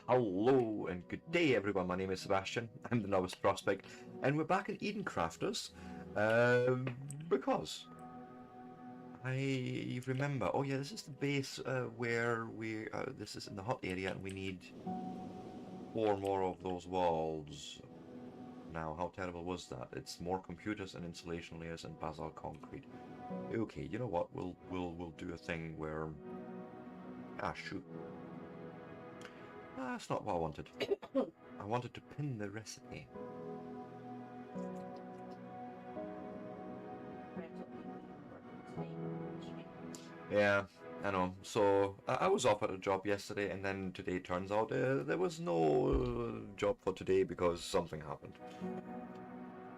Hello and good day everyone, my name is Sebastian, I'm the Novice Prospect, and we're back in Eden Crafters, because I remember, oh yeah, this is the base where this is in the hot area and we need 4 more of those walls. Now, how terrible was that? It's more computers and insulation layers and basalt concrete. Okay, you know what, we'll do a thing where, shoot. That's not what I wanted. I wanted to pin the recipe. Yeah, I know. So I was off at a job yesterday, and then today turns out there was no job for today because something happened.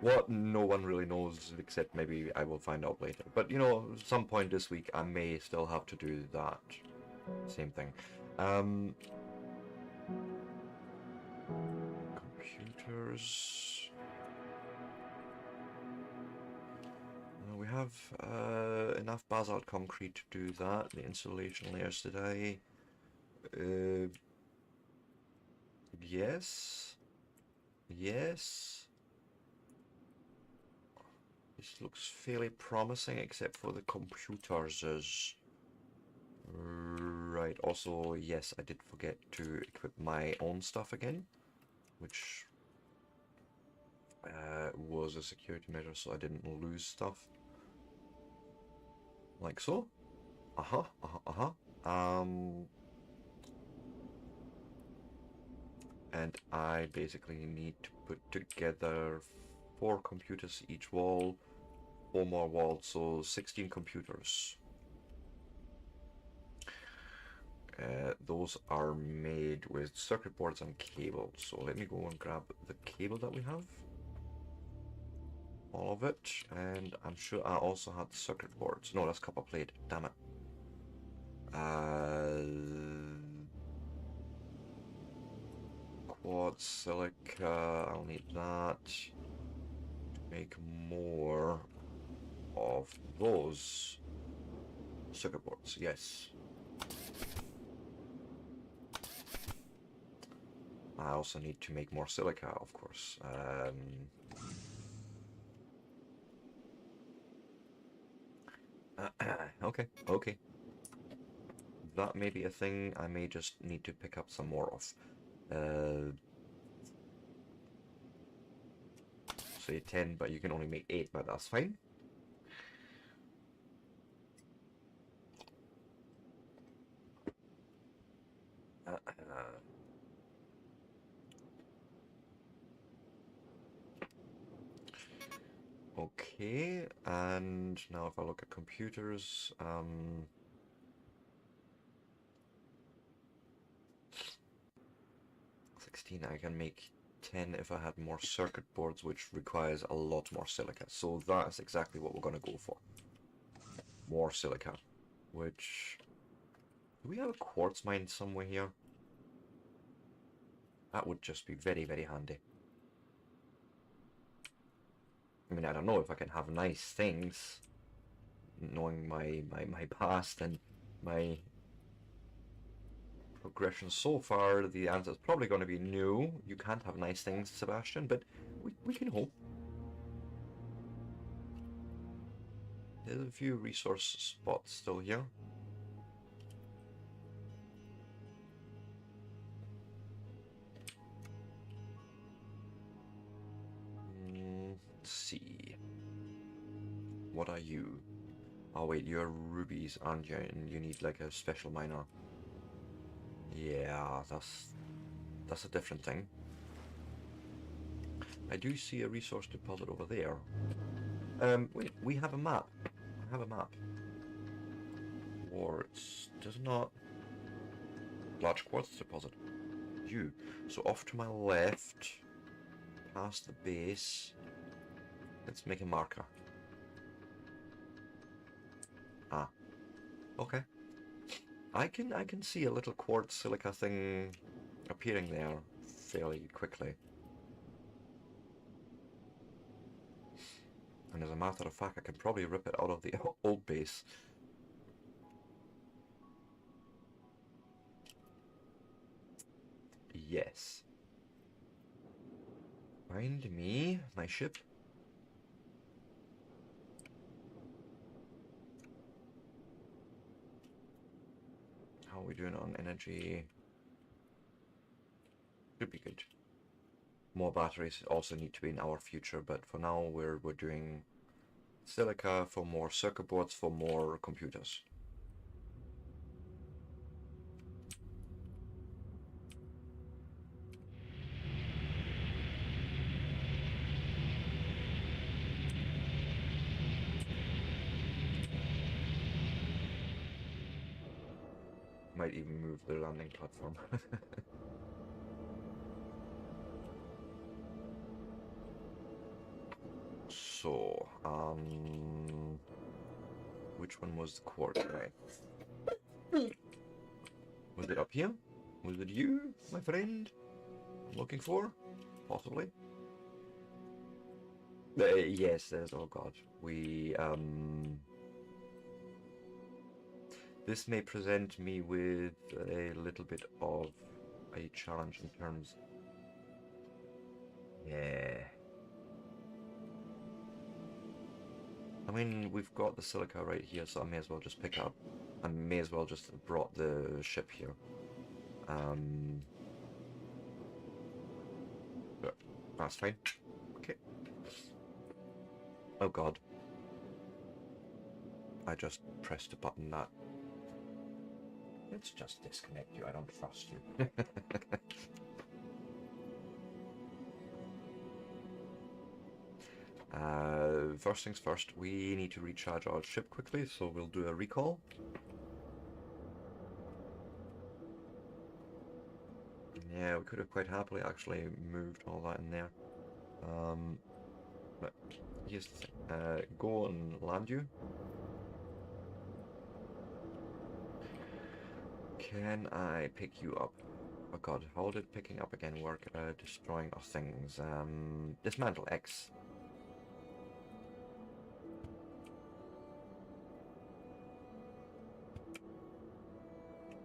What, no one really knows, except maybe I will find out later. But you know, some point this week I may still have to do that same thing. Computers. We have enough basalt concrete to do that. The insulation layers today. Yes. Yes. This looks fairly promising, except for the computers. Right. Also, yes, I did forget to equip my own stuff again, which was a security measure, so I didn't lose stuff. Like so. And I basically need to put together 4 computers each wall, 4 more walls, so 16 computers. Those are made with circuit boards and cables, so let me go and grab the cable that we have. All of it, and I'm sure I also had circuit boards. No, that's copper plate, damn it. Quartz, silica, I'll need that to make more of those circuit boards, yes. I also need to make more silica, of course. Okay. That may be a thing I may just need to pick up some more of. Say 10, but you can only make 8, but that's fine. Okay, and now if I look at computers, 16, I can make 10 if I had more circuit boards, which requires a lot more silica. So that's exactly what we're going to go for. More silica, which... Do we have a quartz mine somewhere here? That would just be very, very handy. I mean, I don't know if I can have nice things, knowing my past and my progression so far. The answer is probably going to be no. You can't have nice things, Sebastian, but we can hope. There's a few resource spots still here. Let's see. What are you? Oh wait, you're rubies, aren't you? And you need like a special miner. Yeah, that's a different thing. I do see a resource deposit over there. Wait, we have a map. I have a map. Quartz does not. Large quartz deposit. You. So off to my left, past the base. Let's make a marker. Ah. Okay. I can see a little quartz silica thing appearing there fairly quickly. And as a matter of fact, I can probably rip it out of the old base. Yes. Find me my ship. How are we doing on energy? Should be good. More batteries also need to be in our future, but for now we're doing silica for more circuit boards for more computers. Might even move the landing platform. So, which one was the quartz guy? Was it up here? Was it you, my friend? Looking for? Possibly. Yes, there's, oh god. This may present me with a little bit of a challenge in terms... Yeah. I mean, we've got the silica right here, so I may as well just pick up. I may as well just have brought the ship here. But that's fine. Okay. Oh god. I just pressed a button that... Let's just disconnect you, I don't trust you. First things first, we need to recharge our ship quickly, so we'll do a recall. Yeah, we could have quite happily actually moved all that in there. But here's the thing. Go and land you. Can I pick you up? Oh god, how did picking up again work? Destroying our things. Dismantle X.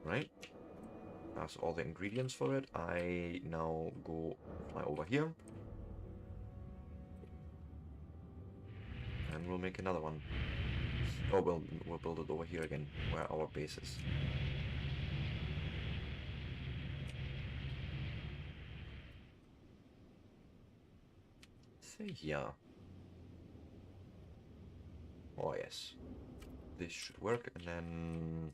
Right. That's all the ingredients for it. I now go fly over here. And we'll make another one. Oh, we'll build it over here again, where our base is. Say here. Oh yes. This should work, and then...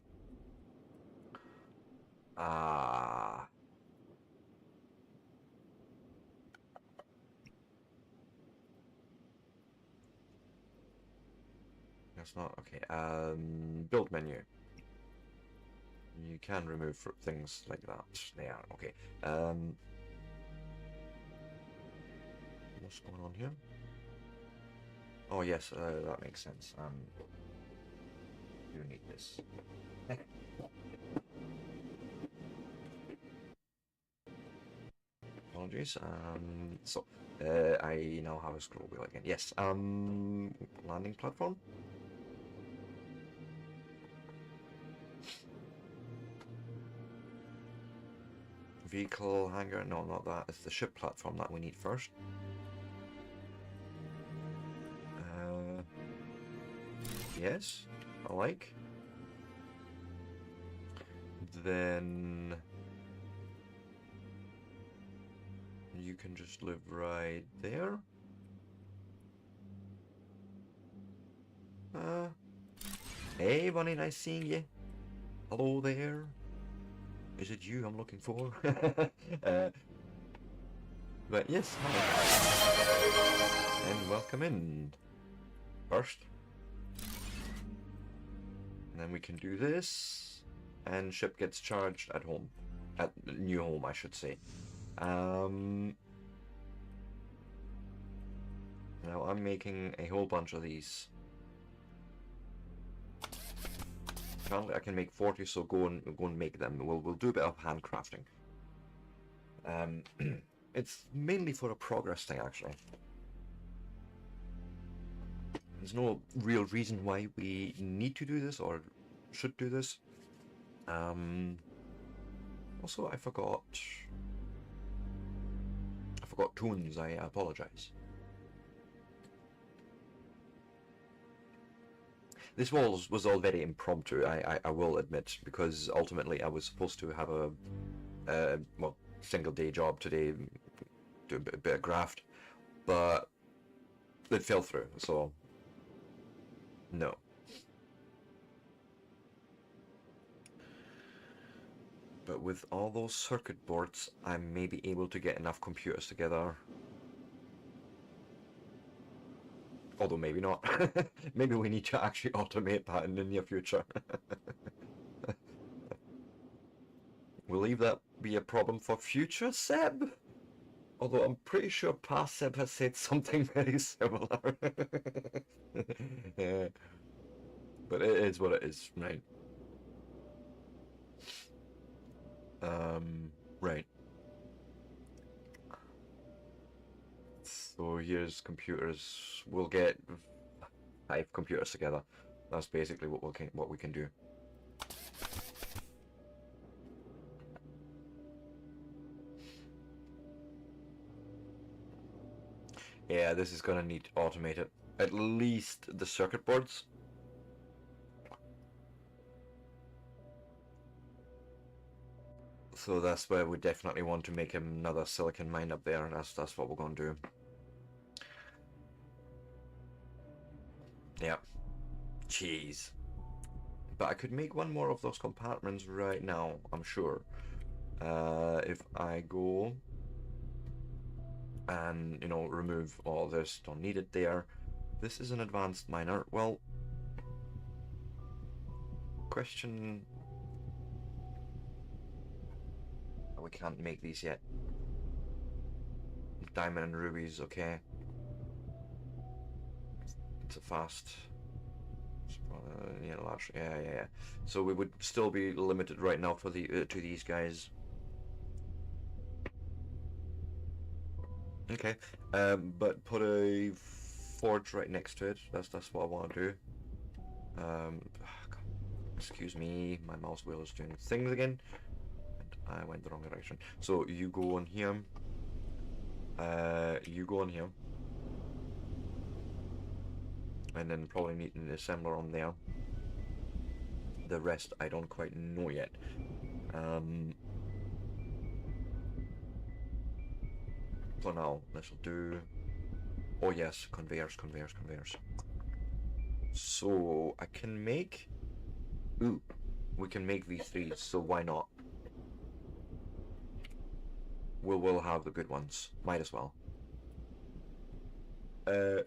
That's not... Okay, build menu. You can remove things like that. There, okay. What's going on here? Oh yes, that makes sense. You need this. Apologies. So, I now have a scroll wheel again. Yes, landing platform. Vehicle hangar, no, not that. It's the ship platform that we need first. Yes, I like. Then you can just live right there. Hey, Bunny, nice seeing you. Hello there. Is it you I'm looking for? But yes, hi. And welcome in. First. And then we can do this. And ship gets charged at home. At new home, I should say. Now I'm making a whole bunch of these. Apparently I can make 40, so go and make them. We'll do a bit of handcrafting. It's mainly for a progress thing, actually. There's no real reason why we need to do this or should do this. Also, I forgot. forgot tunes, I apologize. This was all very impromptu, I will admit, because ultimately I was supposed to have a well, single day job today, do a bit of graft, but it fell through, so no. But with all those circuit boards, I may be able to get enough computers together. Although maybe not. Maybe we need to actually automate that in the near future. We'll leave that be a problem for future Seb. Although I'm pretty sure past Seb has said something very similar. Yeah. But it is what it is, right? Right. So here's computers. We'll get 5 computers together. That's basically what we can do. Yeah, this is gonna need automated. At least the circuit boards. So that's where we definitely want to make another silicon mine up there, and that's what we're gonna do. Yeah. Jeez. But I could make one more of those compartments right now, I'm sure. If I go and, you know, remove all this, don't need it there. This is an advanced miner. Well, question... We can't make these yet. Diamond and rubies, okay. It's a fast... yeah, large. Yeah. So we would still be limited right now for the to these guys. Okay, but put a forge right next to it. That's what I want to do. Excuse me, my mouse wheel is doing things again, and I went the wrong direction. So you go on here. You go on here. And then probably need an assembler on there. The rest I don't quite know yet. For now, this will do. Oh yes, conveyors. So I can make. Ooh, we can make V3s. So why not? We'll have the good ones. Might as well. The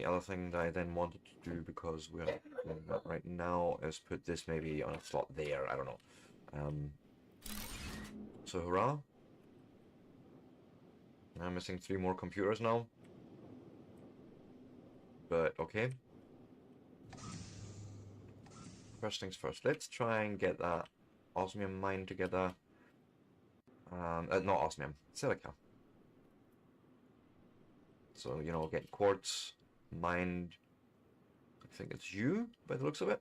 other thing that I then wanted to do, because we're doing that right now, is put this maybe on a slot there. I don't know. So hurrah. I'm missing 3 more computers now. But okay. First things first. Let's try and get that osmium mine together. Not osmium, silica. So, you know, get quartz mined. I think it's you by the looks of it.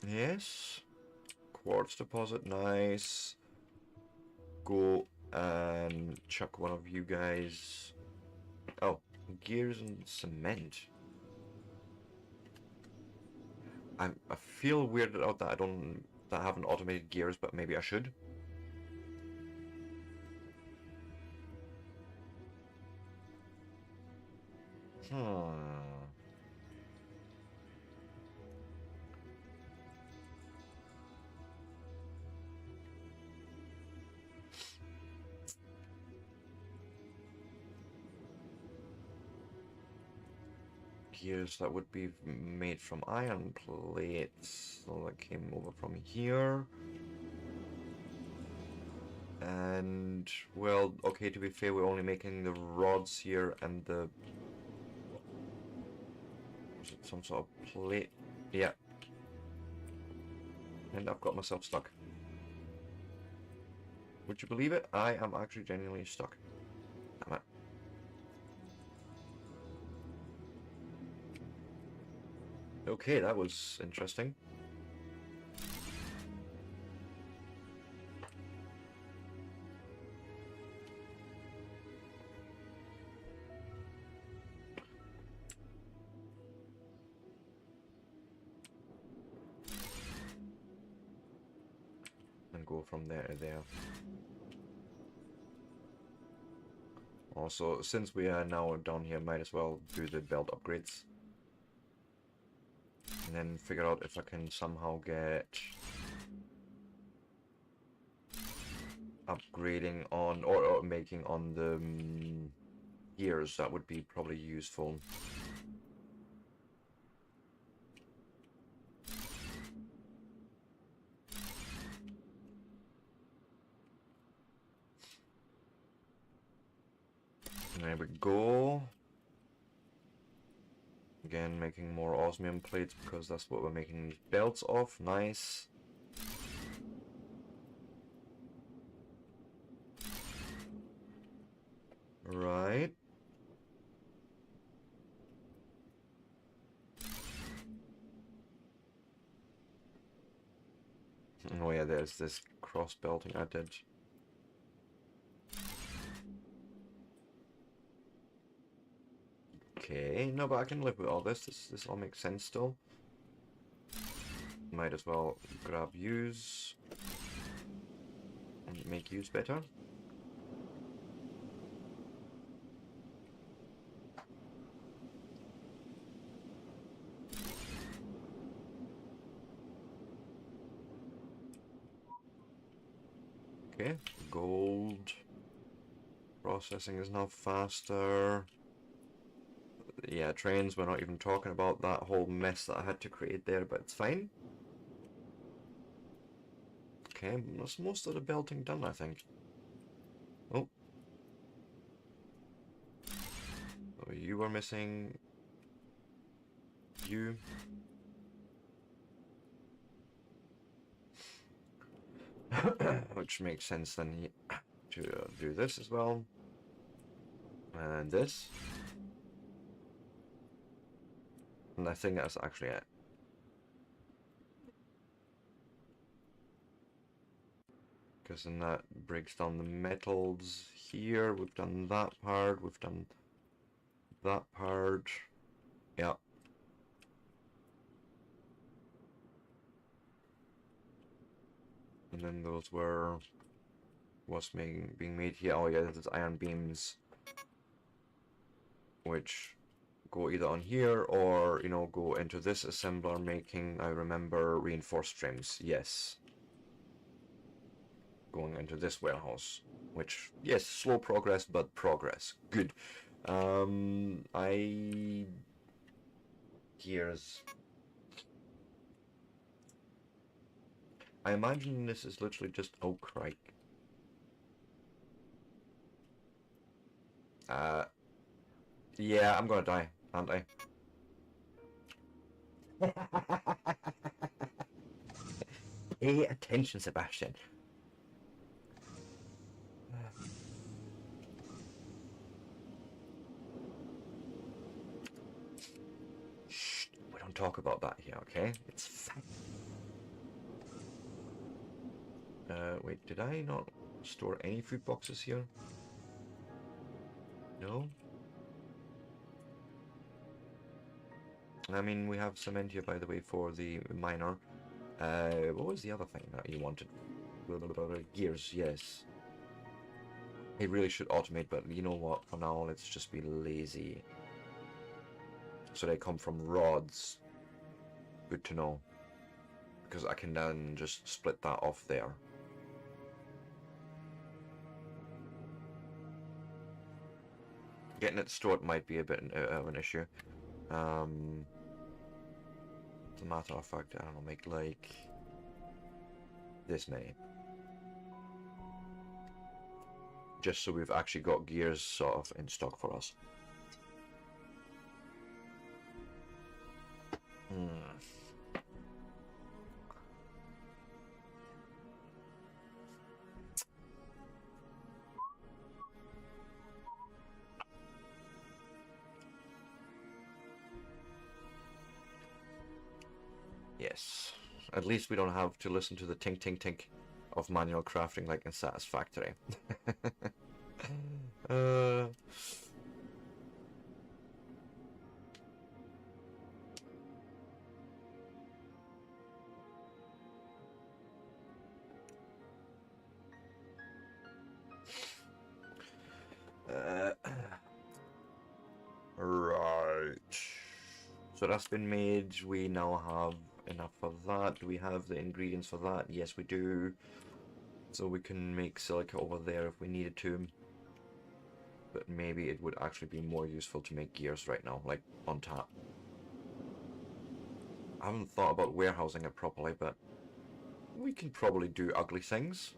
Yes. Quartz deposit, nice. Go and chuck one of you guys. Oh, gears and cement. I feel weirded out that I haven't automated gears, but maybe I should. Gears that would be made from iron plates, so that came over from here. And, well, okay, to be fair, we're only making the rods here and the... Was it some sort of plate? Yeah. And I've got myself stuck. Would you believe it? I am actually genuinely stuck. Damn it. Okay, that was interesting. And go from there to there. Also, since we are now down here, might as well do the belt upgrades. And then figure out if I can somehow get upgrading on, or making on the gears. That would be probably useful. There we go. Again, making more osmium plates because that's what we're making these belts of. Nice. Right. Oh yeah, there's this cross belting I did. Okay, no, but I can live with all this. This all makes sense still. Might as well grab use and make use better. Okay, gold. Processing is now faster. Yeah, trains, we're not even talking about that whole mess that I had to create there, but it's fine. Okay, that's most of the belting done, I think. Oh. Oh, you were missing. You. Which makes sense then to do this as well. And this. And I think that's actually it. Because then that breaks down the metals here. We've done that part. We've done that part. Yeah. And then those were what's being made here. Oh yeah, this is iron beams, which go either on here or, you know, go into this assembler making, I remember, reinforced frames. Yes. Going into this warehouse, which, yes, slow progress, but progress. Good. Gears. I imagine this is literally just, oh crike. Yeah, I'm gonna die, aren't I? Pay attention, Sebastian. Shh, we don't talk about that here, okay? It's fine. Wait, did I not store any food boxes here? No? I mean, we have cement here, by the way, for the miner. What was the other thing that you wanted? Gears, yes. It really should automate, but you know what? For now, let's just be lazy. So they come from rods. Good to know. Because I can then just split that off there. Getting it stored might be a bit of an issue. As a matter of fact, I don't know, make like this many. Just so we've actually got gears sort of in stock for us. Yes. At least we don't have to listen to the tink tink tink of manual crafting like in Satisfactory. uh... Uh, right. So that's been made. We now have enough for that. Do we have the ingredients for that? Yes, we do. So we can make silica over there if we needed to. But maybe it would actually be more useful to make gears right now, like on tap. I haven't thought about warehousing it properly, but we can probably do ugly things.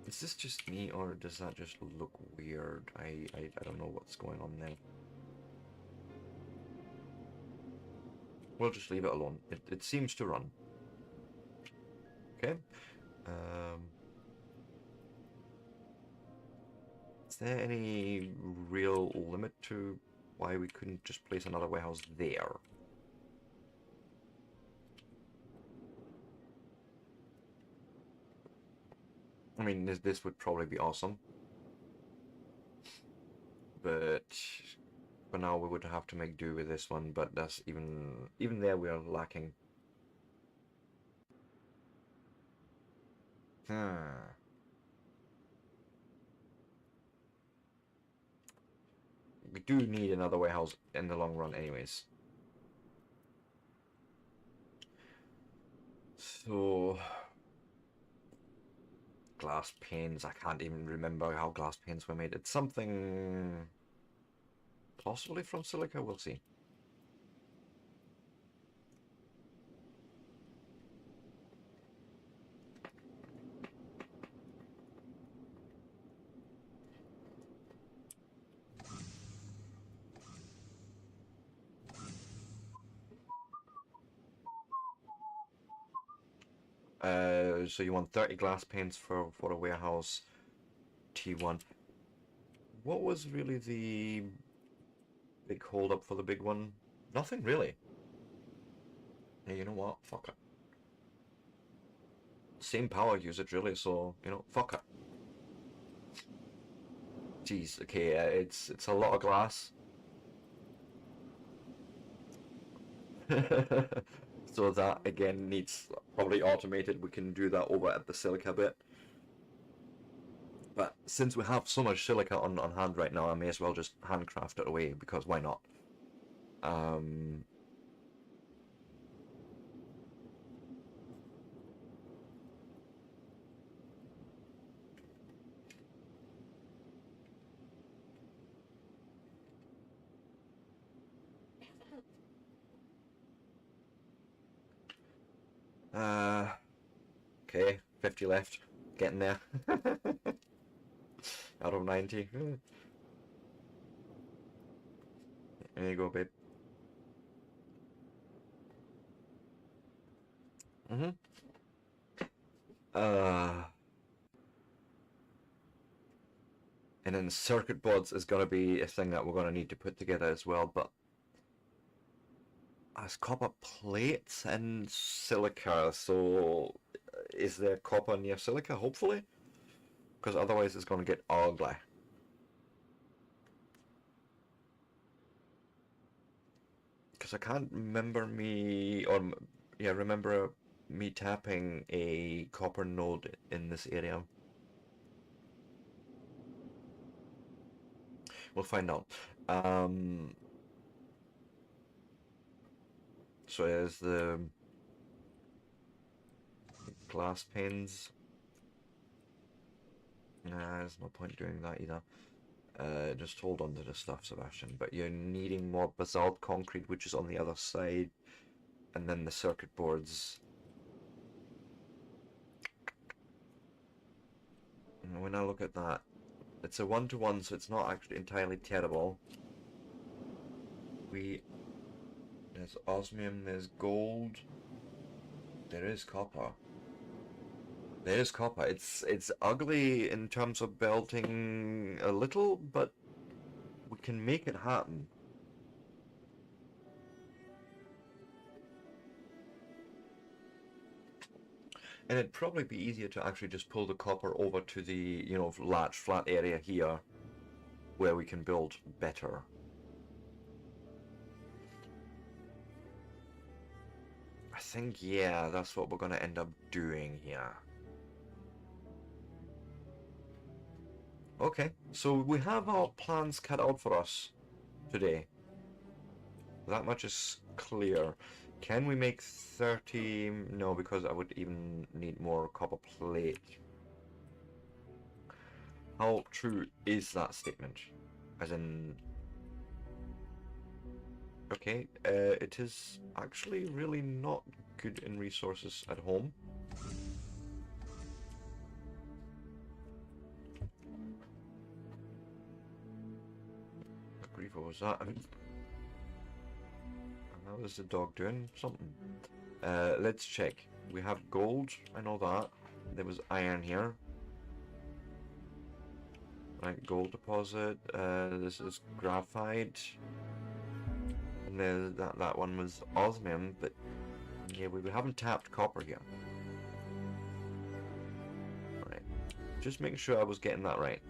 Is this just me, or does that just look weird? I don't know what's going on there. We'll just leave it alone. It seems to run. Okay. Is there any real limit to why we couldn't just place another warehouse there? I mean, this would probably be awesome. But for now we would have to make do with this one, but that's even there we are lacking. We do need another warehouse in the long run anyways. So glass panes, I can't even remember how glass panes were made. It's something possibly from silica, we'll see. So you want 30 glass panes for a warehouse T1. What was really the big hold up for the big one? Nothing really. Hey, you know what? Fuck it. Same power usage really, so you know, fuck it. Jeez, okay, it's a lot of glass. So that again needs probably automated. We can do that over at the silica bit. But since we have so much silica on hand right now, I may as well just handcraft it away, because why not? Okay, 50 left. Getting there. Out of 90. There you go, babe. Mm-hmm. And then circuit boards is going to be a thing that we're going to need to put together as well, but as copper plates and silica, so is there copper near silica, hopefully? Because otherwise it's going to get ugly. Because I can't remember remember me tapping a copper node in this area. We'll find out. So there's the glass panes. Nah, there's no point doing that either. Just hold on to the stuff, Sebastian. But you're needing more basalt concrete, which is on the other side. And then the circuit boards. And when I look at that, it's a 1-to-1, so it's not actually entirely terrible. There's osmium, there's gold, there is copper. There is copper. It's ugly in terms of belting a little, but we can make it happen. And it'd probably be easier to actually just pull the copper over to the, you know, large flat area here where we can build better. I think, yeah, that's what we're going to end up doing here. Okay, so we have our plans cut out for us today. That much is clear. Can we make 30? No, because I would even need more copper plate. How true is that statement? As in... Okay, it is actually really not good in resources at home. What grief, what was that? I mean, how is the dog doing? Something. Let's check. We have gold, I know that. There was iron here. Right, gold deposit. This is graphite. And then that one was osmium, but yeah, we haven't tapped copper here. Alright. Just making sure I was getting that right.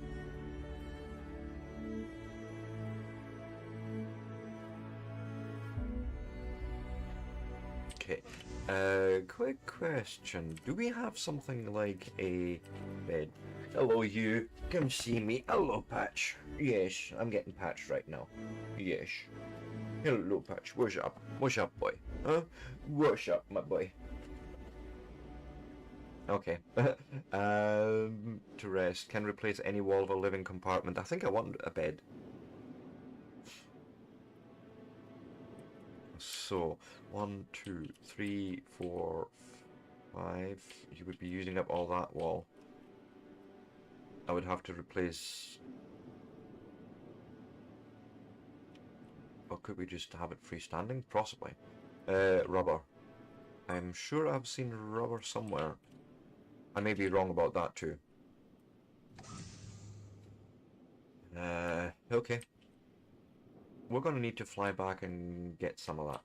Okay. Quick question. Do we have something like a bed? Hello, you. Come see me. Hello, Patch. Yes, I'm getting patched right now. Yes. Hello, Patch. What's up? What's up, boy? Huh? What's up, my boy? Okay. To rest. Can replace any wall of a living compartment. I think I want a bed. So, 1, 2, 3, 4, 5. You would be using up all that wall. I would have to replace... Or could we just have it freestanding? Possibly. Rubber. I'm sure I've seen rubber somewhere. I may be wrong about that too. Okay. We're going to need to fly back and get some of that.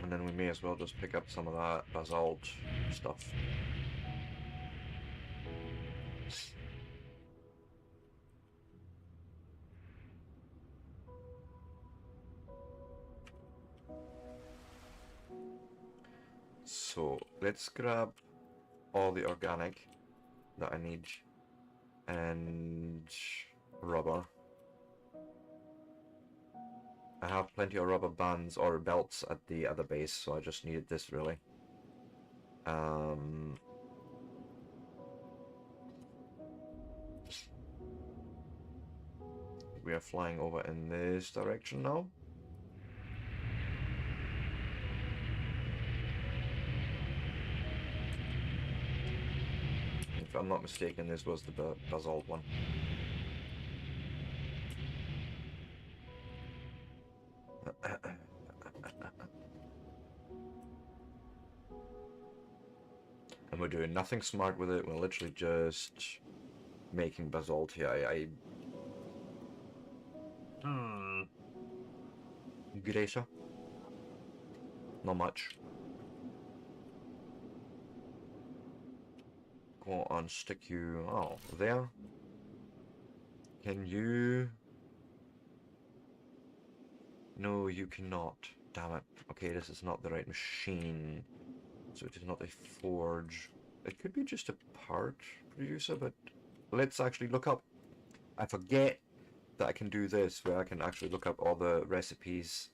And then we may as well just pick up some of that basalt stuff. So, let's grab all the organic that I need and rubber. I have plenty of rubber bands or belts at the other base, so I just needed this really. We are flying over in this direction now. If I'm not mistaken, this was the basalt one. And we're doing nothing smart with it, we're literally just making basalt here. Gracer? Not much. Go on, stick you... Oh, there. Can you... No, you cannot. Damn it. Okay, this is not the right machine. So it is not a forge. It could be just a part producer, but let's actually look up. I forget that I can do this, where I can actually look up all the recipes.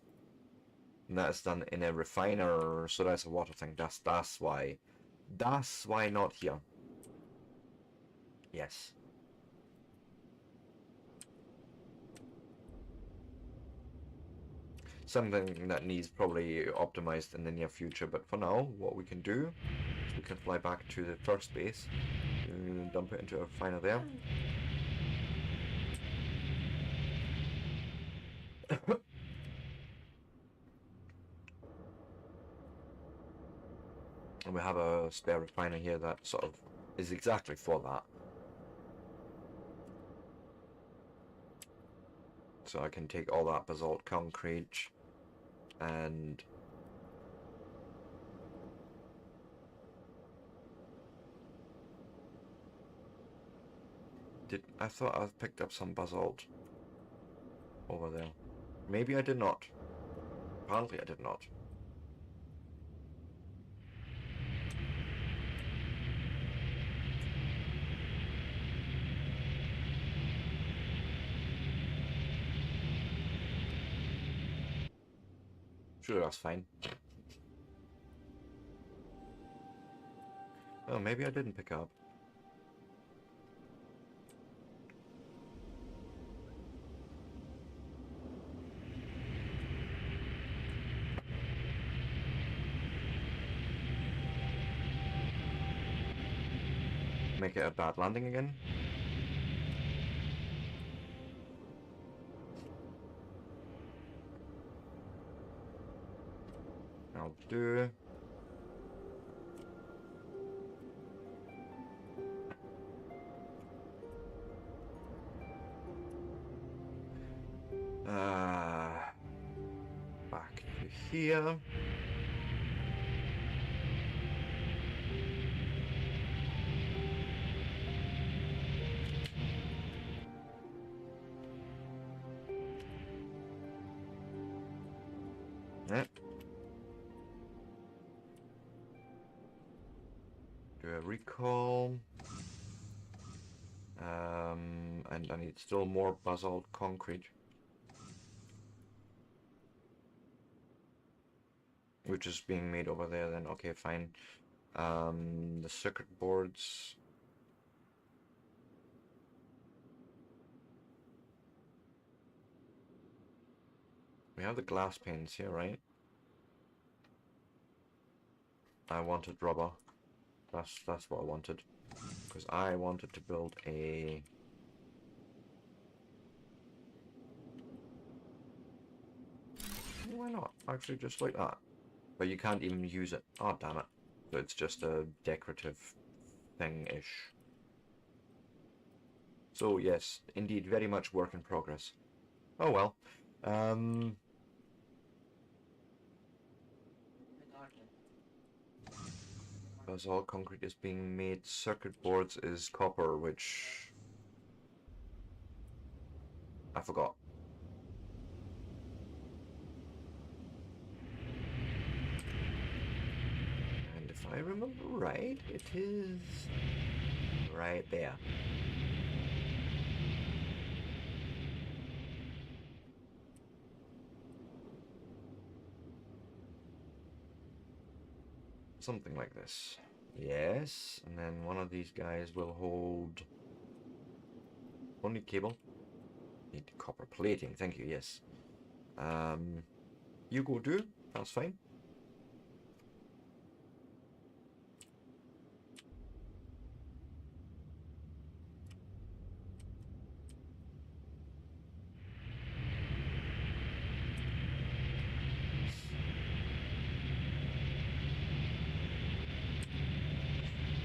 And that's done in a refiner, so that's a water thing. That's why. That's why not here. Yes. Something that needs probably optimized in the near future, but for now, what we can do is we can fly back to the first base, dump it into a refiner there. And we have a spare refiner here that sort of is exactly for that. So I can take all that basalt concrete and I thought I picked up some basalt over there. Maybe I did not. Apparently I did not. Sure, that's fine. Oh, maybe I didn't pick up. Make it a bad landing again. I'll do. Back to here. Yep. Do a recall. And I need still more basalt concrete. Which is being made over there then. Okay, fine. The circuit boards. We have the glass panes here, right? I wanted rubber. That's what I wanted. Because I wanted to build a... Why not? Actually, just like that. But you can't even use it. Oh, damn it. So it's just a decorative thing-ish. So, yes, indeed, very much work in progress. Oh, well. Basalt concrete is being made. Circuit boards is copper, which... I forgot. And if I remember right, it is right there. Something like this. Yes, and then one of these guys will hold... Only cable. Need copper plating, thank you, yes. You go do, that's fine.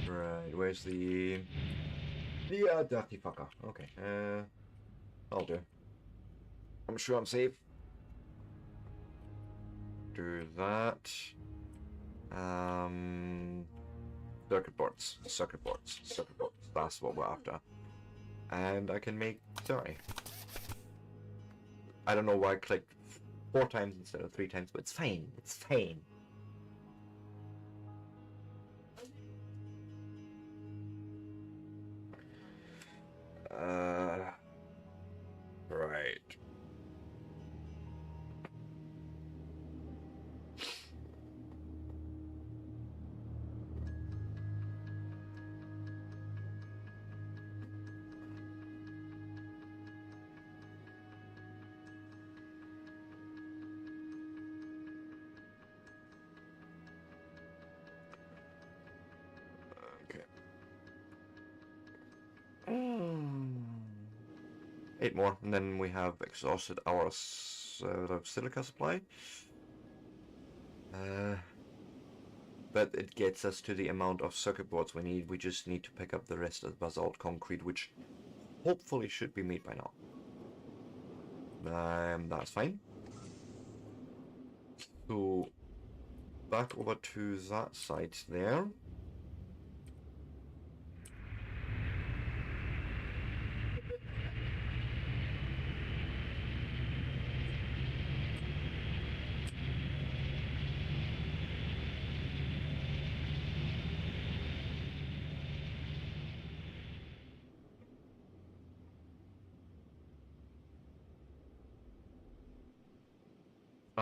Right, where's the dirty fucker? Okay, I'll do. I'm sure I'm safe. Do that. Circuit boards, circuit boards, circuit boards. That's what we're after. And I can make 30. I don't know why I clicked 4 times instead of 3 times, but it's fine. It's fine. Right. Okay. 8 more, and then we have exhausted our silica supply. but it gets us to the amount of circuit boards we need. We just need to pick up the rest of the basalt concrete, which hopefully should be made by now. That's fine. So, back over to that side there.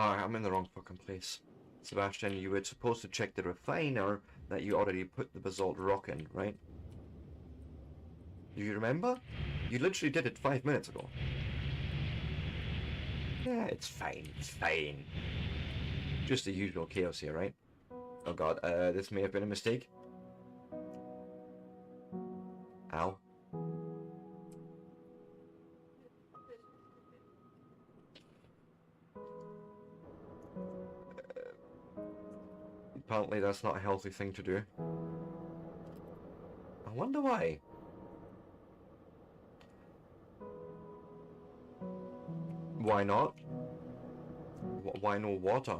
Oh, I'm in the wrong fucking place. Sebastian, you were supposed to check the refiner that you already put the basalt rock in, right? Do you remember? You literally did it 5 minutes ago. Yeah, it's fine, it's fine. Just the usual chaos here, right? Oh god, this may have been a mistake. Ow. Apparently that's not a healthy thing to do. I wonder why. Why not? Why no water?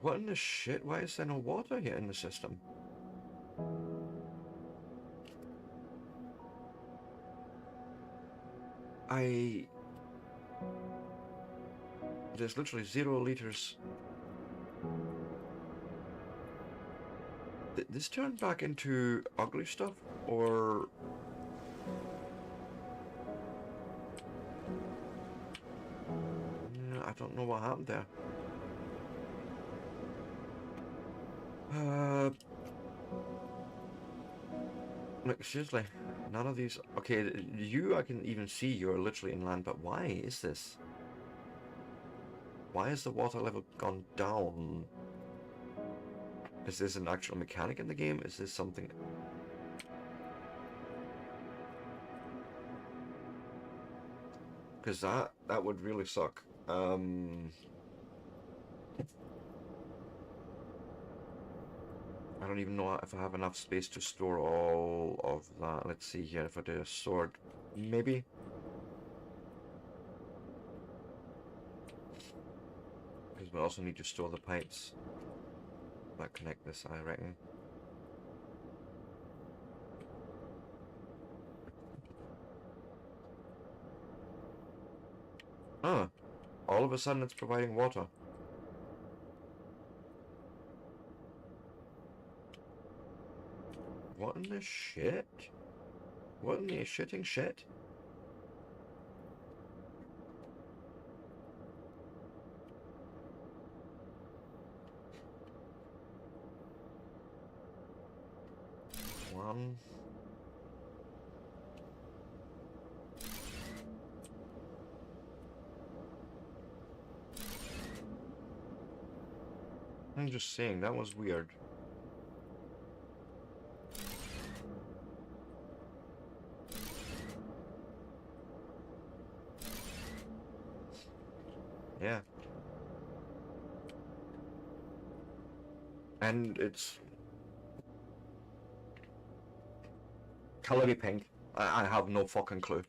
What in the shit? Why is there no water here in the system? There's literally 0 liters. Did this turn back into ugly stuff, or... I don't know what happened there. Look, seriously, none of these... Okay, you, I can even see you're literally inland, but why is this? Why has the water level gone down? Is this an actual mechanic in the game? Is this something... Because that would really suck. I don't even know if I have enough space to store all of that. Let's see here, if I do a sword, maybe? Because we also need to store the pipes that connect this, I reckon. Oh, all of a sudden it's providing water. What in the shit? What in the shitting shit? One. I'm just saying, that was weird. Yeah. And it's colory pink. I have no fucking clue.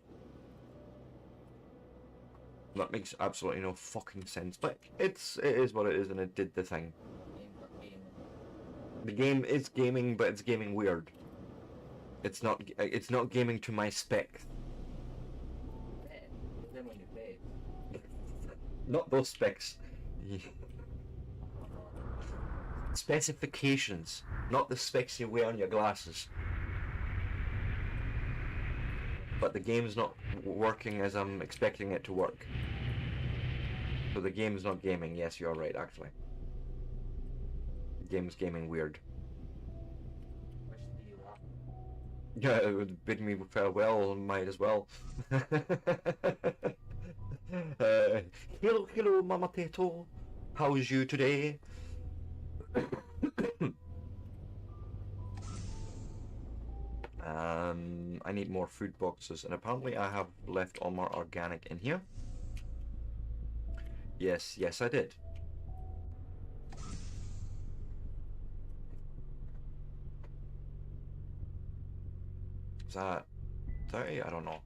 That makes absolutely no fucking sense, but it is what it is, and it did the thing. The game is gaming, but it's gaming weird. It's not gaming to my spec. Not those specs. Specifications, not the specs you wear on your glasses. But the game's not working as I'm expecting it to work. So the game's not gaming. Yes, you're right, actually. The game's gaming weird. Yeah, it would bid me farewell, might as well. Hello, Mama Teto. How's you today? I need more food boxes, and apparently I have left all my organic in here. Yes, yes I did. Is that 30? I don't know.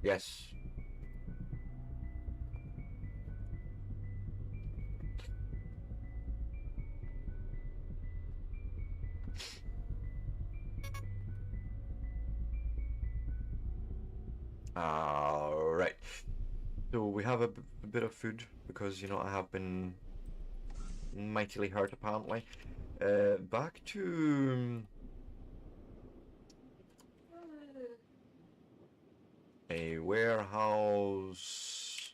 Yes. Alright. So we have a bit of food because, you know, I have been mightily hurt apparently. Back to a warehouse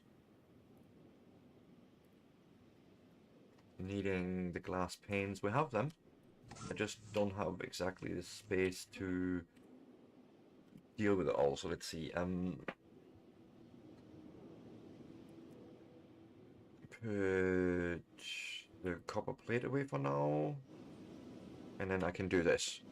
needing the glass panes. We have them. I just don't have exactly the space to deal with it all. So let's see. Put the copper plate away for now, and then I can do this.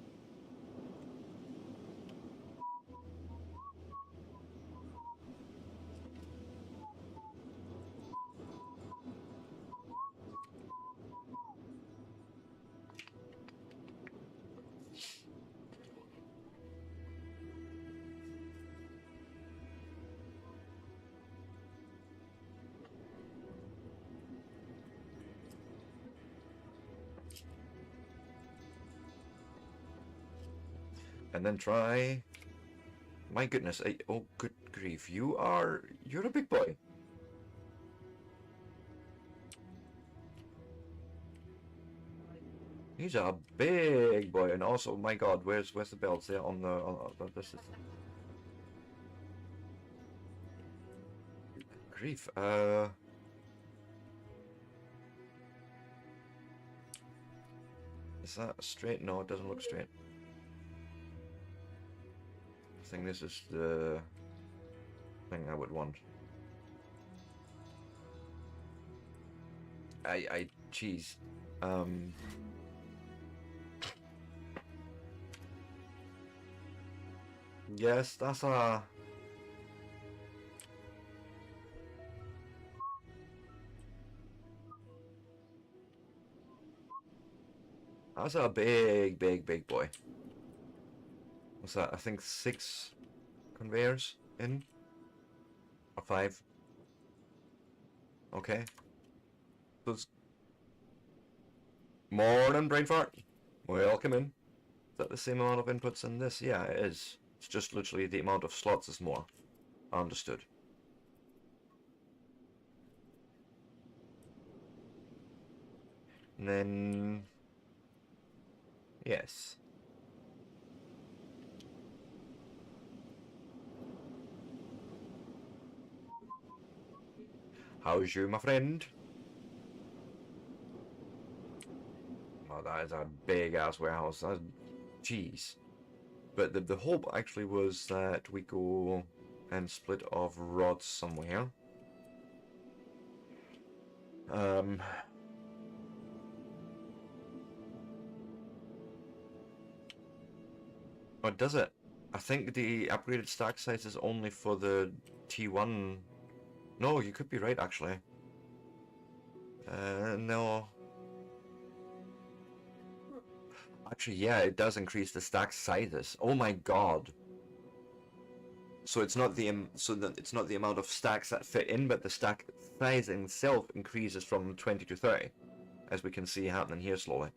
And then try. My goodness, oh good grief, you're a big boy. He's a big boy, and also, my God, where's the belts there on the this is grief. Is that straight? No, it doesn't look straight. I think this is the thing I would want. Jeez. Yes, that's a... That's a big, big, big boy. What's that? I think 6 conveyors in? Or 5? Okay. So it's... Morning, brain fart. Welcome in. Is that the same amount of inputs in this? Yeah, it is. It's just literally the amount of slots is more. Understood. And then... Yes. How's you, my friend? Oh, that is a big-ass warehouse. That's... Jeez. But the hope actually was that we go and split off rods somewhere. Or does it? I think the upgraded stack size is only for the T1. No, you could be right actually. No. Actually, yeah, it does increase the stack sizes. Oh my God. So it's not the it's not the amount of stacks that fit in, but the stack size itself increases from 20 to 30, as we can see happening here slowly.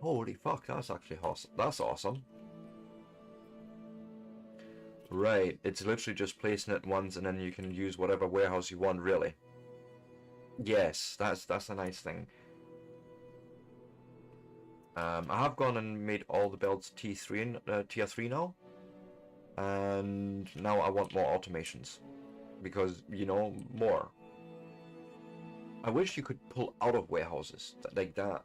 Holy fuck, that's actually awesome. That's awesome. Right, it's literally just placing it once, and then you can use whatever warehouse you want, really. Yes, that's a nice thing. I have gone and made all the builds T3 and tier 3 now, and now I want more automations because, you know, more. I wish you could pull out of warehouses like that.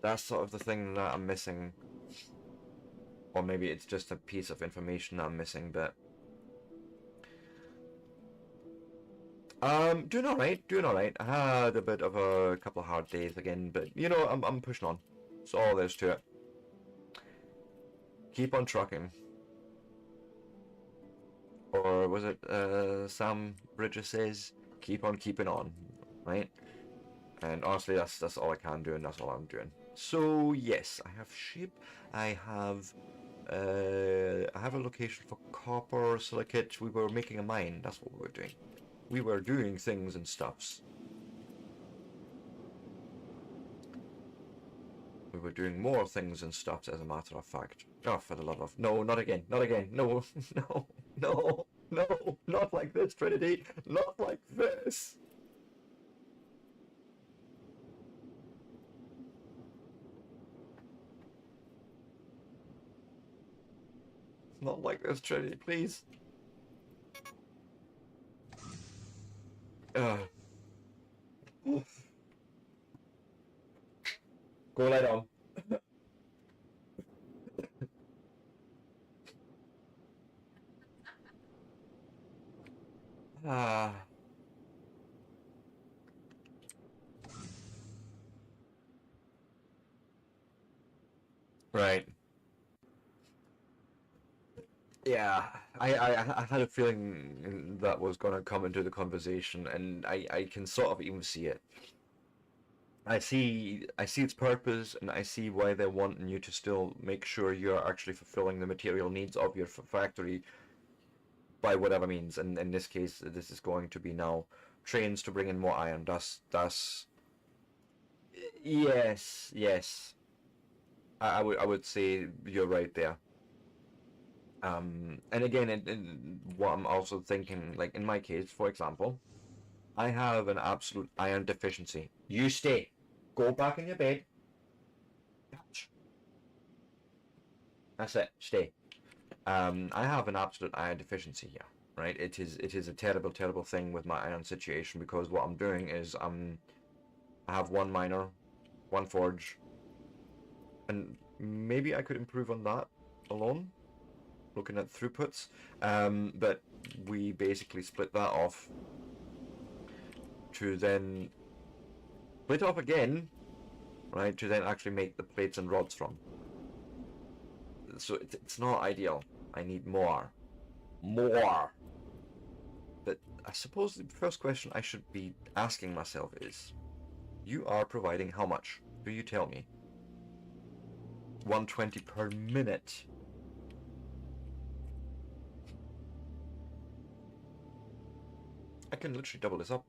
That's sort of the thing that I'm missing, or maybe it's just a piece of information that I'm missing, but doing alright, doing alright. I had a bit of a couple of hard days again, but you know, I'm pushing on. That's all there is to it. Keep on trucking. Or was it Sam Bridges says, keep on keeping on, right? And honestly, that's all I can do, and that's all I'm doing. So yes, I have sheep. I have a location for copper, silicate. We were making a mine. That's what we were doing. We were doing things and stuffs. We were doing more things and stuffs, as a matter of fact. Oh, for the love of... No, not again. Not again. No, no, no, no. Not like this, Trinity. Not like this. Not like this, Trinity, please. Go lie down. Right. Yeah, I had a feeling that was going to come into the conversation, and I can sort of even see it. I see its purpose, and I see why they're wanting you to still make sure you're actually fulfilling the material needs of your factory by whatever means. And in this case, this is going to be now trains to bring in more iron. That's yes, yes. I would say you're right there. And again, what I'm also thinking, like in my case, for example, I have an absolute iron deficiency. You stay. Go back in your bed. That's it. Stay. I have an absolute iron deficiency here, right? It is a terrible, terrible thing with my iron situation, because what I'm doing is I have one miner, one forge, and maybe I could improve on that alone, looking at throughputs, but we basically split that off to then split off again, right, to then actually make the plates and rods from. So it's not ideal. I need more. But I suppose the first question I should be asking myself is, you are providing how much? Do you tell me? 120 per minute. I can literally double this up.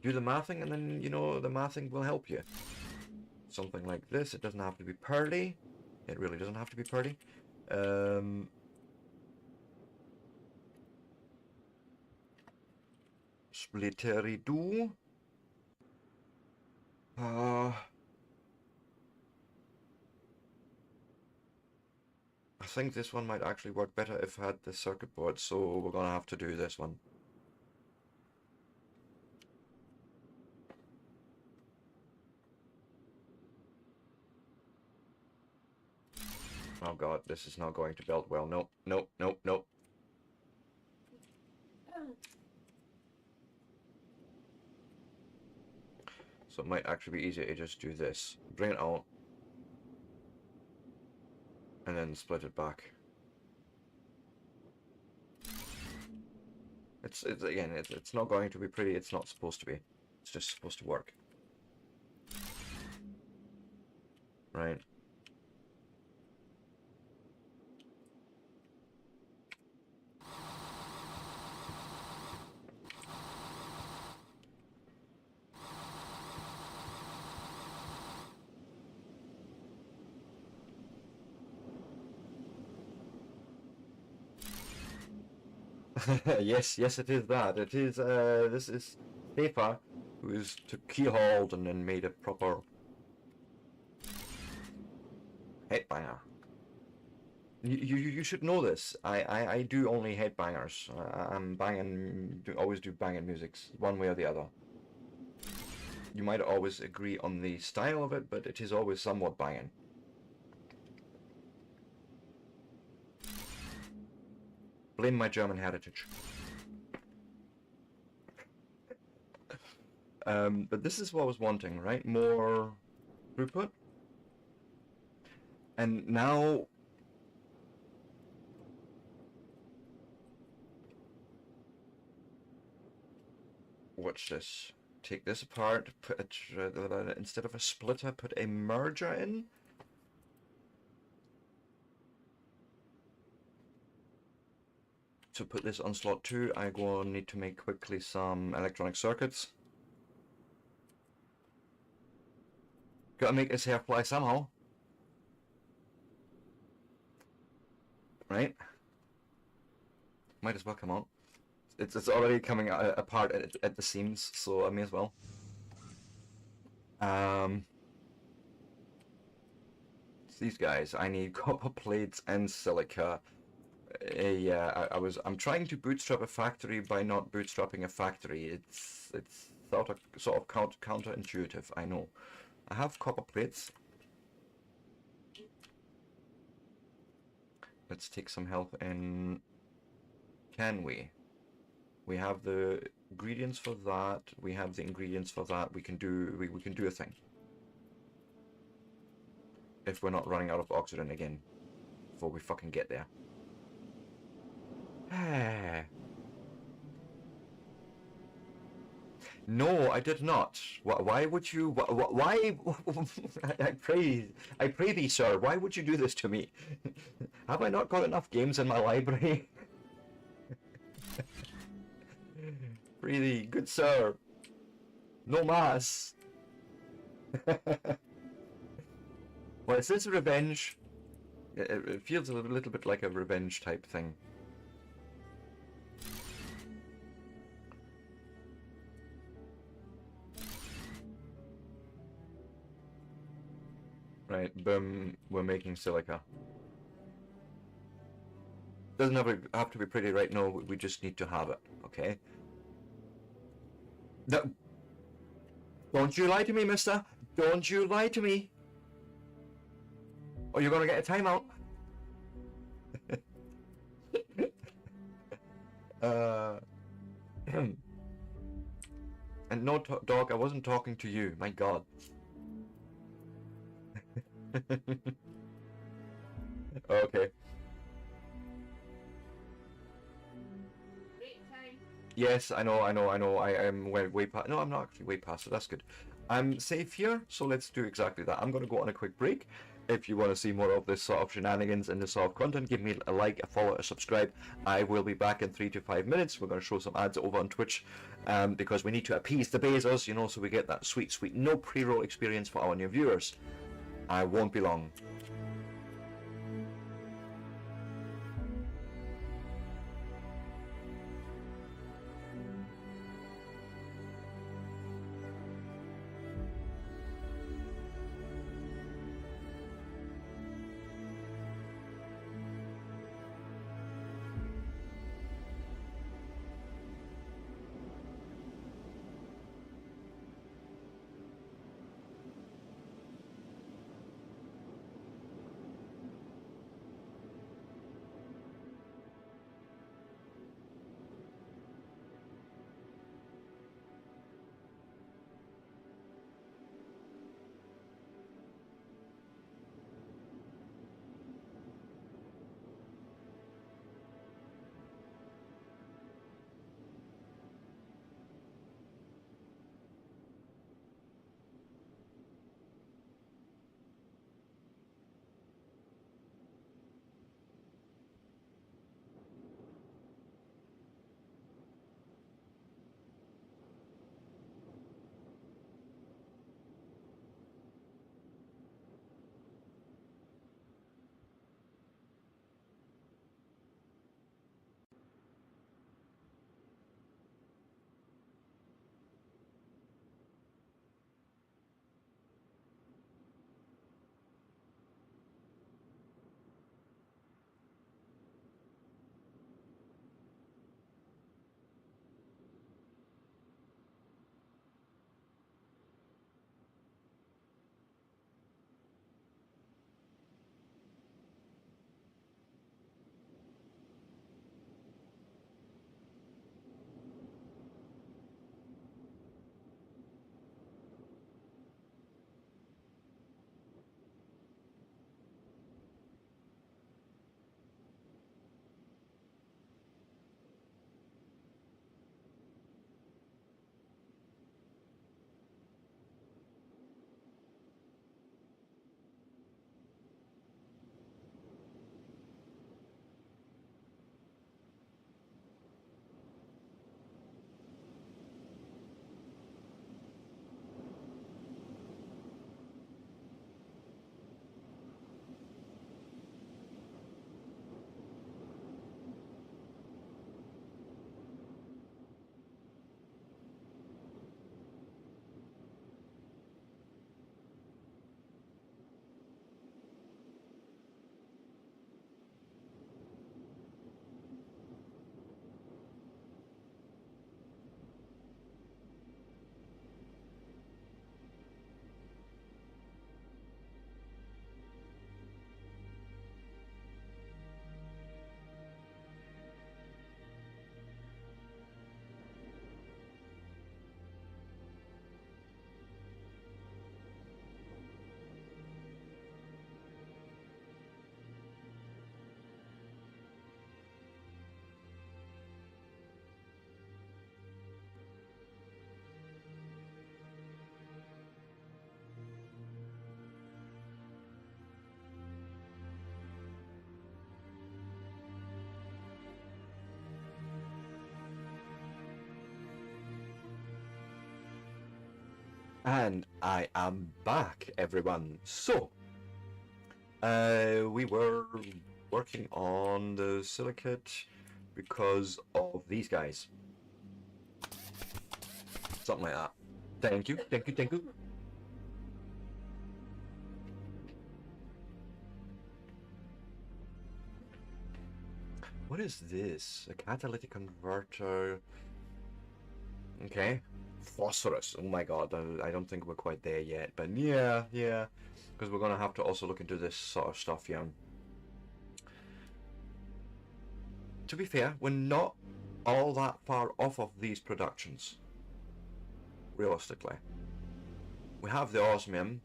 Do the mathing, and then, you know, the mathing will help you. Something like this. It doesn't have to be purdy. It really doesn't have to be purdy. Splittery-do. I think this one might actually work better if I had the circuit board, so we're gonna have to do this one. Oh god, this is not going to belt well. Nope, nope, nope, nope. So it might actually be easier to just do this. Bring it out. And then split it back. It's not going to be pretty. It's not supposed to be. It's just supposed to work. Right. Yes, yes, it is that. It is, this is Paper, who is to keyhauled and then made a proper headbanger. You should know this. I do only headbangers. I'm banging, always do banging musics, one way or the other. You might always agree on the style of it, but it is always somewhat banging. Blame my German heritage. But this is what I was wanting, right? More throughput. And now... Watch this. Take this apart, put a, instead of a splitter, put a merger in. To put this on slot 2, I will need to make quickly some electronic circuits. Gotta make this hair fly somehow. Right? Might as well come on. It's already coming apart at the seams, so I may as well. These guys, I need copper plates and silica. Yeah, I'm trying to bootstrap a factory by not bootstrapping a factory. It's sort of counterintuitive, I know. I have copper plates. Let's take some help in... Can we? We have the ingredients for that. We have the ingredients for that. We can do a thing. If we're not running out of oxygen again before we fucking get there. No, I did not. Why would you? Why? I pray thee, sir. Why would you do this to me? Have I not got enough games in my library? Pray thee, good sir. No mas. Well, is this revenge? It feels a little bit like a revenge type thing. Right, boom, we're making silica. Doesn't have to be pretty right now, we just need to have it, okay? No, don't you lie to me, mister! Don't you lie to me! Or you're gonna get a timeout. And no, dog, I wasn't talking to you, my god. Okay. Yes, I know. I am way past. No, I'm not actually way past it. That's good. I'm safe here, so let's do exactly that. I'm going to go on a quick break. If you want to see more of this sort of shenanigans and this sort of content, give me a like, a follow, a subscribe. I will be back in 3 to 5 minutes. We're going to show some ads over on Twitch because we need to appease the Bezos, you know, so we get that sweet, no pre-roll experience for our new viewers. I won't be long. And I am back, everyone. So, we were working on the silicate because of these guys. Something like that. Thank you, thank you, thank you. What is this? A catalytic converter. Okay. Phosphorus. Oh my god, I don't think we're quite there yet. But yeah. Because we're going to have to also look into this sort of stuff, yeah. To be fair, we're not all that far off of these productions. Realistically. We have the osmium.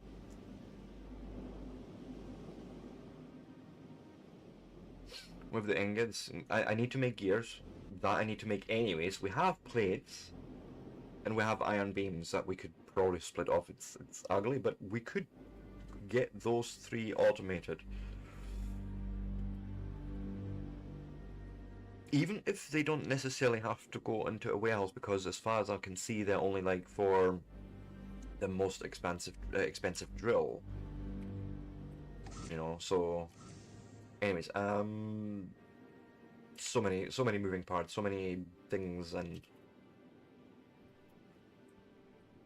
With the ingots. I need to make gears. That I need to make anyways. We have plates. And we have iron beams that we could probably split off. It's ugly, but we could get those 3 automated. Even if they don't necessarily have to go into a warehouse, because as far as I can see, they're only like for the most expensive drill. You know, so anyways, so many moving parts, so many things, and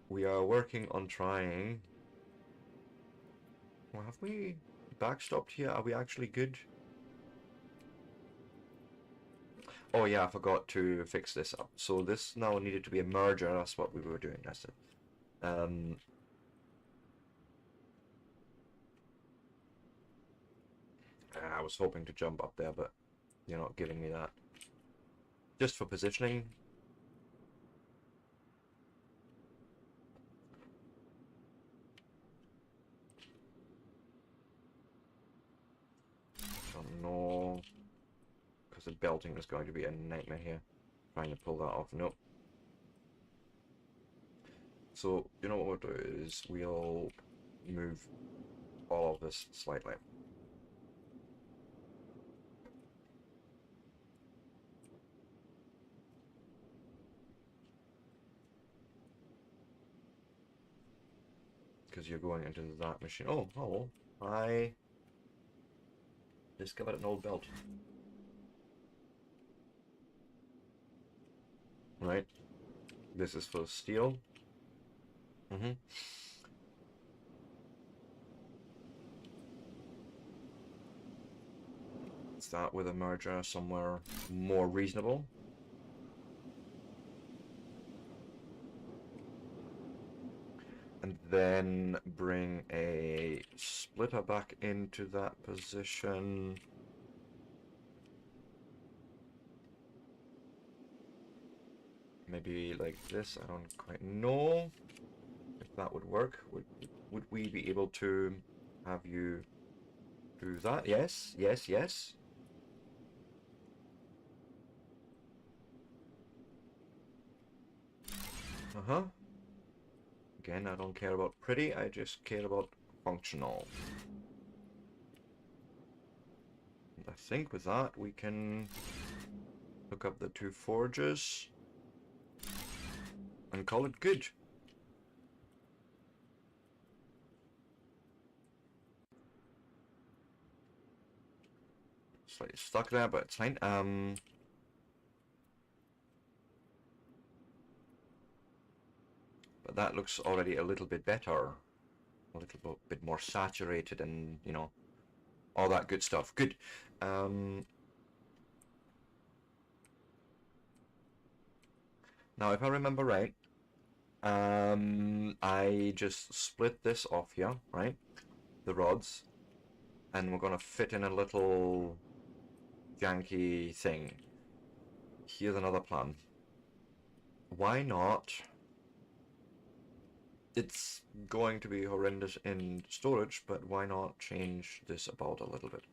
we are working on trying. Well, have we backstopped here? Are we actually good? Oh yeah, I forgot to fix this up. So this now needed to be a merger. That's what we were doing. That's it. I was hoping to jump up there, but you're not giving me that. Just for positioning. Don't know. Because the belting is going to be a nightmare here. Trying to pull that off. Nope. So, you know what we'll do is we'll move all of this slightly. Because you're going into that machine. Oh, hello. I discovered an old belt. Right. This is for steel. Start with a merger somewhere more reasonable. And then bring a splitter back into that position. Maybe like this, I don't quite know if that would work. Would we be able to have you do that? Yes, yes, yes. Uh-huh. Again, I don't care about pretty, I just care about functional. I think with that we can hook up the 2 forges and call it good. Slightly stuck there, but it's fine. But that looks already a little bit better. A little bit more saturated and, you know, all that good stuff. Good. Now, if I remember right, I just split this off here, right? The rods. And we're going to fit in a little janky thing. Here's another plan. Why not? It's going to be horrendous in storage, but why not change this about a little bit?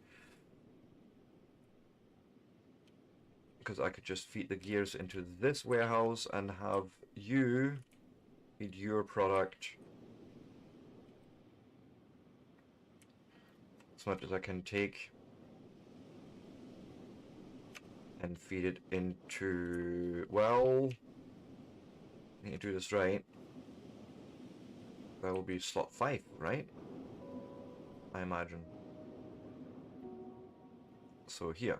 Because I could just feed the gears into this warehouse and have you feed your product as much as I can take and feed it into, well, I need to do this right. That will be slot 5, right? I imagine. So here.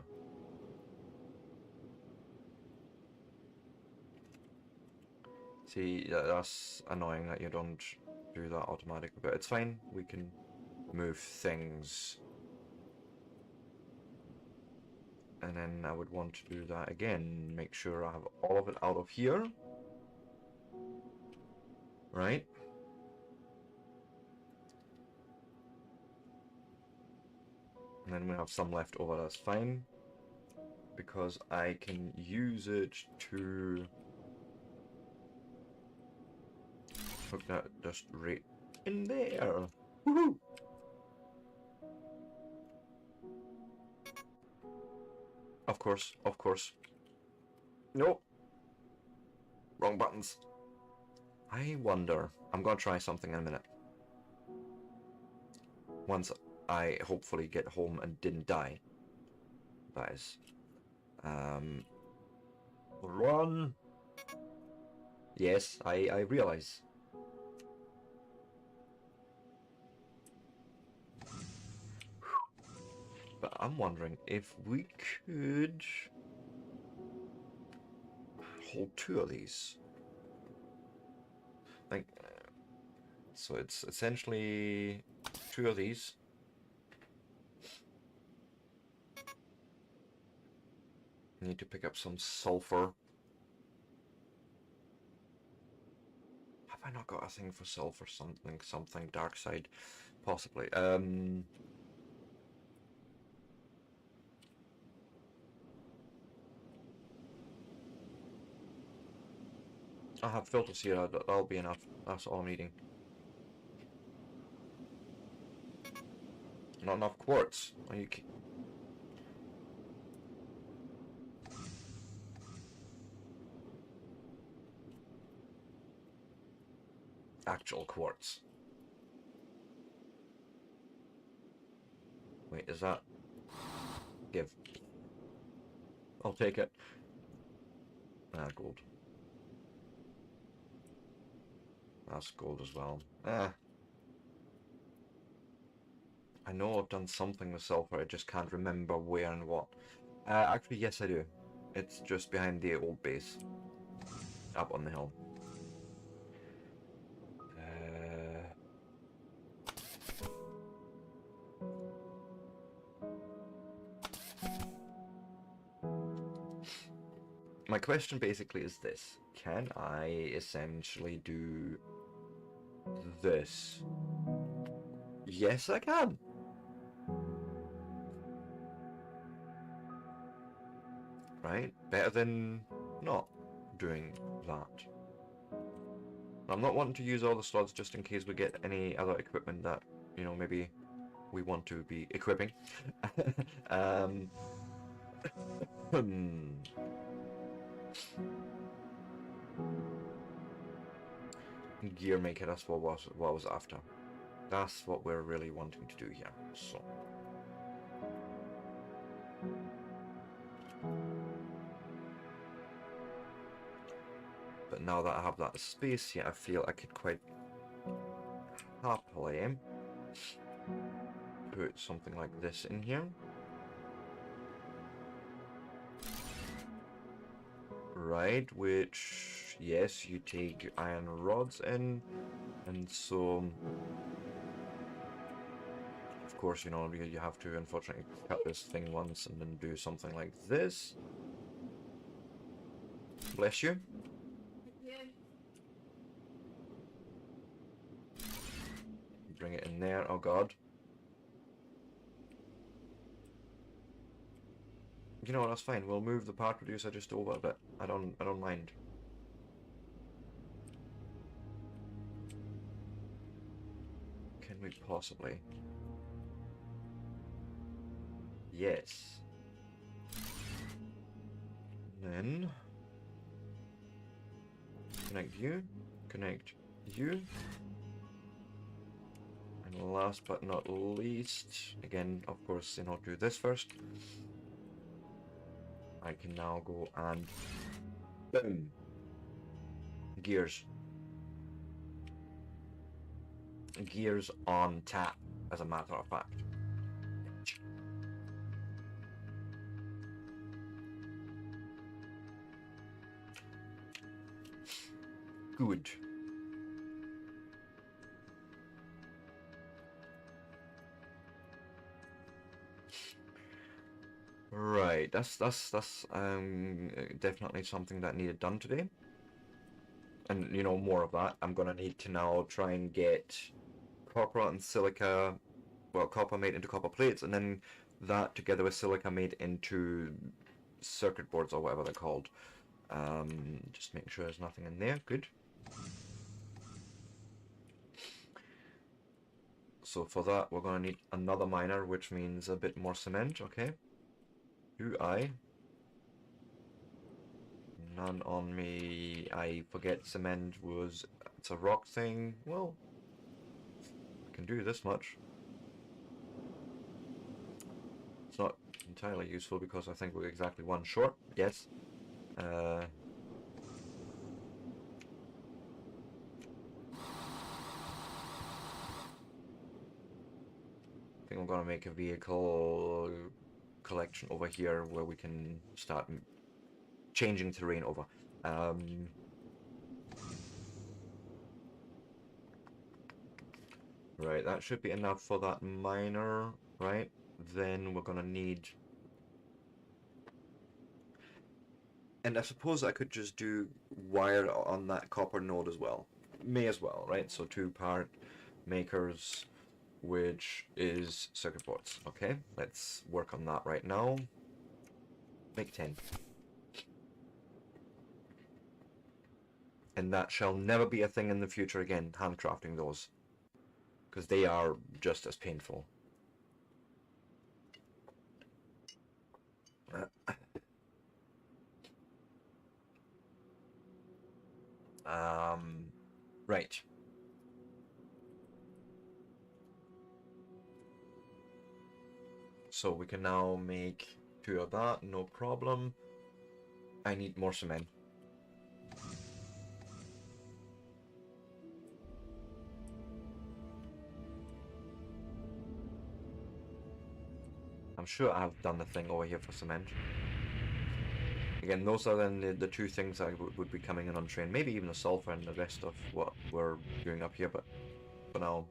See, that's annoying that you don't do that automatically, but it's fine. We can move things. And then I would want to do that again. Make sure I have all of it out of here. Right? And then we have some left over, that's fine. Because I can use it to hook that just right in there. Woohoo! Of course, of course. Nope. Wrong buttons. I wonder. I'm gonna try something in a minute. Once I hopefully get home and didn't die. That is. Run! Yes, I realize. But I'm wondering if we could hold 2 of these. Like, so it's essentially 2 of these. Need to pick up some sulfur. Have I not got a thing for sulfur? Something dark side, possibly. I have filters here. That'll be enough. That's all I'm needing. Not enough quartz. Are you? Actual quartz. Wait, is that? Give. I'll take it. Ah, gold. That's gold as well. Ah. I know I've done something with sulfur, I just can't remember where and what. Actually, yes I do. It's just behind the old base. Up on the hill. My question basically is this. Can I essentially do this? Yes, I can. Right? Better than not doing that. I'm not wanting to use all the slots just in case we get any other equipment that, you know, maybe we want to be equipping. Gear maker, that's what I was after. That's what we're really wanting to do here. So. But now that I have that space here, I feel I could quite happily put something like this in here. Right, which, yes, you take iron rods in, and so, of course, you know, you have to, unfortunately, cut this thing once and then do something like this. Bless you. Bring it in there, oh god. You know what, that's fine, we'll move the part producer just over a bit. I don't mind. Can we possibly? Yes. Then connect you, connect you. And last but not least, again, of course, you know, do this first. I can now go and boom. Gears. gears on tap, as a matter of fact. Good. Right, that's definitely something that needed done today. And you know, more of that. I'm gonna need to now try and get copper and silica, well, copper made into copper plates, and then that together with silica made into circuit boards or whatever they're called. Just making sure there's nothing in there. Good. So for that, we're going to need another miner, which means a bit more cement. Okay. None on me. I forget cement was... It's a rock thing. Well, I can do this much. It's not entirely useful because I think we're exactly one short. Yes. I think I'm gonna make a vehicle collection over here where we can start changing terrain over. Right, that should be enough for that miner, right? Then we're gonna need... And I suppose I could just do wire on that copper node as well. May as well, right? So 2-part makers, which is circuit boards. Okay, let's work on that right now. Make 10. And that shall never be a thing in the future again, handcrafting those. Because they are just as painful. Right. So we can now make 2 of that, no problem. I need more cement. I'm sure I've done the thing over here for cement. Again, those are then the 2 things I would be coming in on train. Maybe even the sulfur and the rest of what we're doing up here, but for now,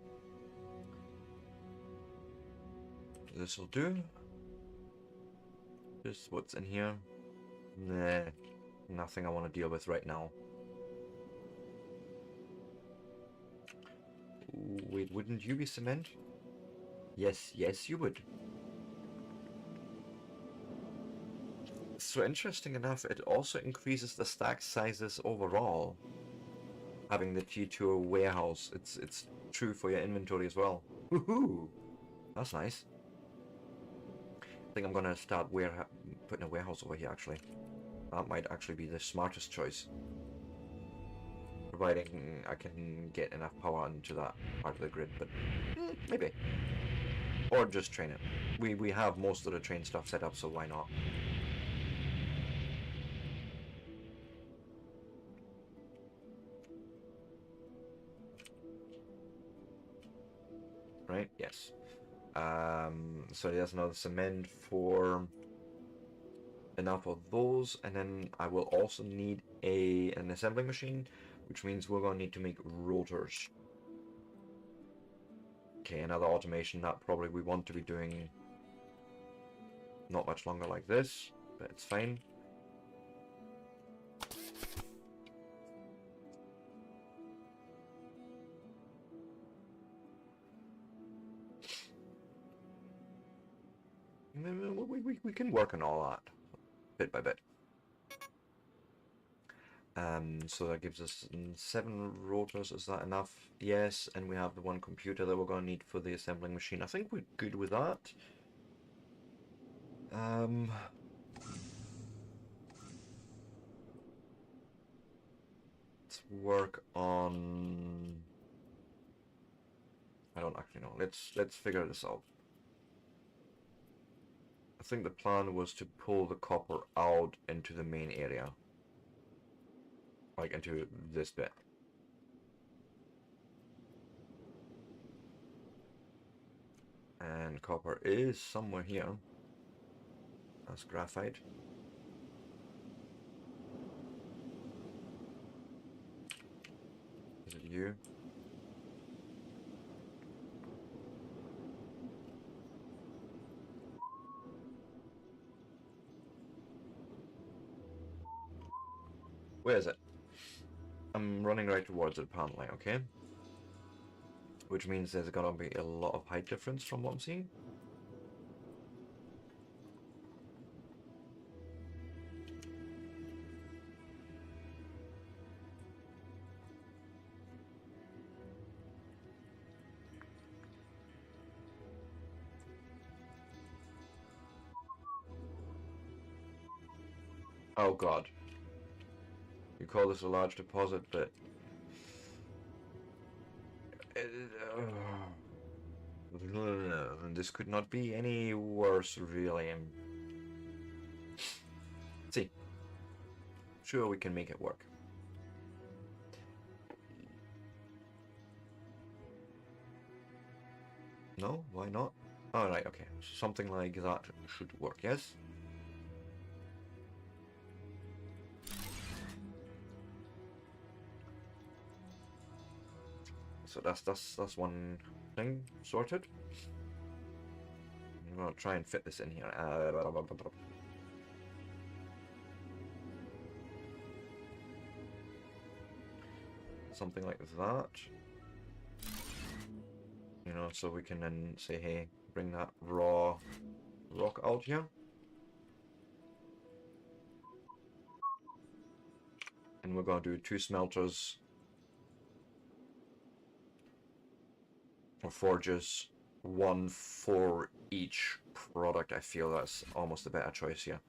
this will do. Just what's in here. Nah, nothing I want to deal with right now. Wait, wouldn't you be cement? Yes, yes, you would. So interesting enough, it also increases the stack sizes overall. Having the T2 warehouse, it's true for your inventory as well. Woohoo! That's nice. I think I'm gonna start putting a warehouse over here actually. That might actually be the smartest choice. Providing I can get enough power into that part of the grid, but maybe. Or just train it. We have most of the train stuff set up, so why not? Right? Yes. So there's another cement for enough of those, and then I will also need an assembling machine, which means we're going to need to make rotors. Okay, another automation that probably we want to be doing not much longer like this, but it's fine. We can work on all that, bit by bit. So that gives us 7 rotors. Is that enough? Yes, and we have the 1 computer that we're going to need for the assembling machine. I think we're good with that. Let's work on... I don't actually know. Let's figure this out. I think the plan was to pull the copper out into the main area. Like into this bit. And copper is somewhere here. That's graphite. Is it you? Where is it? I'm running right towards it apparently, okay? Which means there's gonna be a lot of height difference from what I'm seeing. Oh god. You call this a large deposit, but... this could not be any worse, really. See. Sure, we can make it work. No? Why not? Alright, okay. Something like that should work, yes? So that's one thing sorted. I'm gonna try and fit this in here. Something like that. You know, so we can then say, hey, bring that raw rock out here. And we're gonna do 2 smelters. Or forges. 1 for each product. I feel that's almost a better choice here.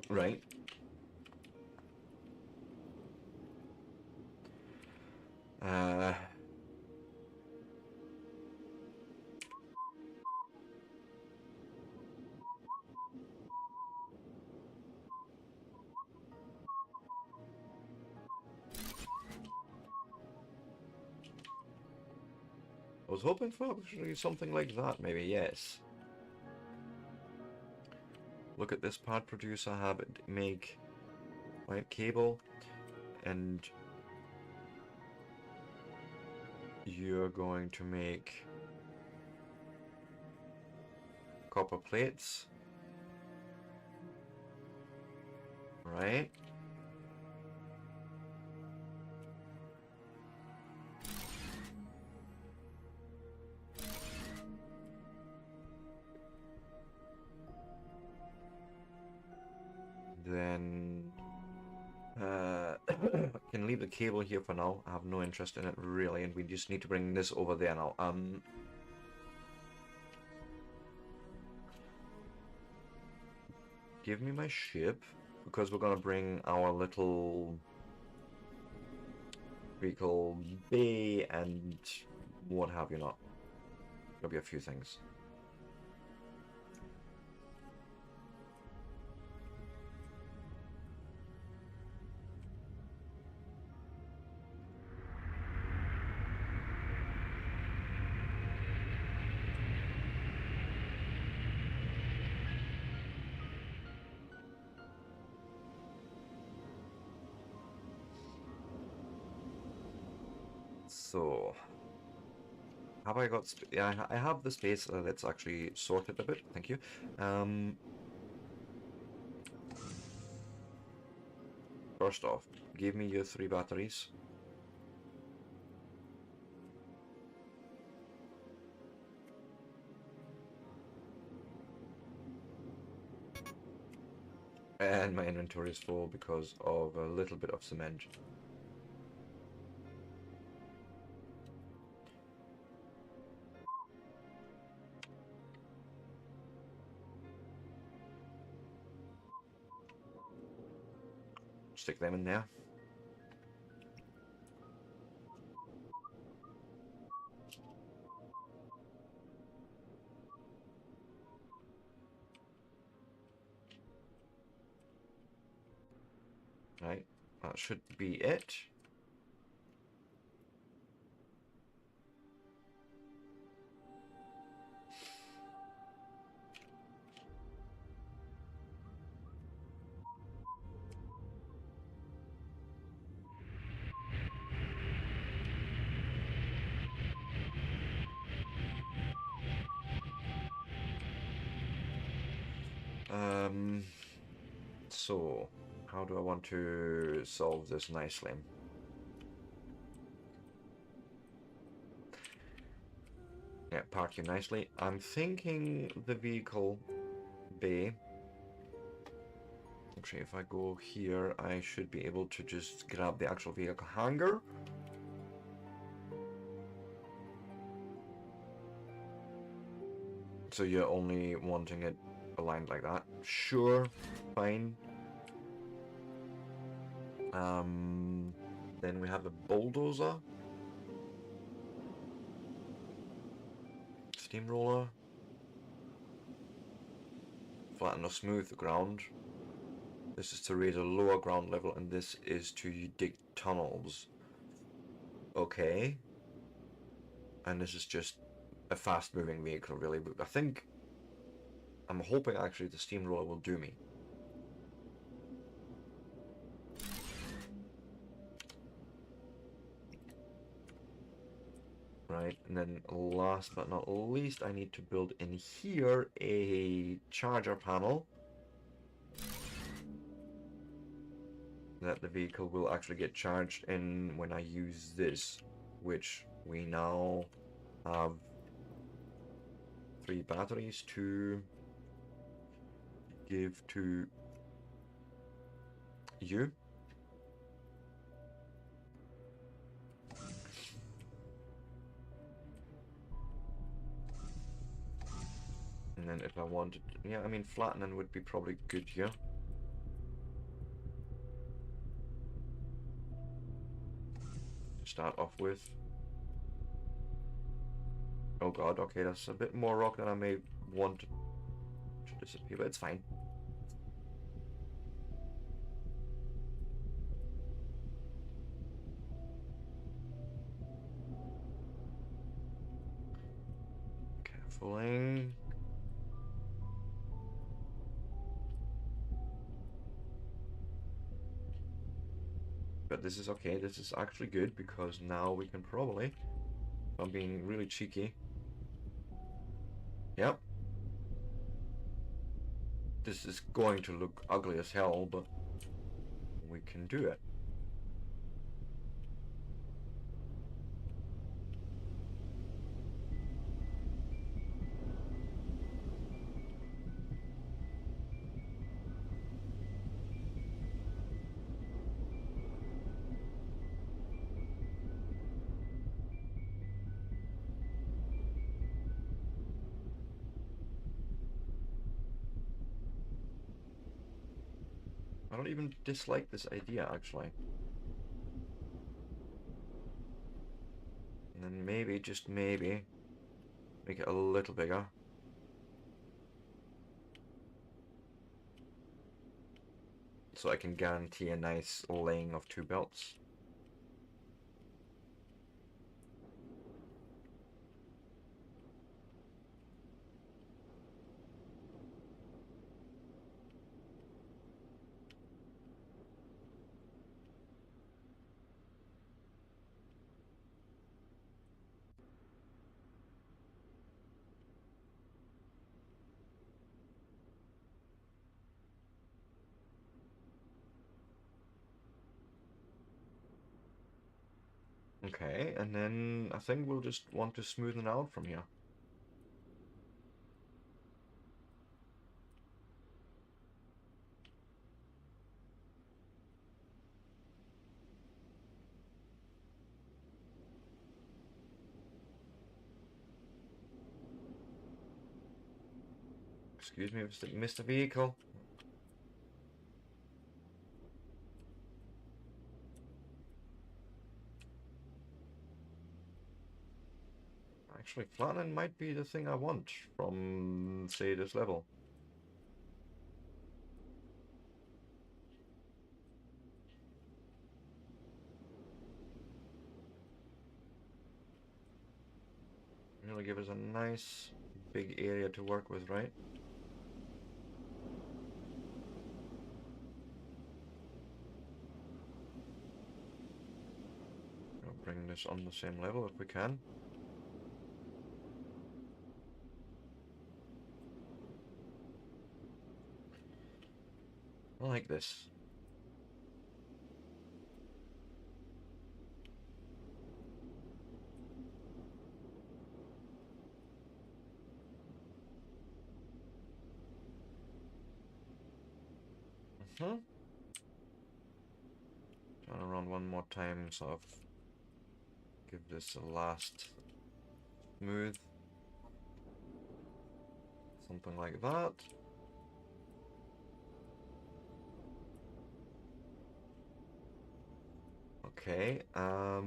Right. I was hoping for something like that, maybe, yes. Look at this part producer, have it make white cable, and you're going to make copper plates, right? Then can leave the cable here for now. I have no interest in it really, and we just need to bring this over there now. Give me my ship, because we're gonna bring our little vehicle bay and what have you not. There'll be a few things. So, have I got... yeah, I have the space that's actually sorted a bit, thank you. First off, give me your 3 batteries. And my inventory is full because of a little bit of cement. Stick them in there. Right, that should be it. So, how do I want to solve this nicely? Yeah, park you nicely. I'm thinking the vehicle bay. Actually, if I go here, I should be able to just grab the actual vehicle hanger. So you're only wanting it aligned like that? Sure, fine. Then we have a bulldozer. Steamroller. Flatten or smooth the ground. This is to raise a lower ground level, and this is to dig tunnels. Okay. And this is just a fast-moving vehicle, really. But I think... I'm hoping, actually, the steamroller will do me. Right, and then last but not least, I need to build in here a charger panel that the vehicle will actually get charged in when I use this, which we now have 3 batteries to give to you. And then if I wanted, yeah, I mean, flattening would be probably good here. To start off with. Oh god, okay, that's a bit more rock than I may want to disappear, but it's fine. Carefuling. But this is okay, this is actually good, because now we can probably, if I'm being really cheeky, yep. This is going to look ugly as hell, but we can do it. I don't even dislike this idea, actually. And then maybe, just maybe, make it a little bigger. So I can guarantee a nice laying of 2 belts. Okay, and then I think we'll just want to smoothen out from here. Excuse me, Mr. Vehicle. Actually, flattening might be the thing I want from, say, this level. That'll give us a nice big area to work with, right? I'll bring this on the same level if we can. I like this. Turn around one more time, sort of give this a last smooth. Something like that. Okay, now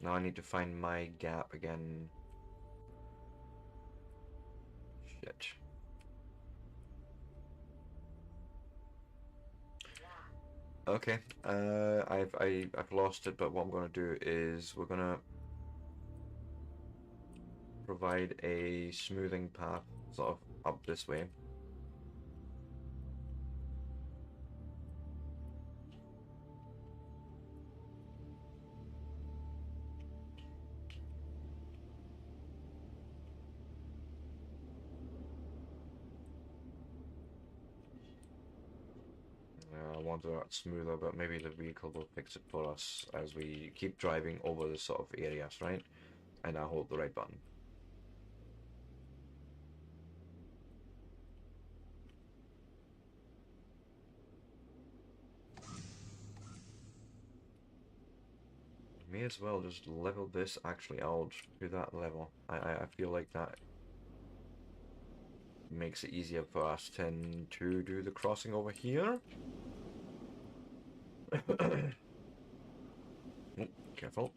I need to find my gap again. Shit. Okay, I've lost it, but what I'm gonna do is we're gonna provide a smoothing path sort of up this way. I want that smoother, but maybe the vehicle will fix it for us as we keep driving over the sort of areas, right? And I hold the right button. May as well just level this actually out to that level. I feel like that makes it easier for us then to do the crossing over here. Oh, careful.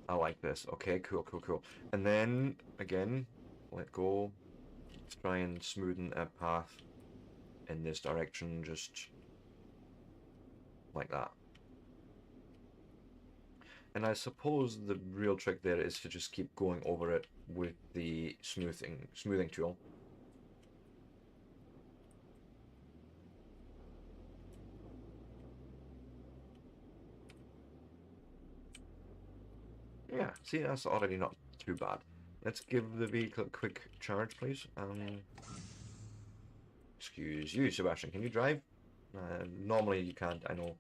I like this. Okay, cool. And then, again, let go. Let's try and smoothen a path in this direction, just like that. And I suppose the real trick there is to just keep going over it with the smoothing tool. Yeah, see, that's already not too bad. Let's give the vehicle a quick charge, please. Excuse you, Sebastian, can you drive? Normally you can't, I know.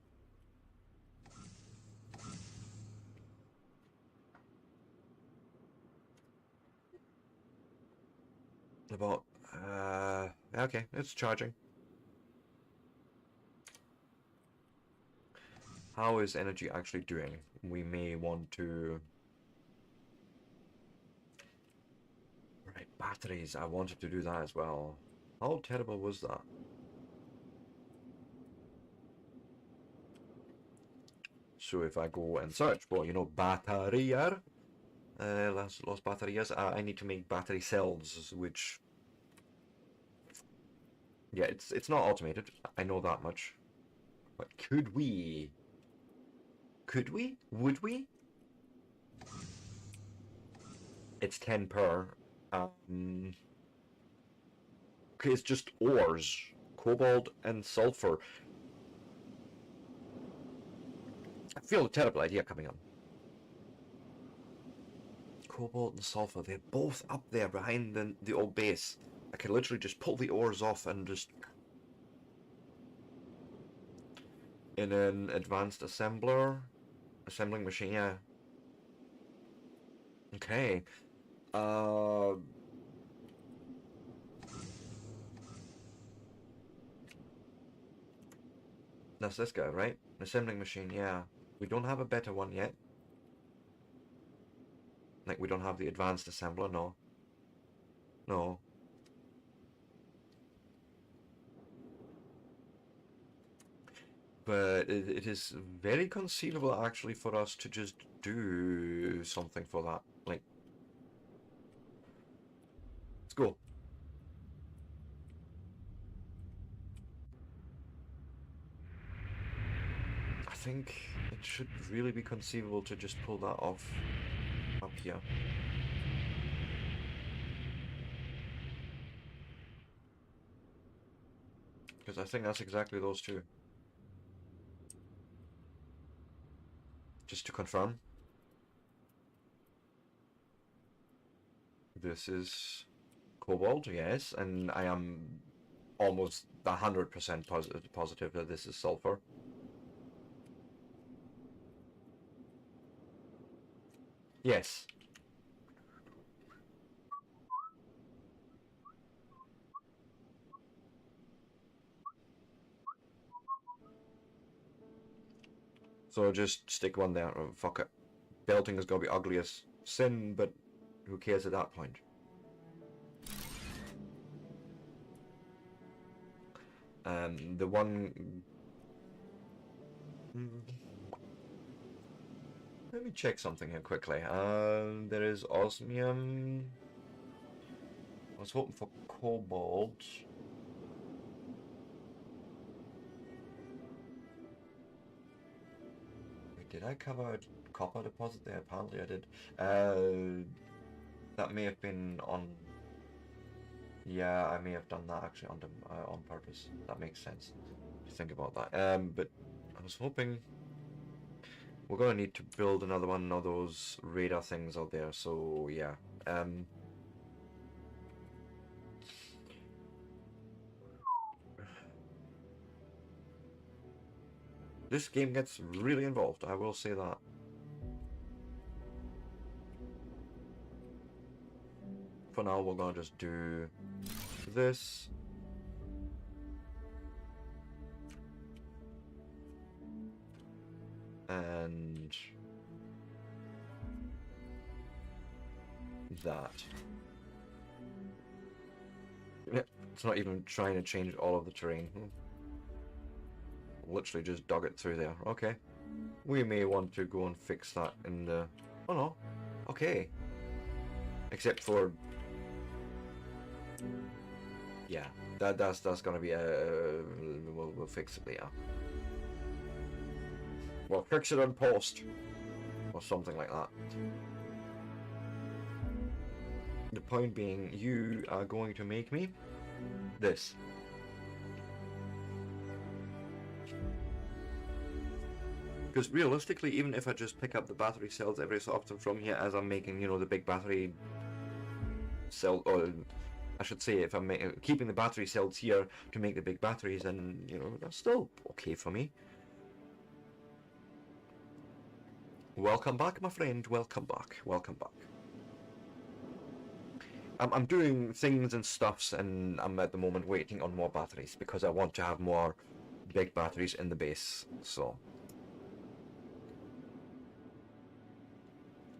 About, okay, it's charging. How is energy actually doing? We may want to... Right, batteries, I wanted to do that as well. How terrible was that? So if I go and search for, you know, baterier, los baterías, I need to make battery cells, which... Yeah, it's not automated, I know that much. But could we? Could we? Would we? It's 10 per. Okay, it's just ores. Cobalt and sulfur. I feel a terrible idea coming on. Cobalt and sulfur, they're both up there behind the old base. I could literally just pull the ores off and just... In an advanced assembling machine, yeah. Okay. That's this guy, right? Assembling machine, yeah. We don't have a better one yet. Like, we don't have the advanced assembler, no. No. But it is very conceivable actually for us to just do something for that. Like, let's go. I think it should really be conceivable to just pull that off up here. Because I think that's exactly those two. Just to confirm. This is cobalt, yes, and I am almost 100% positive that this is sulfur. Yes. So just stick one there. Oh, fuck it. Belting is gonna be ugly as sin, but who cares at that point? The one... Let me check something here quickly. There is osmium. I was hoping for cobalt. Wait, did I cover a copper deposit there? Apparently I did. That may have been on... Yeah, I may have done that actually on purpose. That makes sense to think about that. But I was hoping... We're gonna need to build another one of those radar things out there, so yeah. This game gets really involved, I will say that. For now, we're gonna just do this. And that. It's not even trying to change all of the terrain. Literally just dug it through there. Okay. We may want to go and fix that in the... Oh no. Okay. Except for... Yeah. That's gonna be a... We'll fix it later. We'll fix it on post. Or something like that. The point being, you are going to make me this. Because realistically, even if I just pick up the battery cells every so often from here as I'm making, you know, the big battery cell, or I should say, if I'm keeping the battery cells here to make the big batteries, then, you know, that's still okay for me. Welcome back, my friend. Welcome back. Welcome back. I'm doing things and stuffs, and I'm at the moment waiting on more batteries because I want to have more big batteries in the base, so...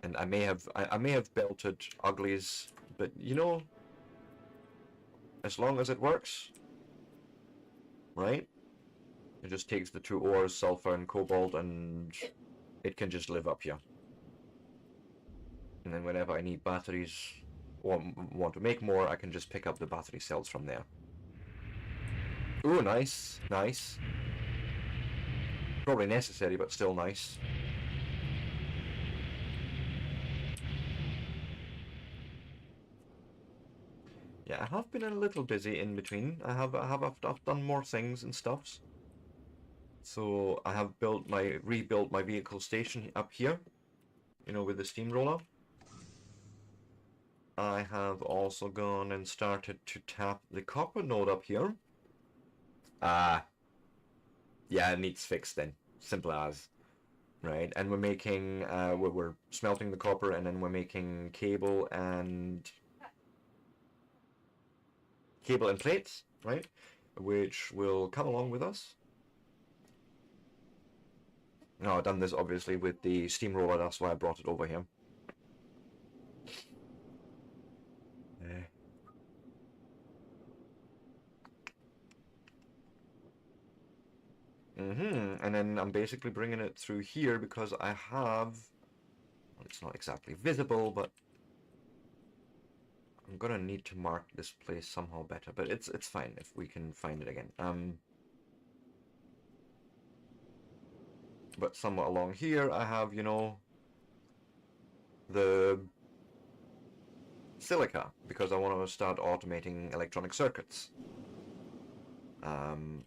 And I may have belted uglies, but you know, as long as it works, right? It just takes the two ores, sulfur and cobalt, and it can just live up here. And then whenever I need batteries or want to make more, I can just pick up the battery cells from there. Ooh, nice, nice. Probably necessary, but still nice. Yeah, I have been a little busy in between. I've done more things and stuffs. So I have rebuilt my vehicle station up here, you know, with the steamroller. I have also gone and started to tap the copper node up here. Yeah, it needs fixed then. Simple as. Right, and we're making, we're smelting the copper, and then we're making cable and plates, right, which will come along with us. Now, I've done this obviously with the steamroller, that's why I brought it over here. And then I'm basically bringing it through here because I have... Well, it's not exactly visible, but I'm gonna need to mark this place somehow better. But it's fine if we can find it again. But somewhat along here, I have, you know, the silica, because I want to start automating electronic circuits. And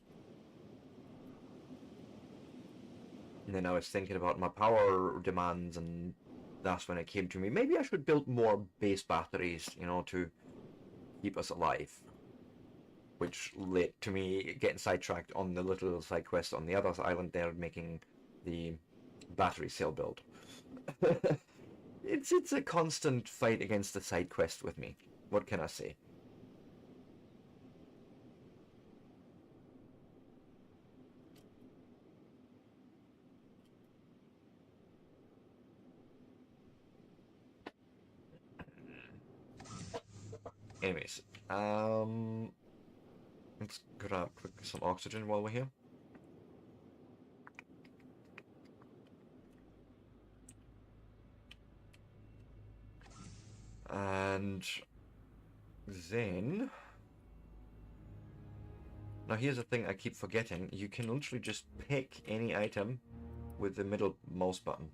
then I was thinking about my power demands, and that's when it came to me. Maybe I should build more base batteries, you know, to keep us alive. Which led to me getting sidetracked on the little side quest on the other island there, making the battery cell build. It's a constant fight against the side quest with me. What can I say? Anyways, let's grab some oxygen while we're here. And then... Now here's the thing I keep forgetting. You can literally just pick any item with the middle mouse button.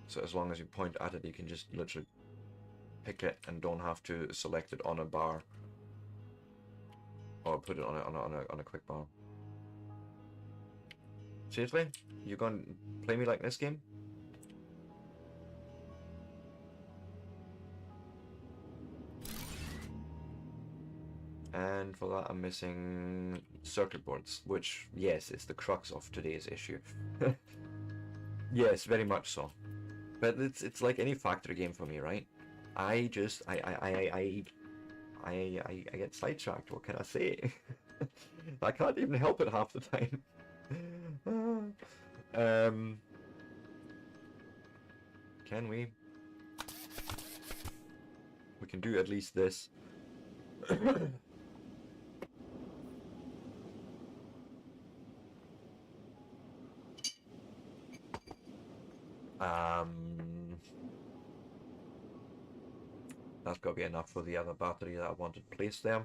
So as long as you point at it, you can just literally pick it and don't have to select it on a bar. Or put it on a quick bar. Seriously? You gonna play me like this game? And for that I'm missing circuit boards, which, yes, is the crux of today's issue. Yes, very much so. But it's like any factory game for me, right? I get sidetracked, what can I say? I can't even help it half the time. Can we? We can do at least this. That's got to be enough for the other battery that I wanted placed there.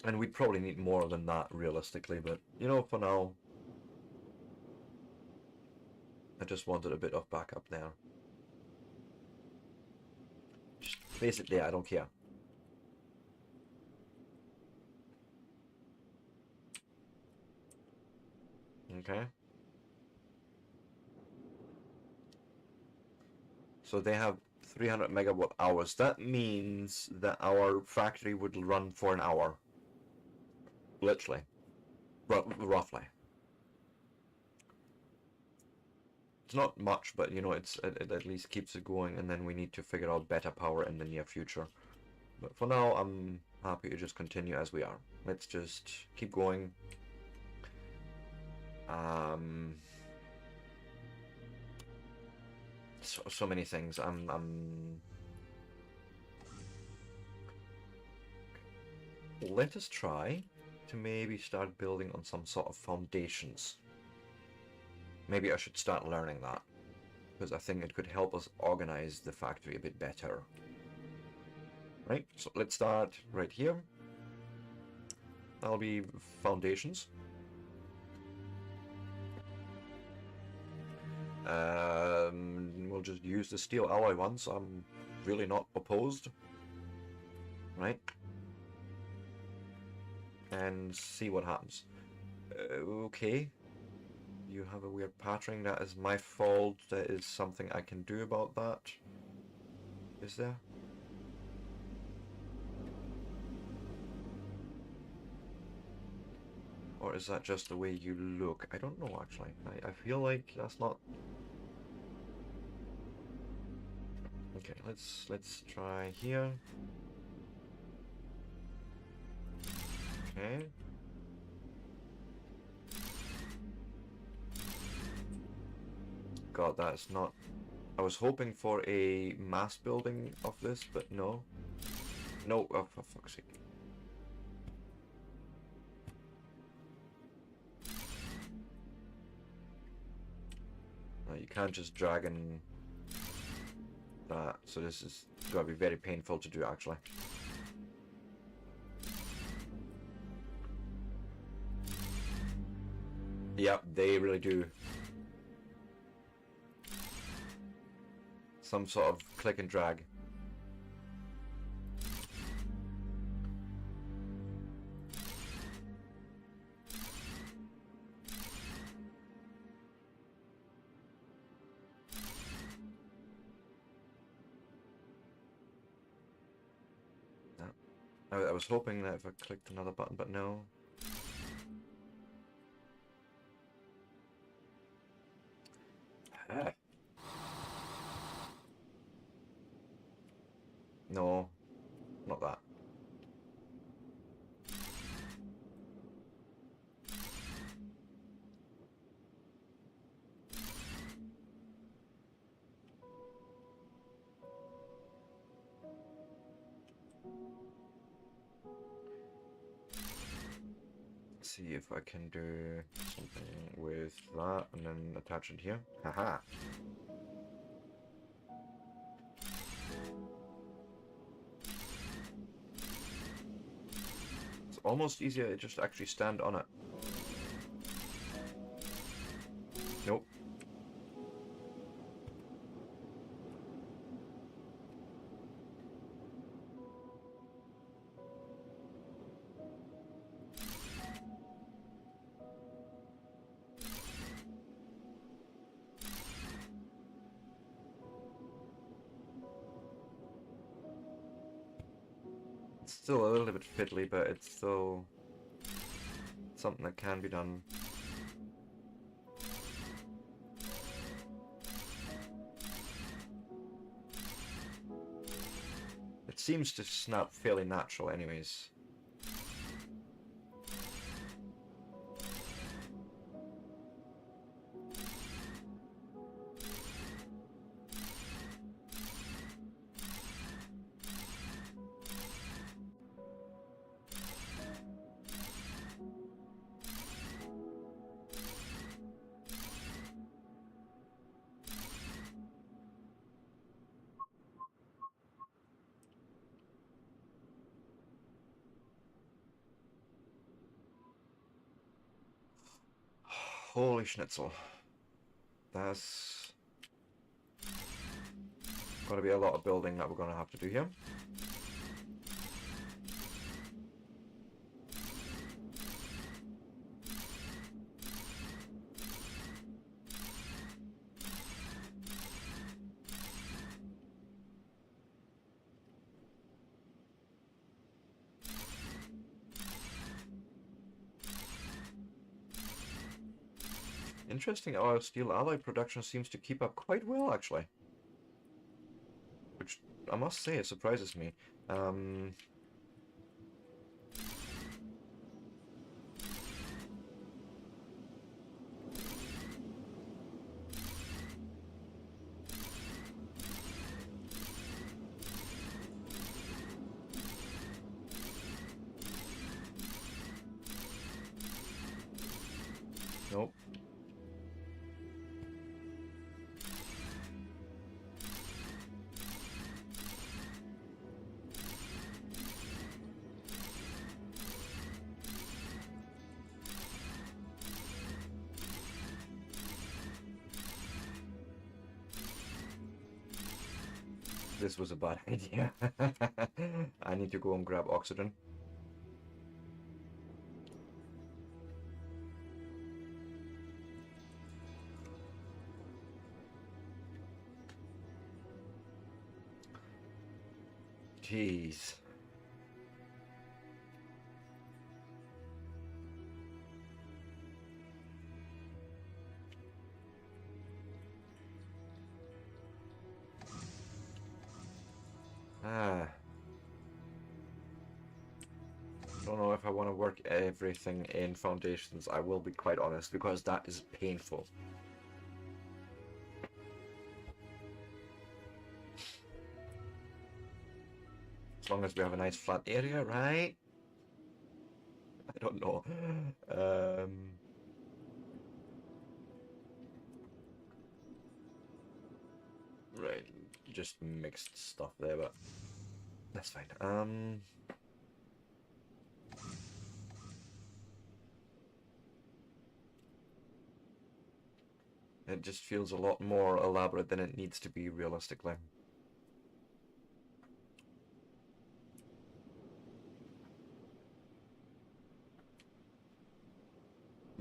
And we'd probably need more than that realistically, but you know, for now, I just wanted a bit of backup there. Just place it there, I don't care. Okay. So they have 300 megawatt hours. That means that our factory would run for an hour. Literally. Roughly. It's not much, but you know, it at least keeps it going, and then we need to figure out better power in the near future. But for now, I'm happy to just continue as we are. Let's just keep going. So many things. Let us try to maybe start building on some sort of foundations. Maybe I should start learning that, because I think it could help us organize the factory a bit better. Right, so let's start right here. That'll be foundations. We'll just use the steel alloy ones. I'm really not opposed. Right? And see what happens. Okay. You have a weird patterning. That is my fault. There is something I can do about that. Is there? Or is that just the way you look? I don't know, actually. I feel like that's not... Okay, let's try here. Okay. God, that's not I was hoping for a mass building of this, but no. No, oh, for fuck's sake. No, you can't just drag in that, so this is going to be very painful to do, actually. Yep, they really do. Some sort of click and drag. I was hoping that if I clicked another button, but no. No, not that. Let's see if I can do something with that and then attach it here. Haha. It's almost easier to just actually stand on it. Nope. It's still a little bit fiddly, but it's still something that can be done. It seems to snap fairly natural anyways. Holy schnitzel. That's gonna be a lot of building that we're gonna have to do here. Interesting, our steel alloy production seems to keep up quite well, actually. Which, I must say, it surprises me. Nope. This was a bad idea. I need to go and grab oxygen. Jeez. Don't know if I want to work everything in foundations, I will be quite honest, because that is painful. As long as we have a nice flat area, right? I don't know. Right, just mixed stuff there, but that's fine. It just feels a lot more elaborate than it needs to be realistically.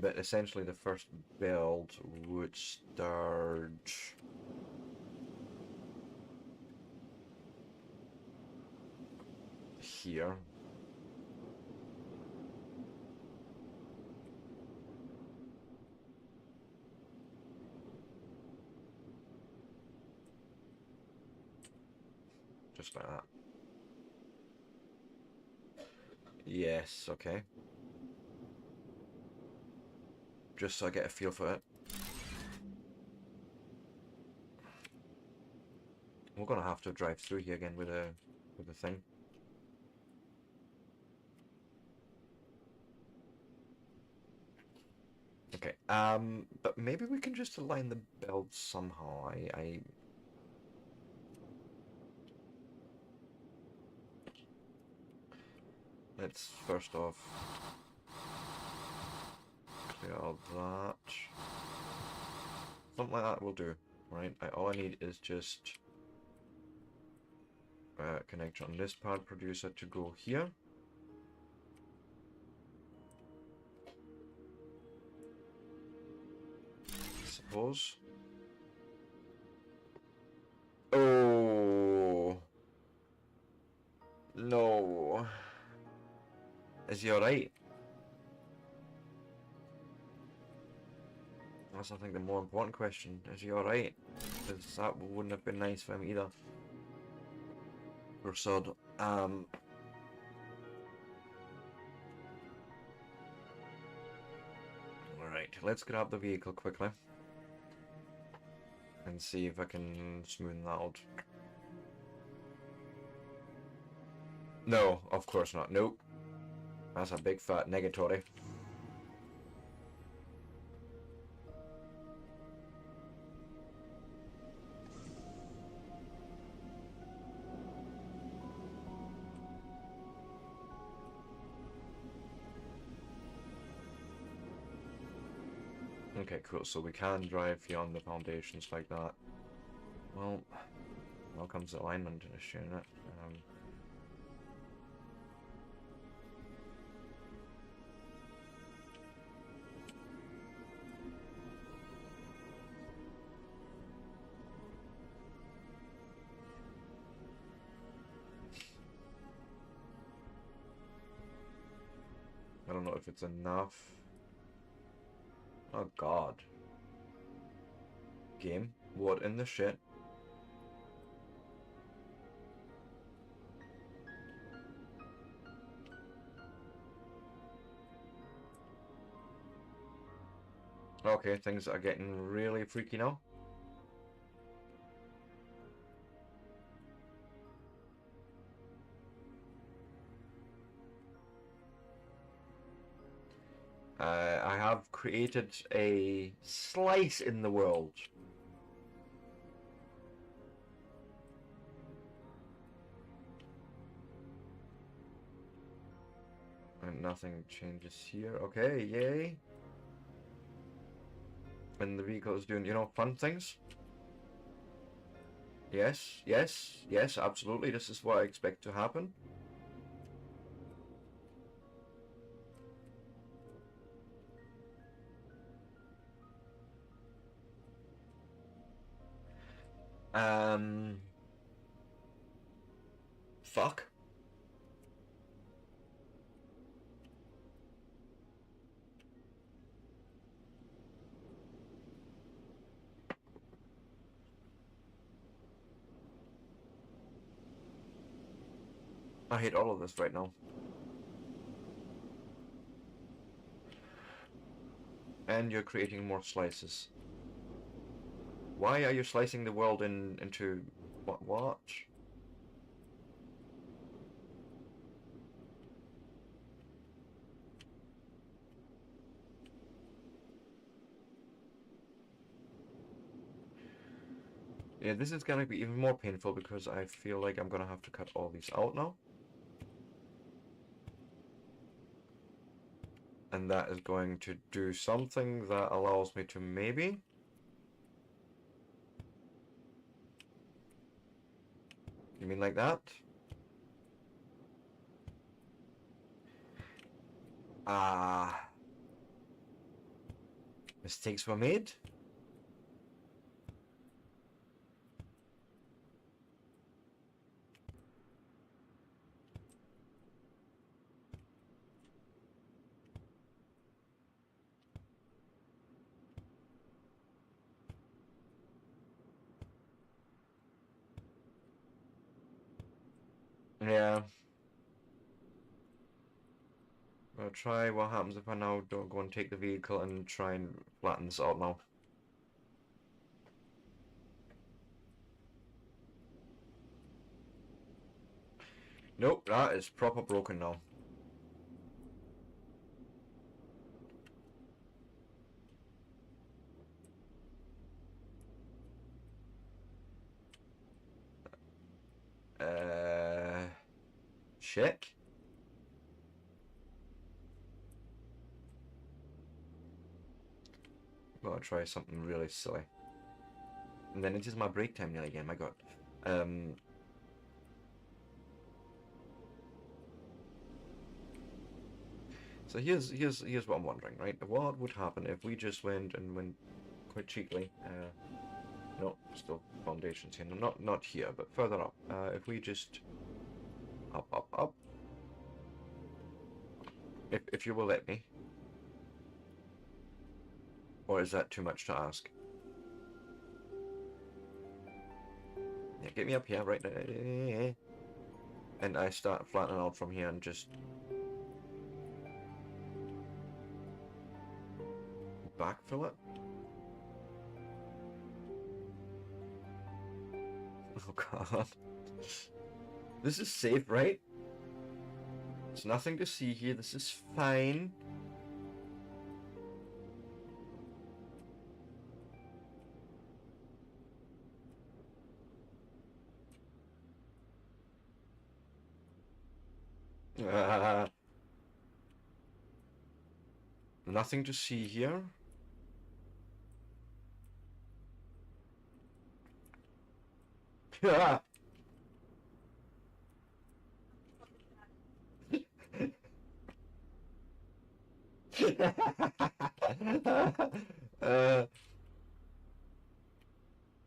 But essentially the first build would start here. Just like that. Yes, okay. Just so I get a feel for it. We're gonna have to drive through here again with a thing. Okay, but maybe we can just align the build somehow. Let's first off clear all that. Something like that will do, right? All I need is just connection on this part producer to go here. Suppose. Oh no. Is he alright? That's I think the more important question. Is he alright? Because that wouldn't have been nice for him either. Poor sod. Alright, let's grab the vehicle quickly. And see if I can smooth that out. No, of course not. Nope. That's a big fat negatory. Okay, cool. So we can drive beyond the foundations like that. Well, now comes the alignment issue, isn't it? I don't know if it's enough. Oh god. Game? What in the shit? Okay, things are getting really freaky now. I have created a slice in the world. And nothing changes here. Okay, yay. And the vehicle is doing, you know, fun things. Yes, yes, yes, absolutely. This is what I expect to happen. Fuck. I hate all of this right now. And you're creating more slices. Why are you slicing the world into what? Yeah, this is gonna be even more painful because I feel like I'm gonna have to cut all these out now. And that is going to do something that allows me to maybe... You mean like that? Ah. Mistakes were made? Yeah. I'll try what happens if I now don't go and take the vehicle and try and flatten this out now. Nope, that is proper broken now. Check. Gotta try something really silly. And then it is my break time now again, my god. So here's what I'm wondering, right? What would happen if we just went quite cheaply? No, still foundations here. No, not here, but further up. If we just up. If you will let me. Or is that too much to ask? Yeah, get me up here, right? And I start flattening out from here and just backfill it. Oh god. This is safe, right? There's nothing to see here. This is fine. Nothing to see here.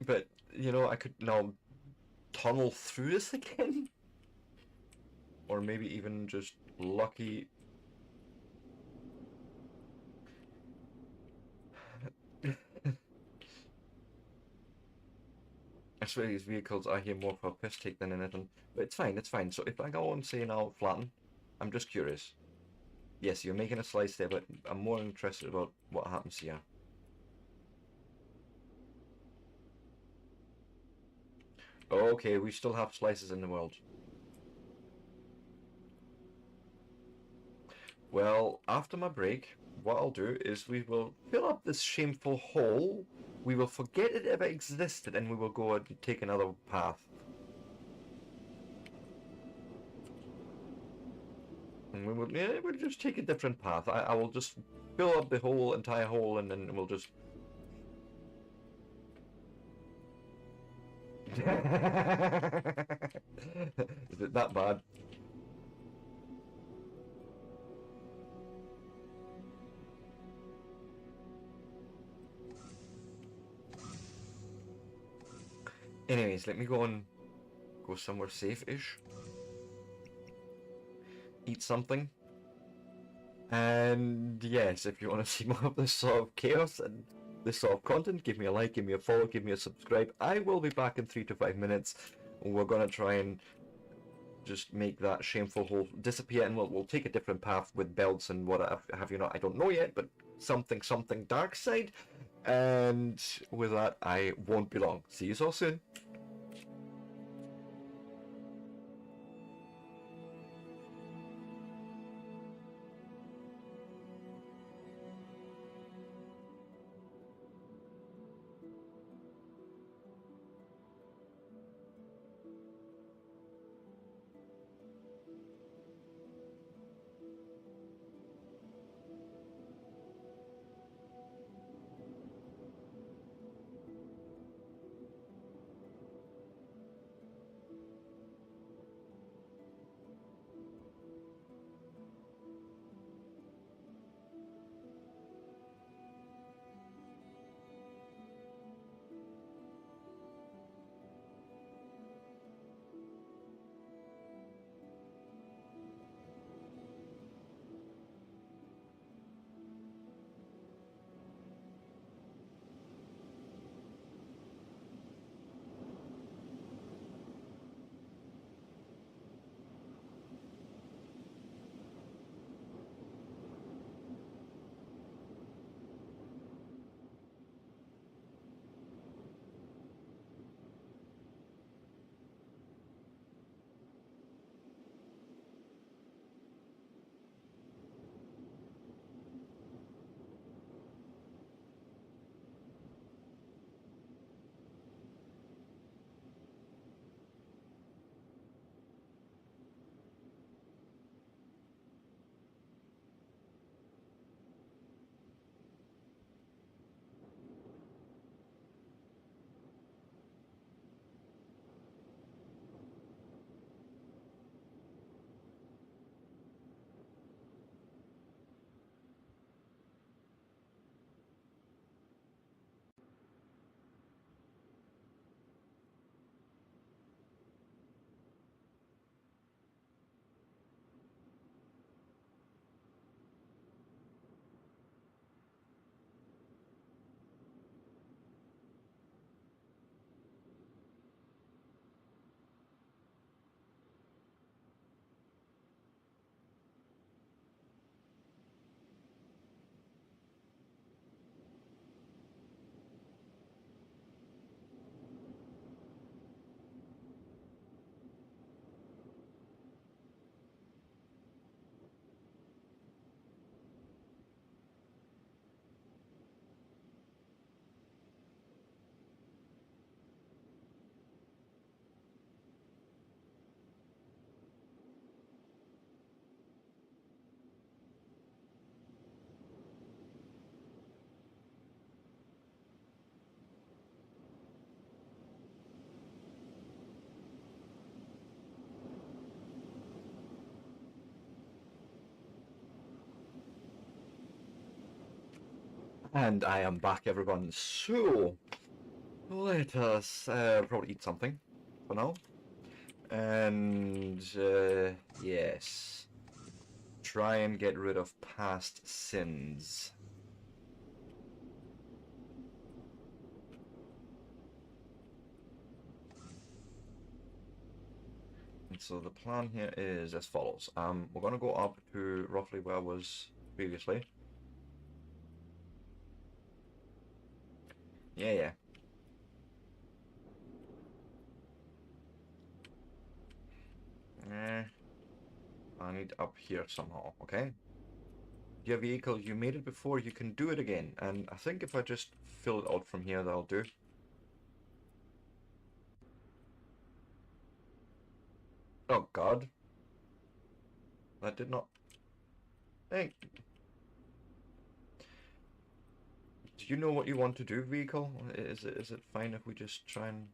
But, you know, I could now tunnel through this again? Or maybe even just lucky... I swear these vehicles are here more for a piss take than anything. But it's fine, it's fine. So if I go and say now flatten, I'm just curious. Yes, you're making a slice there, but I'm more interested about what happens here. Okay, we still have slices in the world. Well, after my break, what I'll do is we will fill up this shameful hole, we will forget it ever existed, and we will go and take another path. And we'll just take a different path. I will just fill up the whole entire hole, and then we'll just... Is it that bad? Anyways, let me go somewhere safe-ish. Eat something. And yes, if you want to see more of this sort of chaos and this sort of content, give me a like, give me a follow, give me a subscribe. I will be back in 3 to 5 minutes. We're going to try and just make that shameful hole disappear, and we'll take a different path with belts and what have you not. I don't know yet, but something dark side. And with that, I won't be long. See you so soon. And I am back, everyone. So, let us probably eat something for now. And, yes. Try and get rid of past sins. And so the plan here is as follows. We're going to go up to roughly where I was previously. Yeah. I need up here somehow, okay? Your vehicle, you made it before, you can do it again. And I think if I just fill it out from here, that'll do. Oh, God. That did not... Hey. Do you know what you want to do, vehicle? Is it fine if we just try and...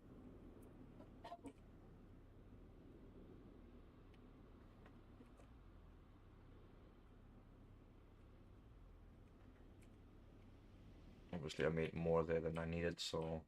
Obviously, I made more there than I needed, so...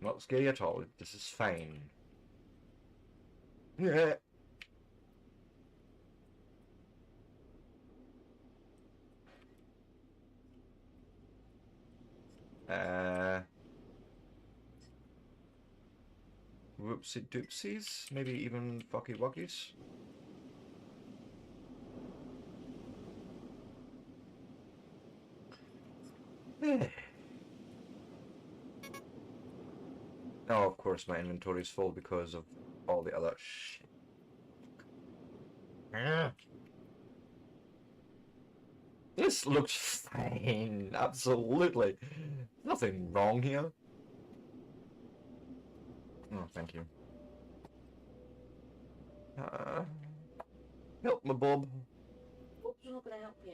Not scary at all. This is fine. Yeah. Whoopsie doopsies? Maybe even fucky wuckies? Oh, of course my inventory is full because of all the other shit. This looks fine. Absolutely. Nothing wrong here. Oh, thank you. Help me, Bob. Bob's not going to help you.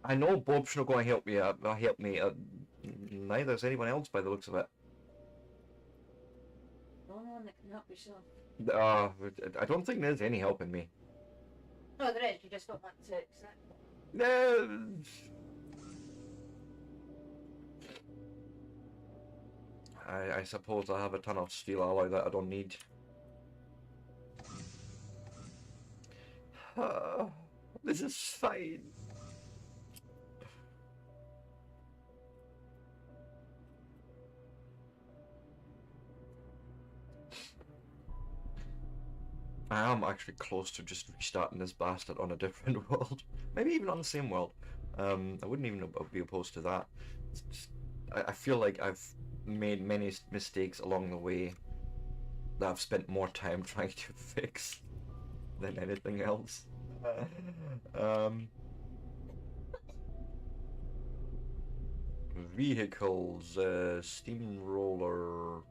I know Bob's not going to help me. Help me. Neither is anyone else by the looks of it. The only one that can help yourself. I don't think there's any helping me. No, there is. You just got back to accept. I suppose I have a ton of steel alloy that I don't need. This is fine. I am actually close to just restarting this bastard on a different world. Maybe even on the same world. I wouldn't even be opposed to that. Just, I feel like I've made many mistakes along the way that I've spent more time trying to fix than anything else. Vehicles, steamroller.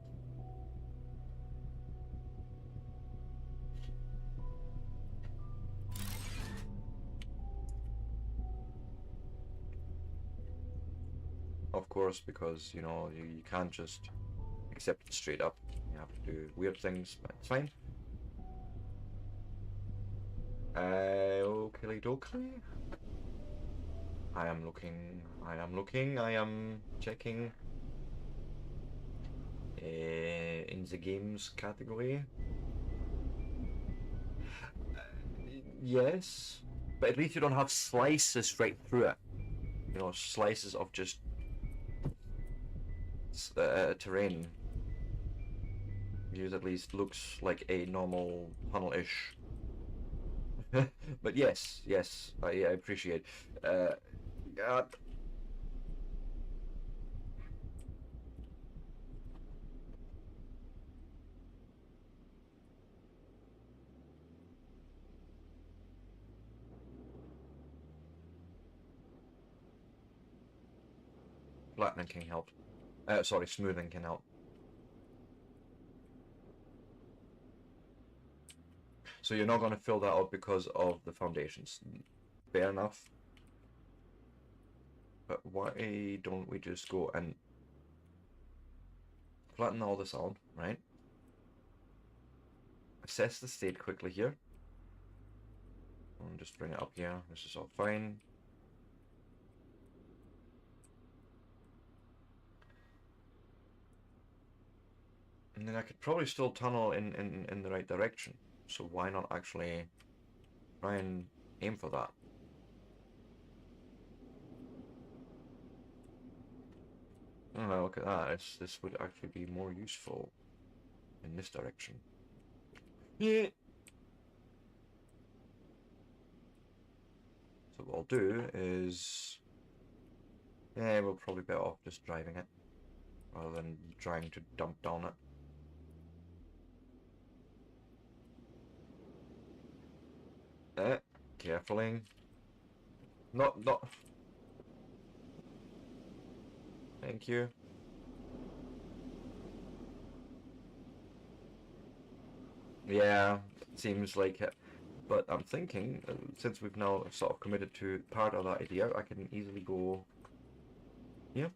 Of course, because, you know, you can't just accept it straight up. You have to do weird things, but it's fine. Okie dokie. I am looking, I am checking in the games category. Yes, but at least you don't have slices right through it. You know, slices of just terrain. Yours at least looks like a normal tunnel-ish. But yes, I appreciate. God. Flattening can help. Sorry, smoothing can help. So you're not going to fill that out because of the foundations. Fair enough. But why don't we just go and flatten all this out, right? Assess the state quickly here. And just bring it up here. This is all fine. And then I could probably still tunnel in the right direction. So why not actually try and aim for that? Oh, look at that. This would actually be more useful in this direction. Yeah. So what I'll do is... yeah, we'll probably better off just driving it rather than trying to dump down it. Carefully. Not... Thank you. Yeah, seems like it. But I'm thinking, since we've now sort of committed to part of that idea, I can easily go here.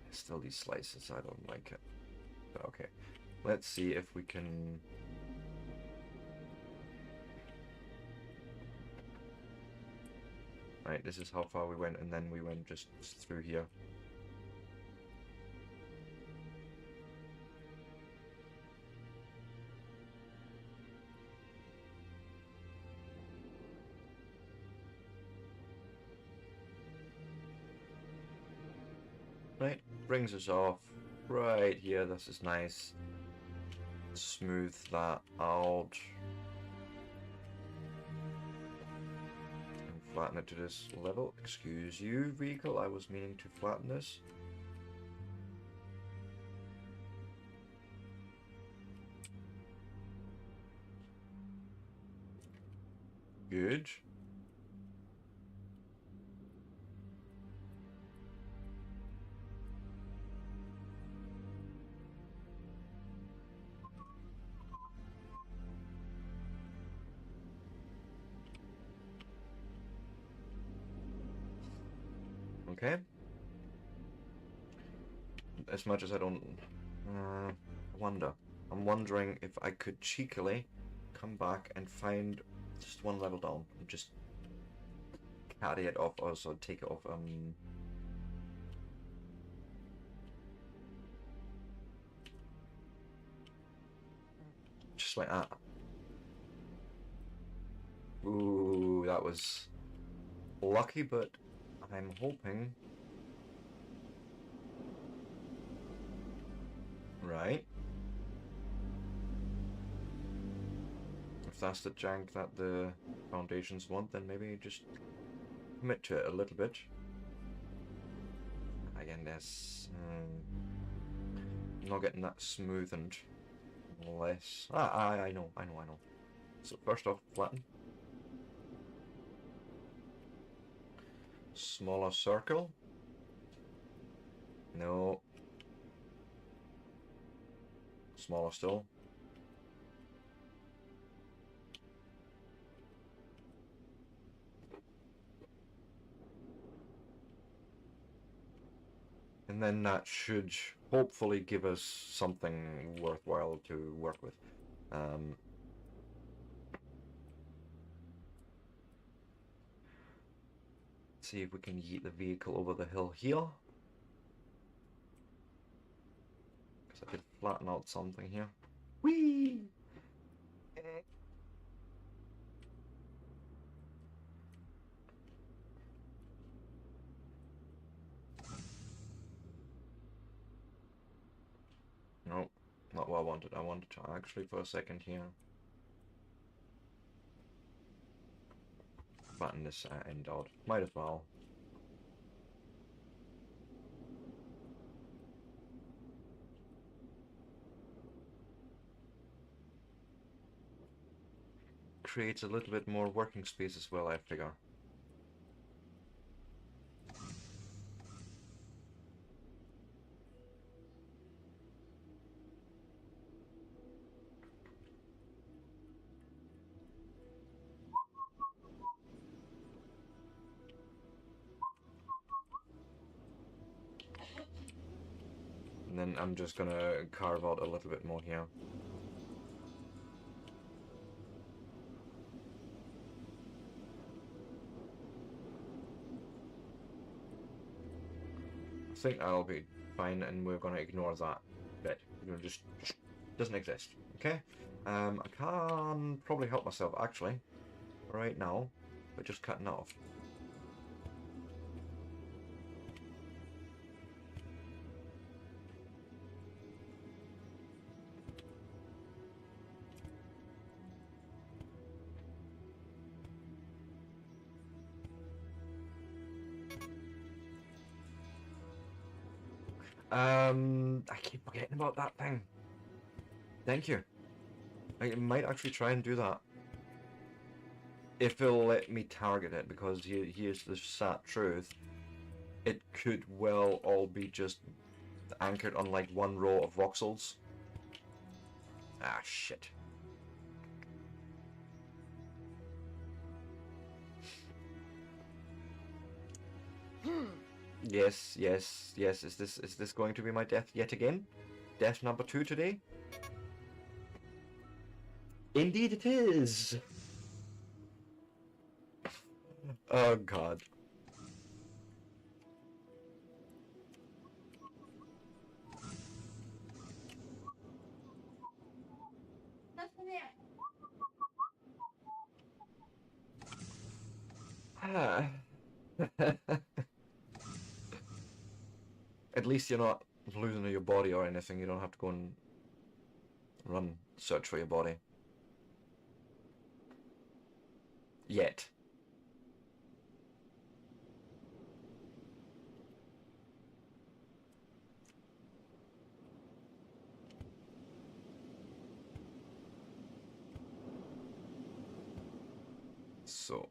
Still these slices, I don't like it. But okay, let's see if we can... Right, this is how far we went, and then we went just through here. Right, brings us off right here. This is nice. Smooth that out. And flatten it to this level. Excuse you, vehicle. I was meaning to flatten this. Good. Okay. As much as I don't wonder. I'm wondering if I could cheekily come back and find just one level down and just carry it off, also take it off just like that. Ooh, that was lucky, but I'm hoping... Right. If that's the jank that the foundations want, then maybe just commit to it a little bit. Again, there's... not getting that smoothened. Unless... I know. So first off, flatten. Smaller circle. No. Smaller still. And then that should hopefully give us something worthwhile to work with. See if we can yeet the vehicle over the hill here. Because I could flatten out something here. Whee! No, not what I wanted. I wanted to actually for a second here flatten this end out. Might as well. Creates a little bit more working space as well, I figure. And then I'm just gonna carve out a little bit more here. I think that'll be fine, and we're gonna ignore that bit. You know, just doesn't exist. Okay. I can probably help myself actually, right now, by just cutting that off. I keep forgetting about that thing. Thank you. I might actually try and do that. If it'll let me target it, because here's the sad truth. It could well all be just anchored on like one row of voxels. Ah, shit. Yes, yes, yes. Is this going to be my death yet again? Death number 2 today? Indeed it is! Oh god. Nothing there. At least you're not losing your body or anything. You don't have to go and run search for your body. Yet. So.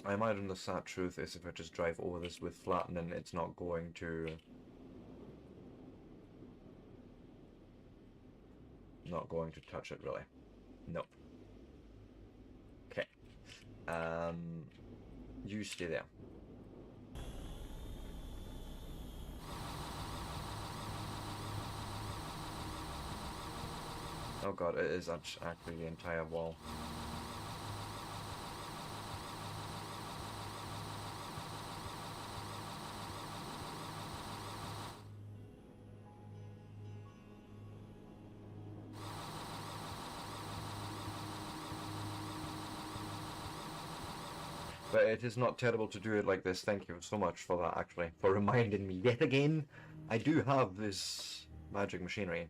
I imagine the sad truth is if I just drive over this with flattening, it's not going to... Not going to touch it, really. Nope. Okay. You stay there. Oh god, it is actually the entire wall. But it is not terrible to do it like this. Thank you so much for that, actually. For reminding me yet again. I do have this magic machinery.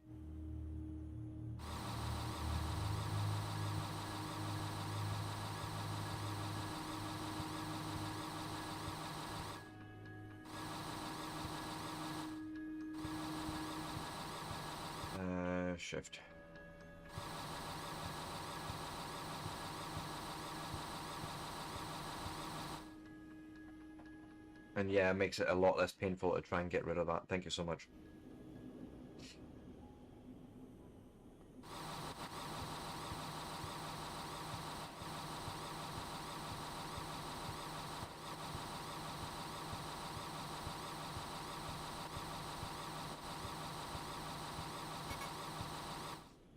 Shift. And yeah, it makes it a lot less painful to try and get rid of that. Thank you so much.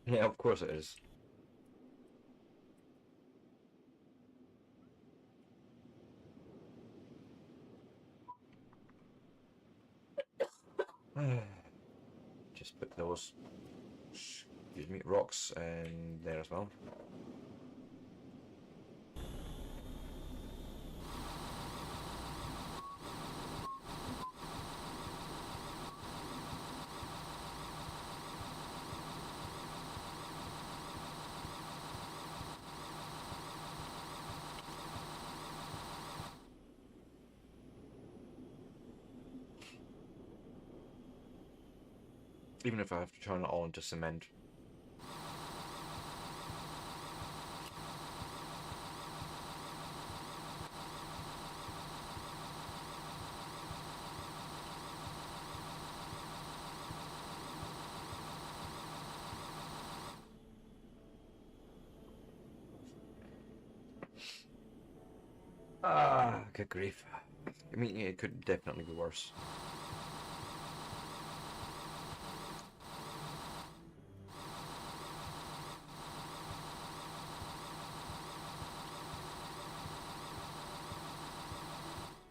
Yeah, of course it is. Just put those, excuse me, rocks in there as well. Even if I have to turn it all into cement. Ah, good grief. I mean, it could definitely be worse.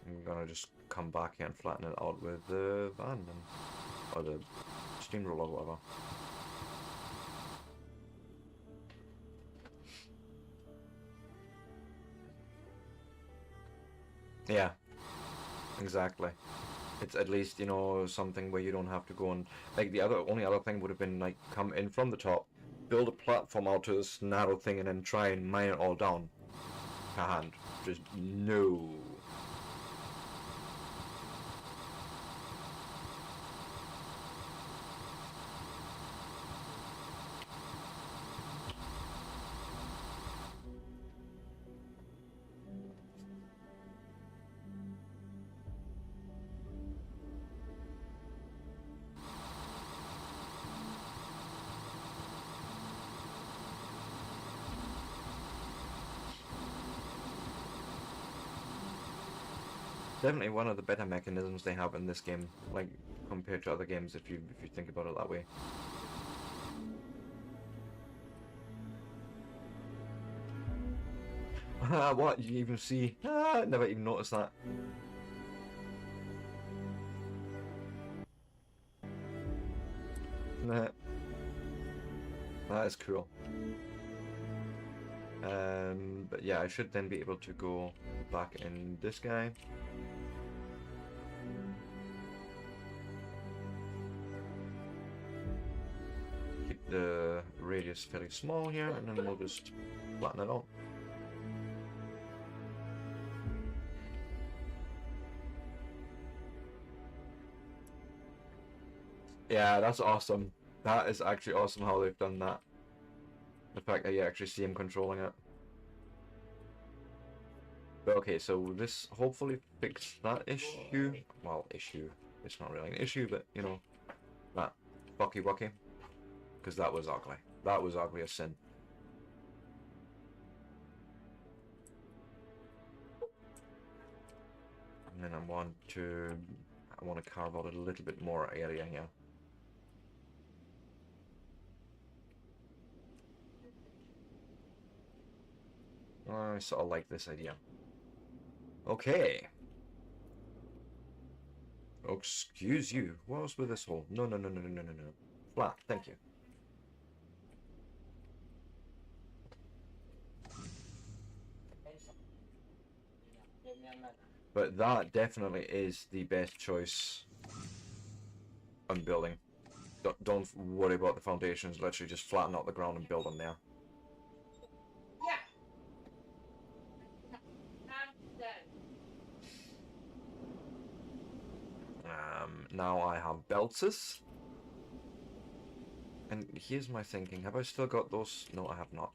I'm gonna just come back here and flatten it out with the van and, or the steamroller or whatever. Yeah, exactly. It's at least, you know, something where you don't have to go and, like, the only other thing would have been, like, come in from the top, build a platform out to this narrow thing, and then try and mine it all down per hand. Just no. Definitely one of the better mechanisms they have in this game, like, compared to other games, if you think about it that way. What? You even see? Never even noticed that. Nah. That is cool. But yeah, I should then be able to go back in this guy. Keep the radius fairly small here, and then we'll just flatten it out. Yeah, that's awesome. That is actually awesome how they've done that. The fact that you actually see him controlling it. But okay, so this hopefully fixed that issue. Well, issue. It's not really an issue, but you know, that bucky wucky. Because that was ugly. That was ugly as sin. And then I want to carve out a little bit more area here. I sort of like this idea. Okay. Oh, excuse you. What was with this hole? No, no, no, no, no, no, no, no. Flat. Thank you. But that definitely is the best choice on building. Don't worry about the foundations. Literally just flatten out the ground and build on there. Now I have belters. And here's my thinking. Have I still got those? No, I have not.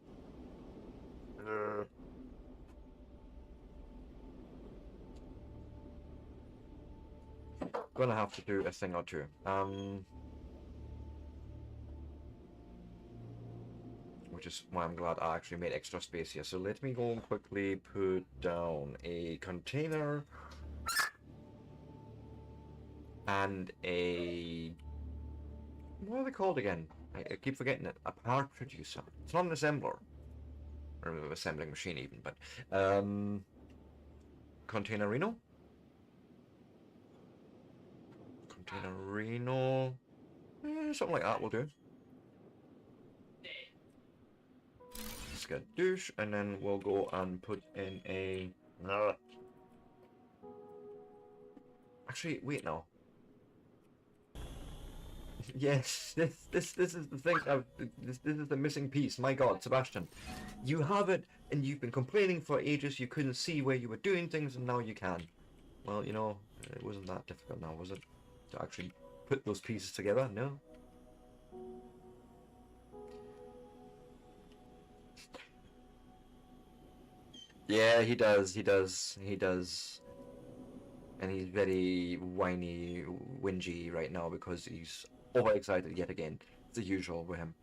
Gonna have to do a thing or two. Which is why I'm glad I actually made extra space here. So let me go and quickly put down a container and a... what are they called again? I keep forgetting it. A part producer. It's not an assembler. Or an assembling machine even, but... Containerino? Containerino... something like that will do. Skadoosh, and then we'll go and put in a... Actually, wait now. Yes, this is the thing. This is the missing piece. My God, Sebastian, you have it, and you've been complaining for ages. You couldn't see where you were doing things, and now you can. Well, you know, it wasn't that difficult now, was it? To actually put those pieces together? No. Yeah, he does. He does. He does. And he's very whiny, whingy right now because he's overexcited yet again. It's the usual with him.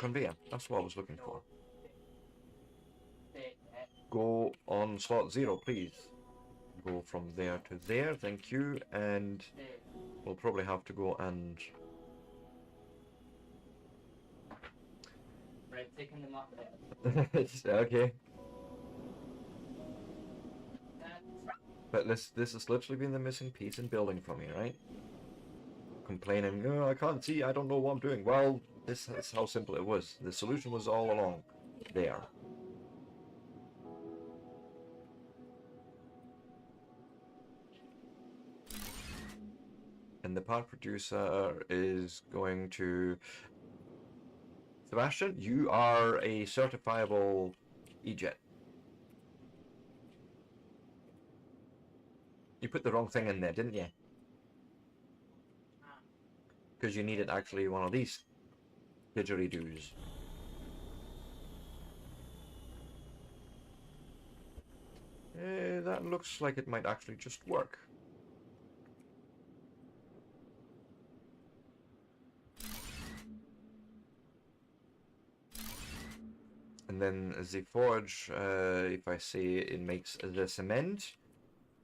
conveyor. That's what I was looking for. Go on slot 0, please. Go from there to there, thank you, and we'll probably have to go and... Right, taking them off there. Okay. But this has literally been the missing piece in building for me, right? Complaining, oh, I can't see, I don't know what I'm doing. Well, this is how simple it was. The solution was all along there. And the part producer is going to... Sebastian, you are a certifiable E-Jet. You put the wrong thing in there, didn't you? Because you needed actually one of these didgeridoos. That looks like it might actually just work. And then the forge, if I say it makes the cement,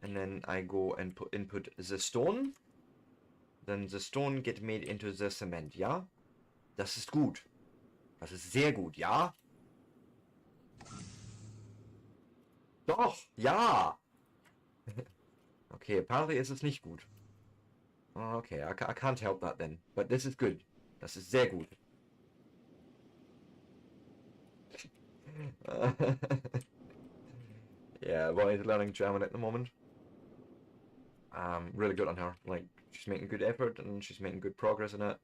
and then I go and input the stone, then the stone get made into the cement, ja? Das ist gut. Das ist sehr gut, ja? Doch, ja! Okay, apparently es ist nicht gut. Okay, I can't help that then. But this is good. Das ist sehr gut. Yeah, Bonnie's learning German at the moment. Really good on her. Like, she's making good effort and she's making good progress in it.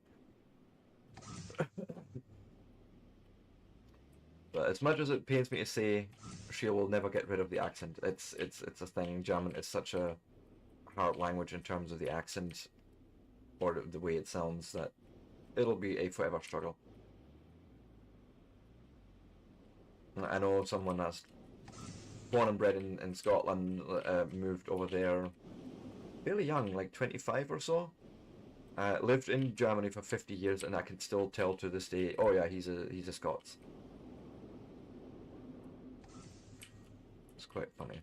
But as much as it pains me to say, she will never get rid of the accent. It's a thing. German is such a hard language in terms of the accent or the way it sounds that it'll be a forever struggle. I know someone that's born and bred in Scotland, moved over there fairly young, like 25 or so. Lived in Germany for 50 years, and I can still tell to this day, oh yeah, he's a Scots. It's quite funny.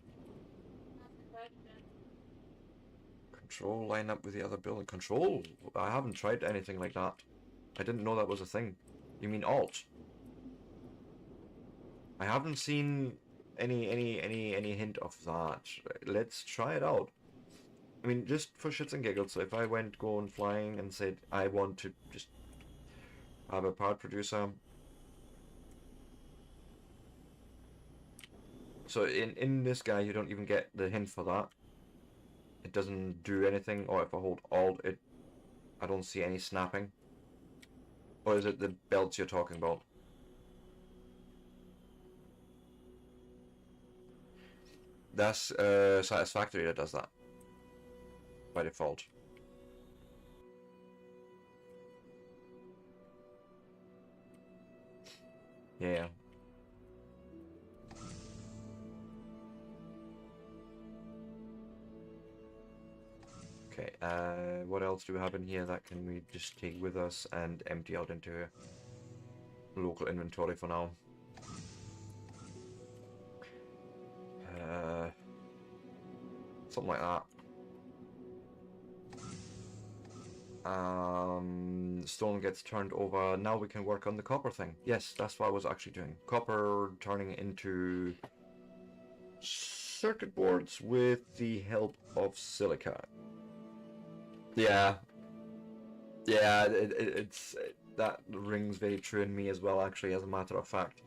Control line up with the other building. Control? I haven't tried anything like that. I didn't know that was a thing. You mean Alt? I haven't seen any hint of that. Let's try it out. I mean, just for shits and giggles, so if I went going flying and said I want to just have a part producer. So in this guy you don't even get the hint for that. It doesn't do anything, or if I hold Alt I don't see any snapping. Or is it the belts you're talking about? That's Satisfactory that does that by default. Yeah. Okay, what else do we have in here that can we just take with us and empty out into local inventory for now? Something like that. Stone gets turned over. Now we can work on the copper thing. Yes, that's what I was actually doing. Copper turning into circuit boards with the help of silica. Yeah. Yeah, that rings very true in me as well, actually, as a matter of fact.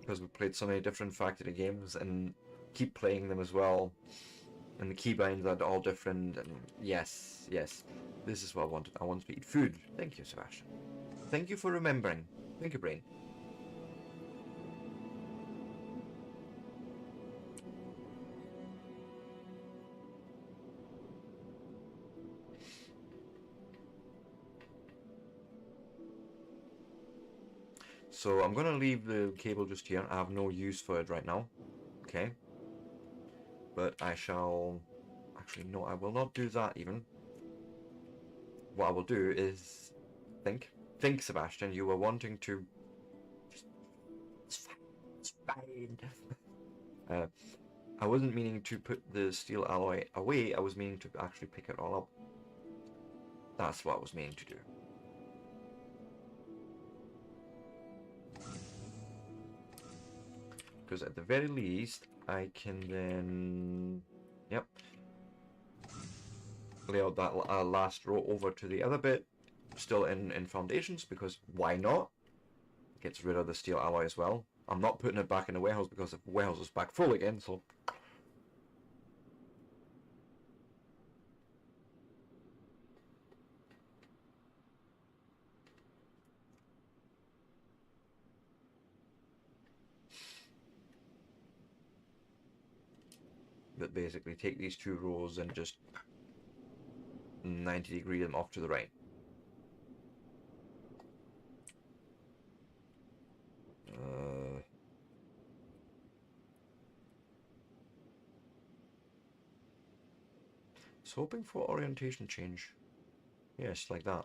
Because we played so many different factory games and keep playing them as well. And the keybinds are all different, and yes, this is what I wanted. I wanted to eat food. Thank you, Sebastian. Thank you for remembering. Thank you, brain. So I'm gonna leave the cable just here. I have no use for it right now. Okay. But I shall... Actually, no, I will not do that even. What I will do is... think. think, Sebastian, you were wanting to... It's fine. It's fine. I wasn't meaning to put the steel alloy away. I was meaning to actually pick it all up. That's what I was meaning to do. Because at the very least, I can then... Yep. Lay out that last row over to the other bit. Still in foundations, because why not? Gets rid of the steel alloy as well. I'm not putting it back in the warehouse because the warehouse is back full again, so... But basically take these two rows and just 90-degree them off to the right. I was hoping for orientation change. Yes, like that.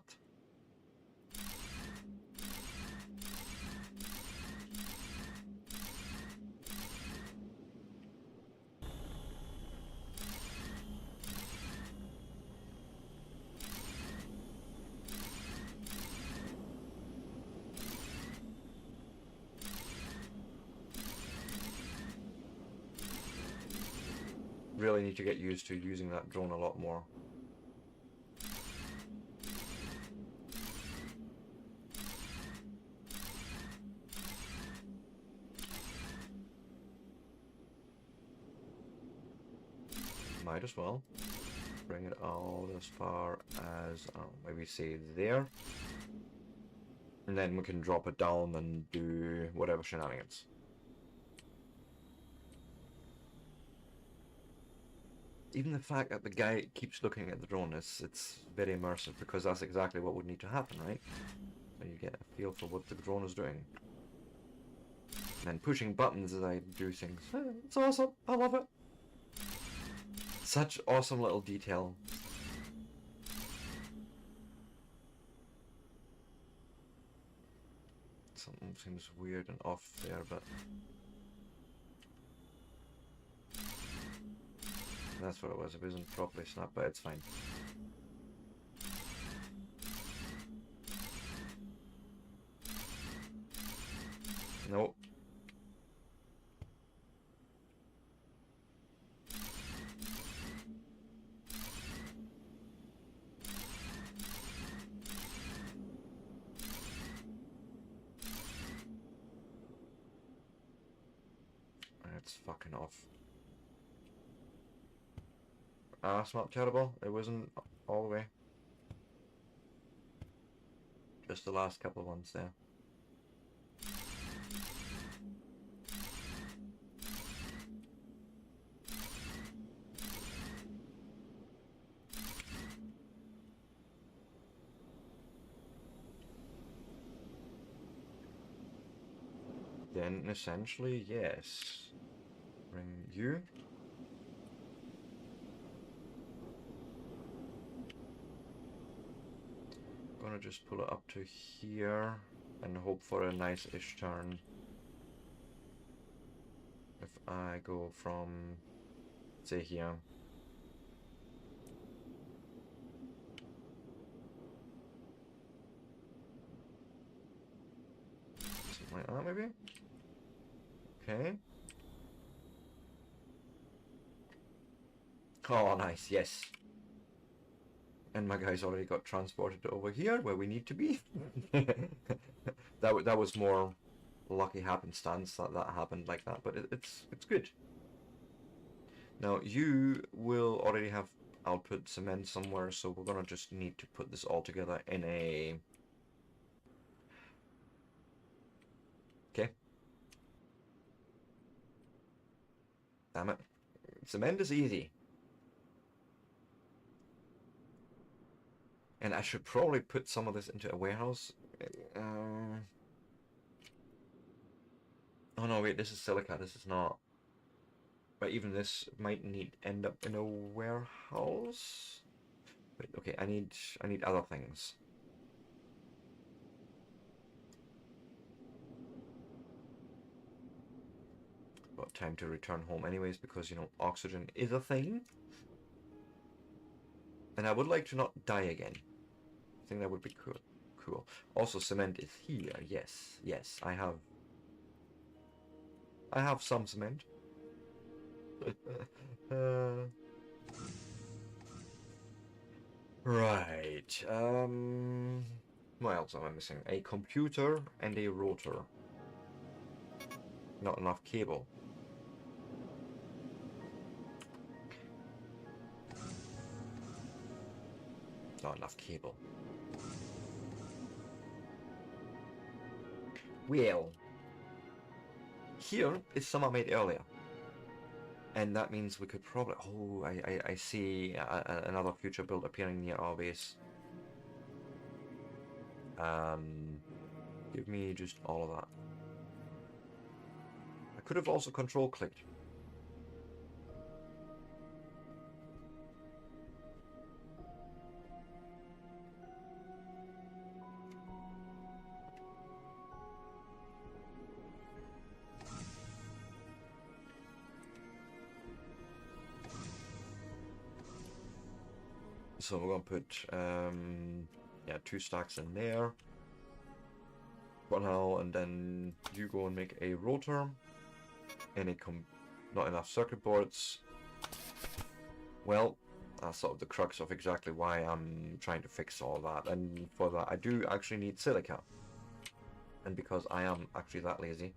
Really need to get used to using that drone a lot more. Might as well bring it out as far as maybe say there, and then we can drop it down and do whatever shenanigans. Even the fact that the guy keeps looking at the drone it's very immersive, because that's exactly what would need to happen, right? So you get a feel for what the drone is doing. And then pushing buttons as I do things. It's awesome. I love it. Such awesome little detail. Something seems weird and off there, but that's what it was. It wasn't properly snapped, but it's fine. Nope. It's fucking off. Ah, it's not terrible. It wasn't all the way. Just the last couple of ones there. Then essentially, yes. Bring you. Gonna just pull it up to here and hope for a nice-ish turn. If I go from, say, here. Something like that, maybe? Okay. Oh, nice, yes. And my guy's already got transported over here, where we need to be. that was more lucky happenstance that happened like that, but it's good. Now, you will already have output cement somewhere, so we're gonna just need to put this all together in a... Okay. Damn it. Cement is easy. And I should probably put some of this into a warehouse. Oh no, wait, this is silica, this is not. But even this might end up in a warehouse. Wait, okay, I need other things. time to return home anyways, because, you know, oxygen is a thing. And I would like to not die again. I think that would be cool. Cool. Also, cement is here. Yes, yes, I have some cement. Right. What else am I missing? A computer and a rotor. Not enough cable. Not enough cable. Well, here is some I made earlier. And that means we could probably... Oh, I see another future build appearing near our base. Give me just all of that. I could have also control clicked. So we're gonna put yeah, 2 stacks in there for now, and then you go and make a rotor and not enough circuit boards. Well, that's sort of the crux of exactly why I'm trying to fix all that, and for that I do actually need silica, and because I am actually that lazy.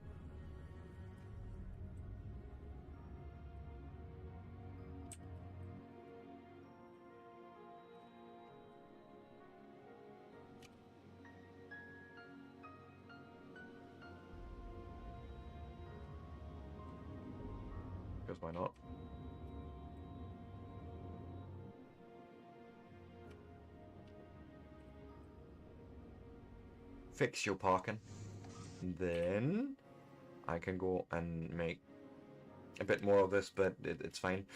Because why not? Fix your parking. Then I can go and make a bit more of this, but it's fine.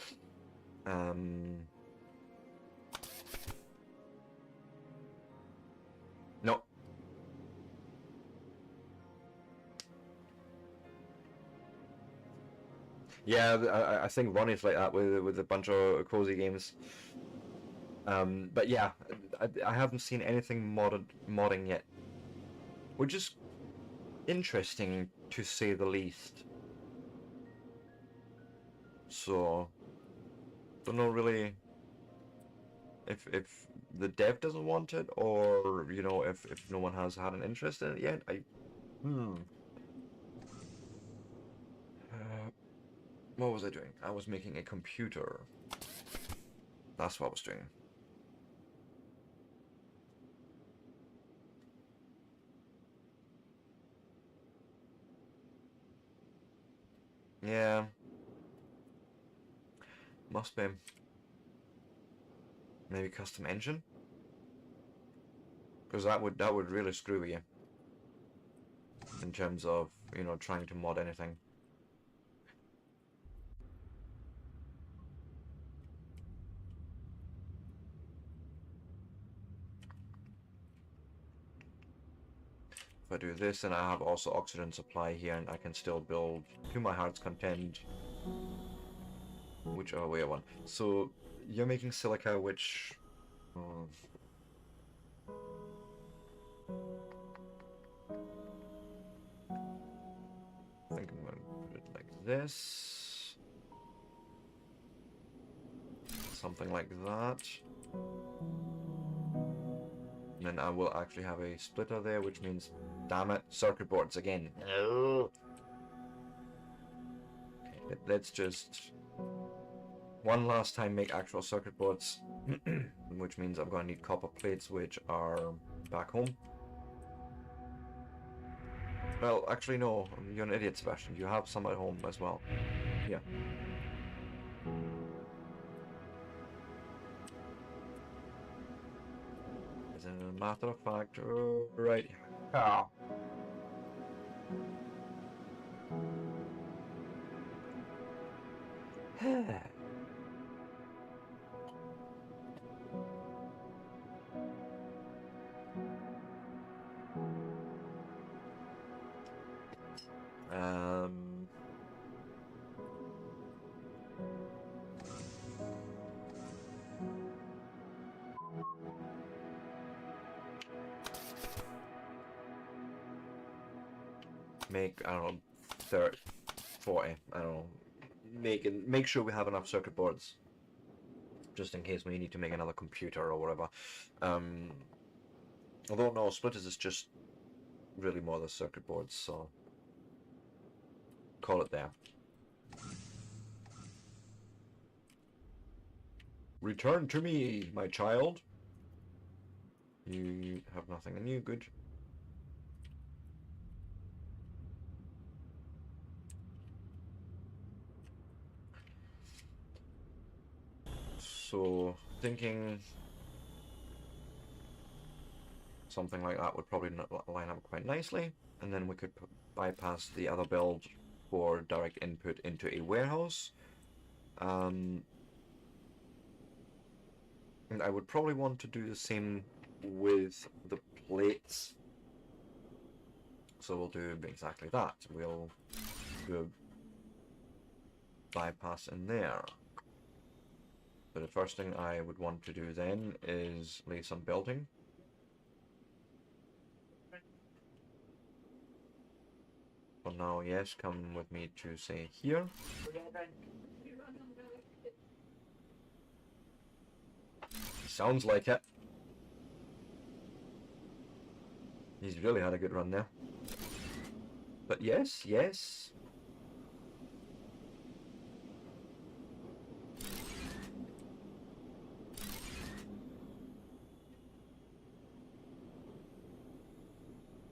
No. Yeah, I think Ronnie's like that with a bunch of cozy games. But yeah, I haven't seen anything modding yet, which is interesting to say the least. So, don't know really if the dev doesn't want it, or you know, if no one has had an interest in it yet. What was I doing? I was making a computer. That's what I was doing. Yeah. Must be. Maybe custom engine? Because that would really screw you. In terms of, you know, trying to mod anything. If I do this, then I have also oxygen supply here, and I can still build to my heart's content. Whichever way I want. So, you're making silica, which... I think I'm going to put it like this. Something like that. And then I will actually have a splitter there, which means, damn it, circuit boards again. No. Okay, let's just one last time make actual circuit boards, which means I'm going to need copper plates, which are back home. Well, actually no, you're an idiot, Sebastian. You have some at home as well. Yeah. As a matter of fact, right. Ah. make, I don't know, 30, 40, I don't know. Make sure we have enough circuit boards. Just in case we need to make another computer or whatever. Although no, splitters is just really more the circuit boards, so call it there. Return to me, my child. You have nothing in you, good. So, thinking something like that would probably line up quite nicely, and then we could bypass the other build for direct input into a warehouse. And I would probably want to do the same with the plates. So we'll do exactly that. We'll do a bypass in there. But the first thing I would want to do then is lay some building. For now, yes, come with me to say here. Sounds like it. He's really had a good run there. But yes, yes.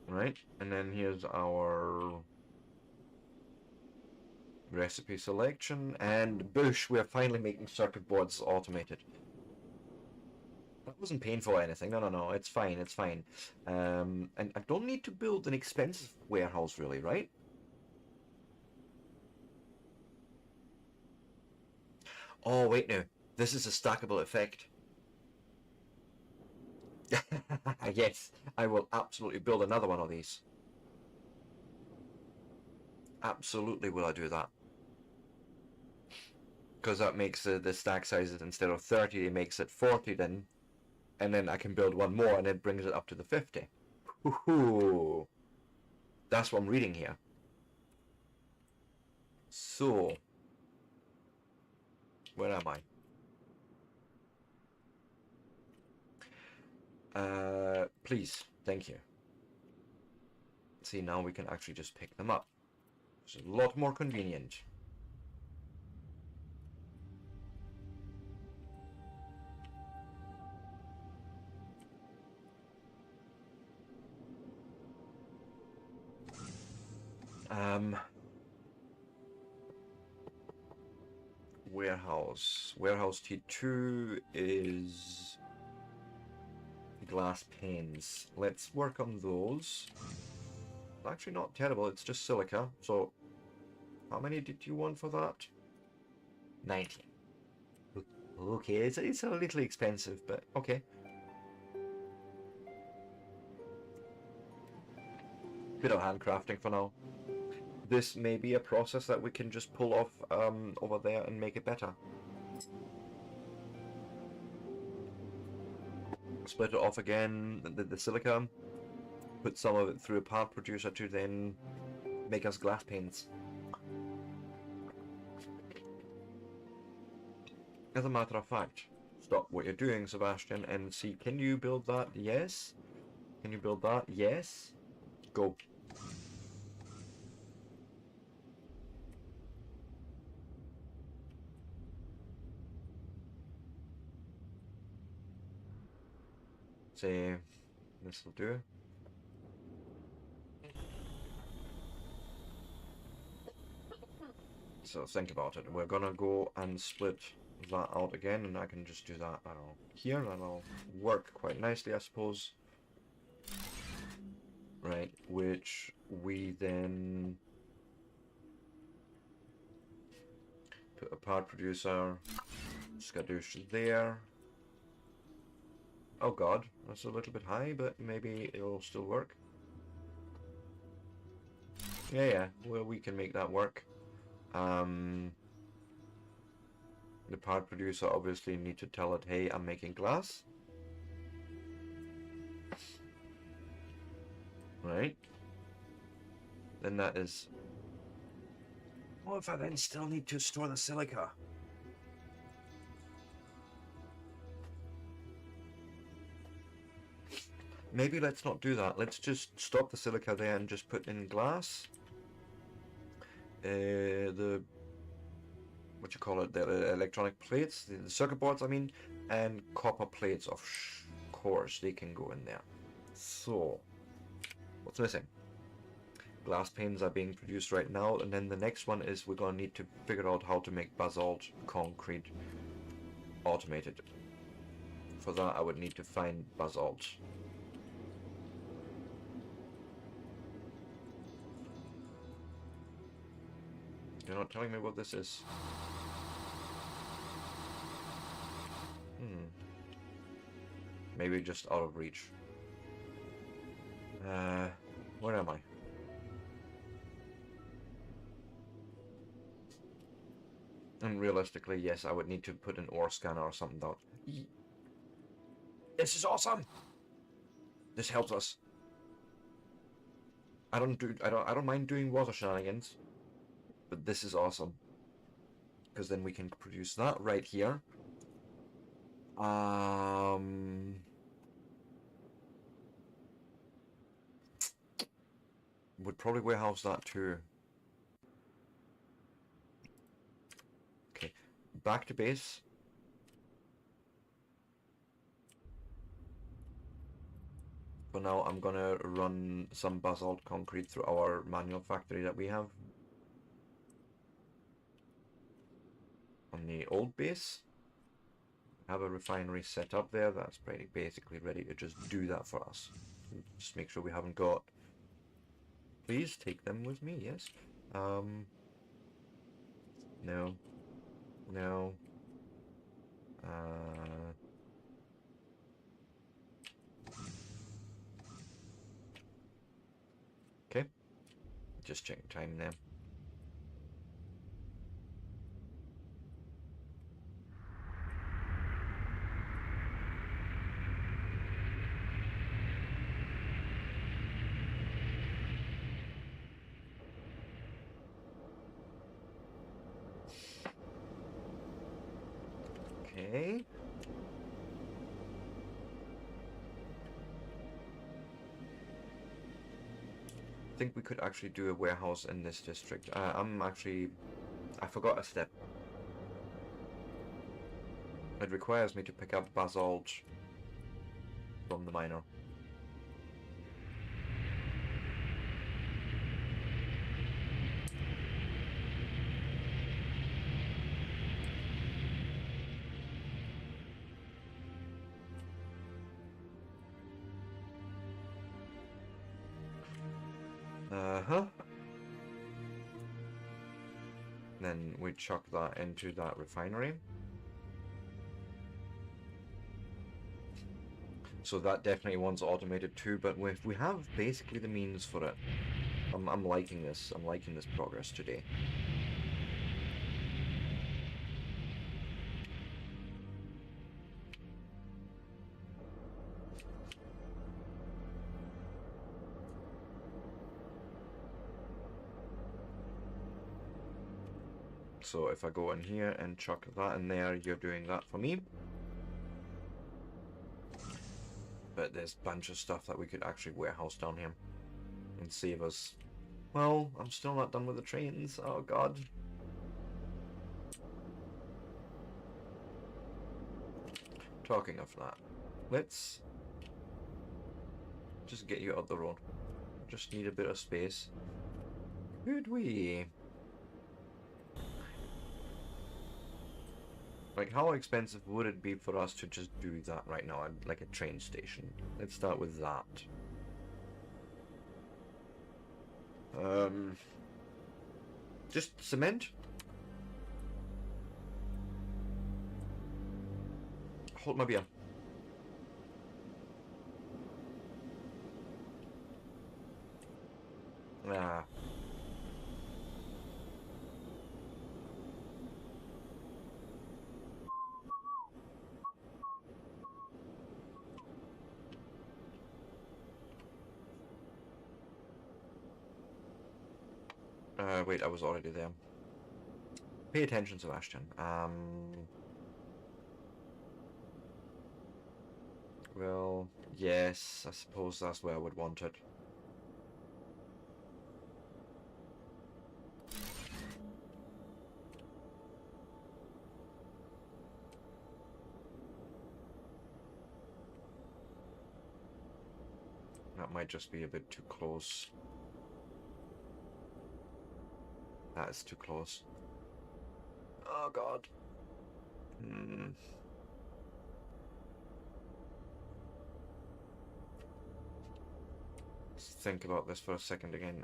Right, and then here's our recipe selection, and boosh, we're finally making circuit boards automated. That wasn't painful or anything. No, it's fine, it's fine. And I don't need to build an expensive warehouse, really, right? Oh, wait, no. This is a stackable effect. Yes, I will absolutely build another one of these. Absolutely will I do that. Because that makes the stack sizes, instead of 30, it makes it 40 then. And then I can build one more and it brings it up to the 50. Woohoo! That's what I'm reading here. So, where am I? Please, thank you. See, now we can actually just pick them up. It's a lot more convenient. Warehouse T2 is glass panes. Let's work on those. Actually not terrible, it's just silica. So, how many did you want for that? 90. Okay, it's a little expensive, but okay. Bit of handcrafting for now. This may be a process that we can just pull off over there and make it better. Split it off again, the silica, put some of it through a part producer to then make us glass panes. As a matter of fact, stop what you're doing, Sebastian, and see, can you build that? Yes. Can you build that? Yes. Go. Say, this will do. So think about it. We're gonna go and split that out again, and I can just do that, I don't know, here, and it'll work quite nicely, I suppose. Right, which we then put a part producer, skadoosh there. Oh god, that's a little bit high, but maybe it'll still work. Yeah, well, we can make that work. The part producer obviously need to tell it, hey, I'm making glass. Right. then that is... What if I then still need to store the silica? Maybe let's not do that. Let's just stop the silica there and just put in glass. The... what you call it? The electronic plates, the circuit boards, I mean, and copper plates, of course, they can go in there. So, what's missing? Glass panes are being produced right now, and then the next one is we're gonna need to figure out how to make basalt concrete automated. For that I would need to find basalt. You're not telling me what this is. Maybe just out of reach. Where am I? And realistically, yes, I would need to put an ore scanner or something down. This is awesome! This helps us. I don't mind doing water shenanigans, but this is awesome. Because then we can produce that right here. Would probably warehouse that too. Okay, back to base. For now, I'm gonna run some basalt concrete through our manual factory that we have. On the old base, have a refinery set up there that's pretty basically ready to just do that for us. Just make sure we haven't got... Please take them with me, yes. No. No. Okay. Just checking time now. Okay. I think we could actually do a warehouse in this district. I forgot a step. It requires me to pick up basalt from the miner. Then we chuck that into that refinery. So that definitely wants automated too, but we have basically the means for it. I'm liking this. I'm liking this progress today. So if I go in here and chuck that in there, you're doing that for me. But there's a bunch of stuff that we could actually warehouse down here and save us. Well, I'm still not done with the trains. Oh god. Talking of that, let's just get you out the road. Just need a bit of space. Could we? Like, how expensive would it be for us to just do that right now, like a train station? Let's start with that. Just cement? Hold my beer. Ah. Wait, I was already there. Pay attention, Sebastian. Well, yes, I suppose that's where I would want it. That might just be a bit too close. That is too close. Oh god. Let's think about this for a second again.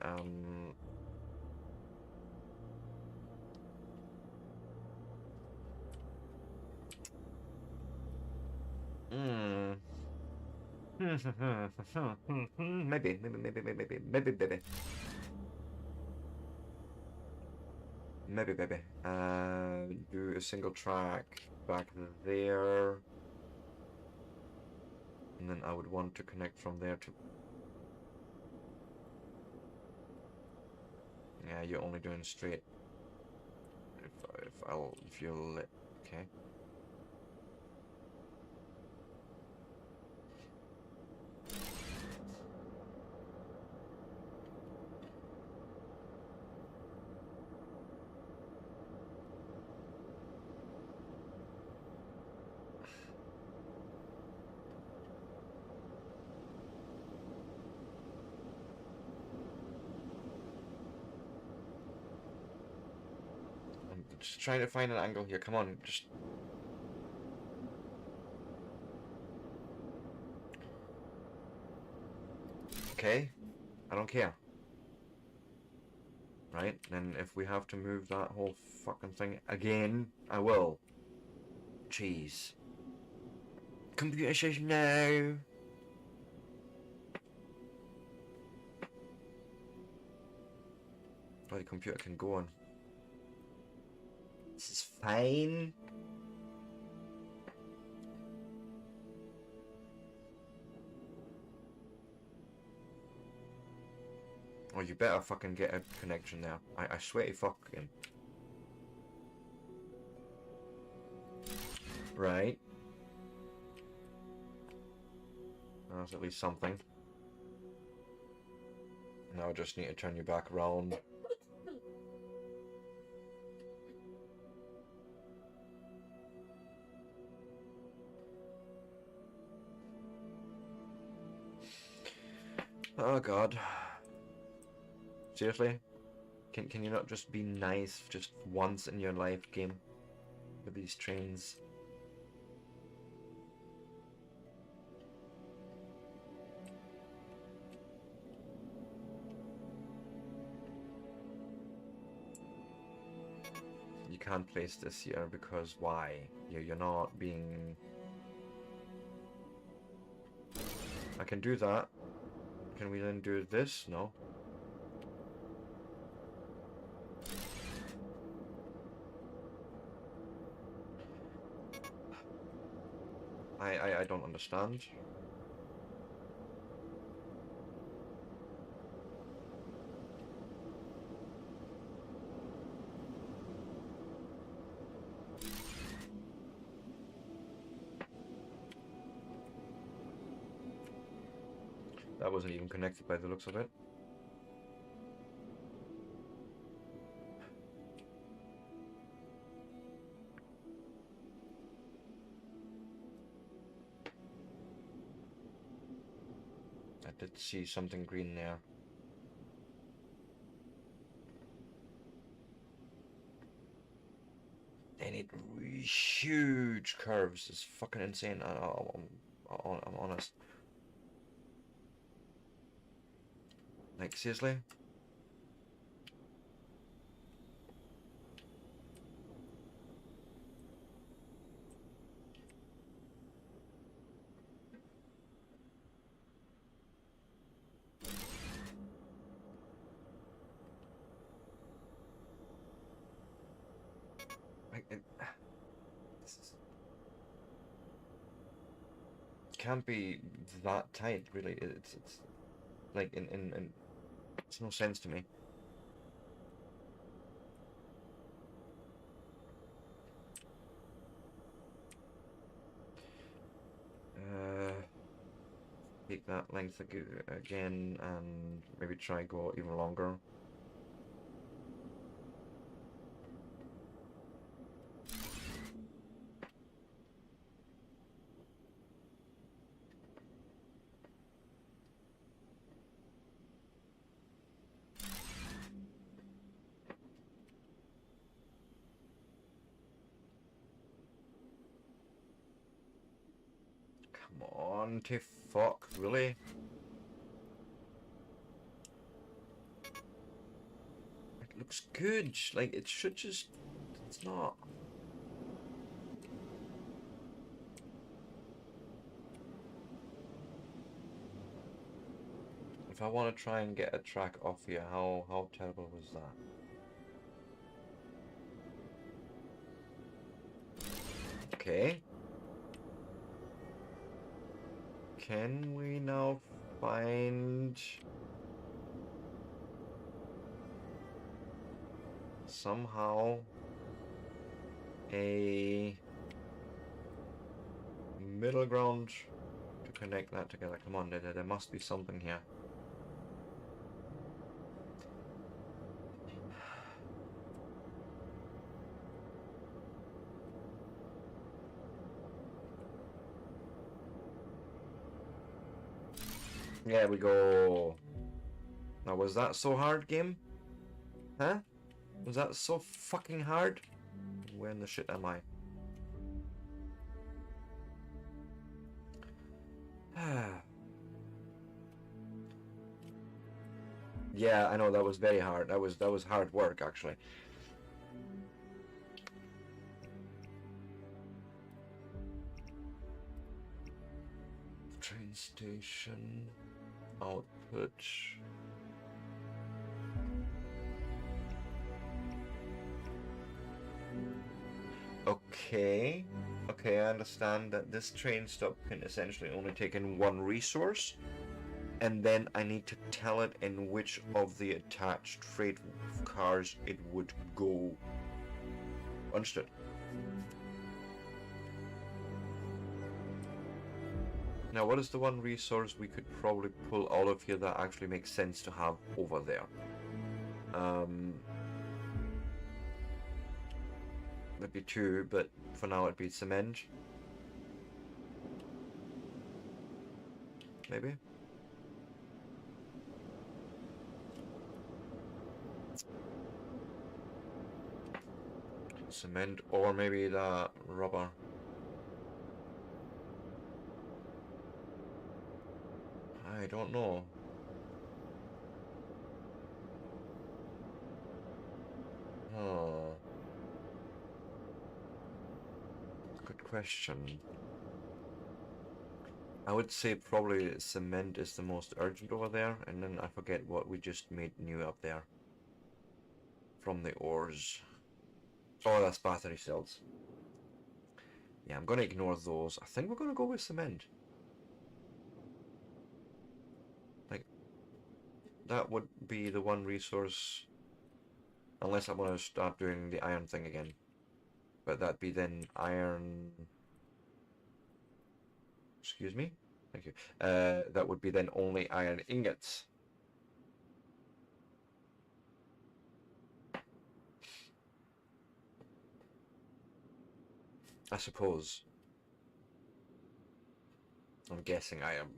Maybe. Maybe. Do a single track back there. And then I would want to connect from there to... Yeah, you're only doing straight. If you'll let... Okay. I'm just trying to find an angle here. Come on, just... Okay. I don't care. Right? And if we have to move that whole fucking thing again, I will. Jeez. Computer says no. Bloody computer can go on. This is fine. Oh, you better fucking get a connection there. I swear to fucking. Right. That's at least something. Now I just need to turn you back around. Oh god. Seriously? Can you not just be nice just once in your life, game? With these trains? You can't place this here because why? You're not being... I can do that. Can we then do this? No. I don't understand. That wasn't even connected by the looks of it. I did see something green there. They need huge curves. It's fucking insane. I'm honest. Like, seriously? This can't be that tight, really. It's like in it's no sense to me. that length again and maybe try go even longer. Come on, to fuck, really? It looks good, like it should just, it's not. If I want to try and get a track off here, how terrible was that? Okay. Can we now find somehow a middle ground to connect that together? Come on, there must be something here. There we go. Now, was that so hard, game? Huh? Was that so fucking hard? Where in the shit am I? Yeah, I know that was very hard. That was hard work, actually. Train station output. Okay. Okay, I understand that this train stop can essentially only take in one resource, and then I need to tell it in which of the attached freight cars it would go. Understood. Now, what is the one resource we could probably pull out of here that actually makes sense to have over there? That'd be two, but for now it'd be cement. Maybe? Cement, or maybe the rubber. I don't know. Oh. Good question. I would say probably cement is the most urgent over there, and then I forget what we just made new up there. From the ores. Oh, that's battery cells. Yeah, I'm gonna ignore those. I think we're gonna go with cement. Like, that would be the one resource, unless I want to start doing the iron thing again. But that'd be then iron. Excuse me? Thank you. That would be then only iron ingots. I suppose. I'm guessing I am.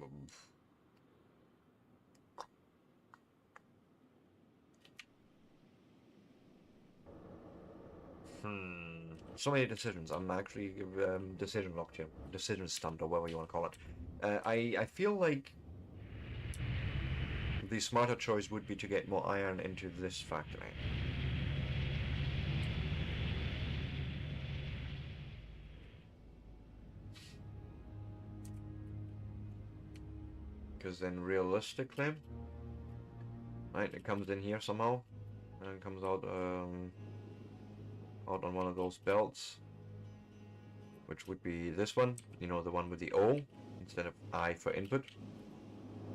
So many decisions. I'm actually decision locked here. Decision stumped, or whatever you want to call it. I feel like the smarter choice would be to get more iron into this factory. Because then realistically, right, it comes in here somehow, and comes out out on one of those belts, which would be this one, you know, the one with the O instead of I for input.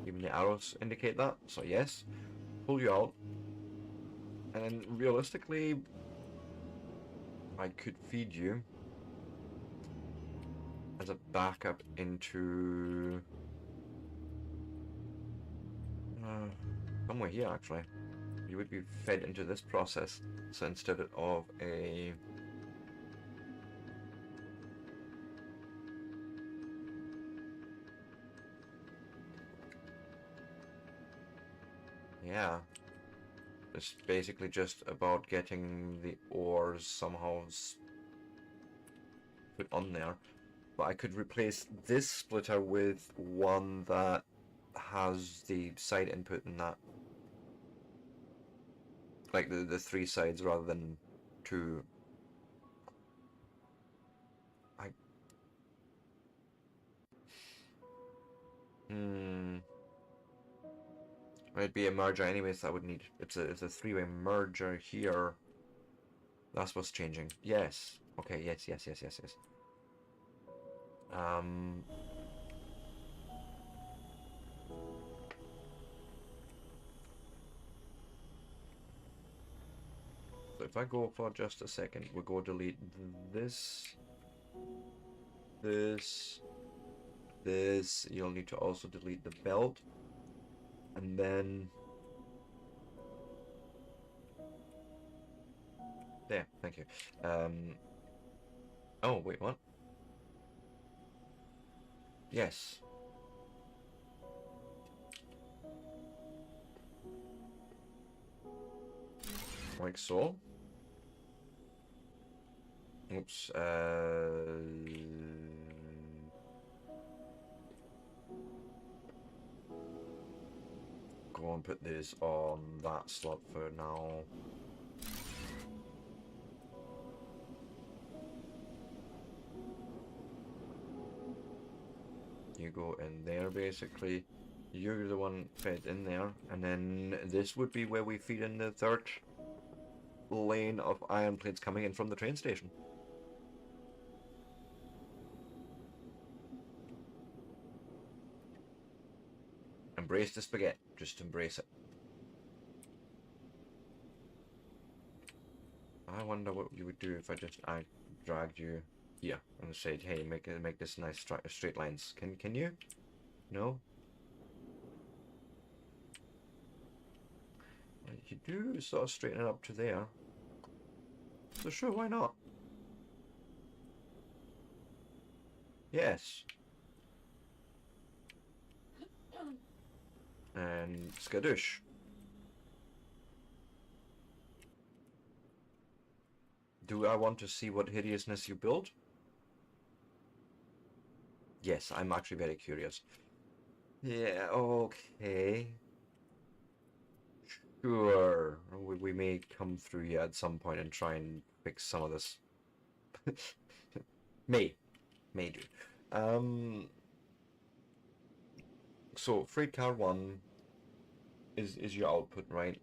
Even the arrows indicate that, so yes, pull you out, and then realistically, I could feed you as a backup into somewhere here actually. You would be fed into this process. So instead of a... Yeah. It's basically just about getting the ores somehow put on there. But I could replace this splitter with one that has the side input in that. Like the 3 sides rather than 2. It'd be a merger anyways. I would need. It's a 3-way merger here. That's what's changing. Yes. Okay. Yes. So if I go for just a second, we'll go delete this, this. You'll need to also delete the belt, and then there. Thank you. Oh wait, what? Yes. Like so. Oops. Go and put this on that slot for now. You go in there basically. You're the one fed in there, and then this would be where we feed in the 3rd lane of iron plates coming in from the train station. Embrace the spaghetti. Just embrace it. I wonder what you would do if I dragged you here and said, "Hey, make this nice straight lines." Can you? No. You do sort of straighten it up to there. So sure, why not? Yes. And skadoosh. Do I want to see what hideousness you build? Yes, I'm actually very curious. Yeah, okay. Sure. We may come through here at some point and try and fix some of this. May do. So freight car 1 is your output, right?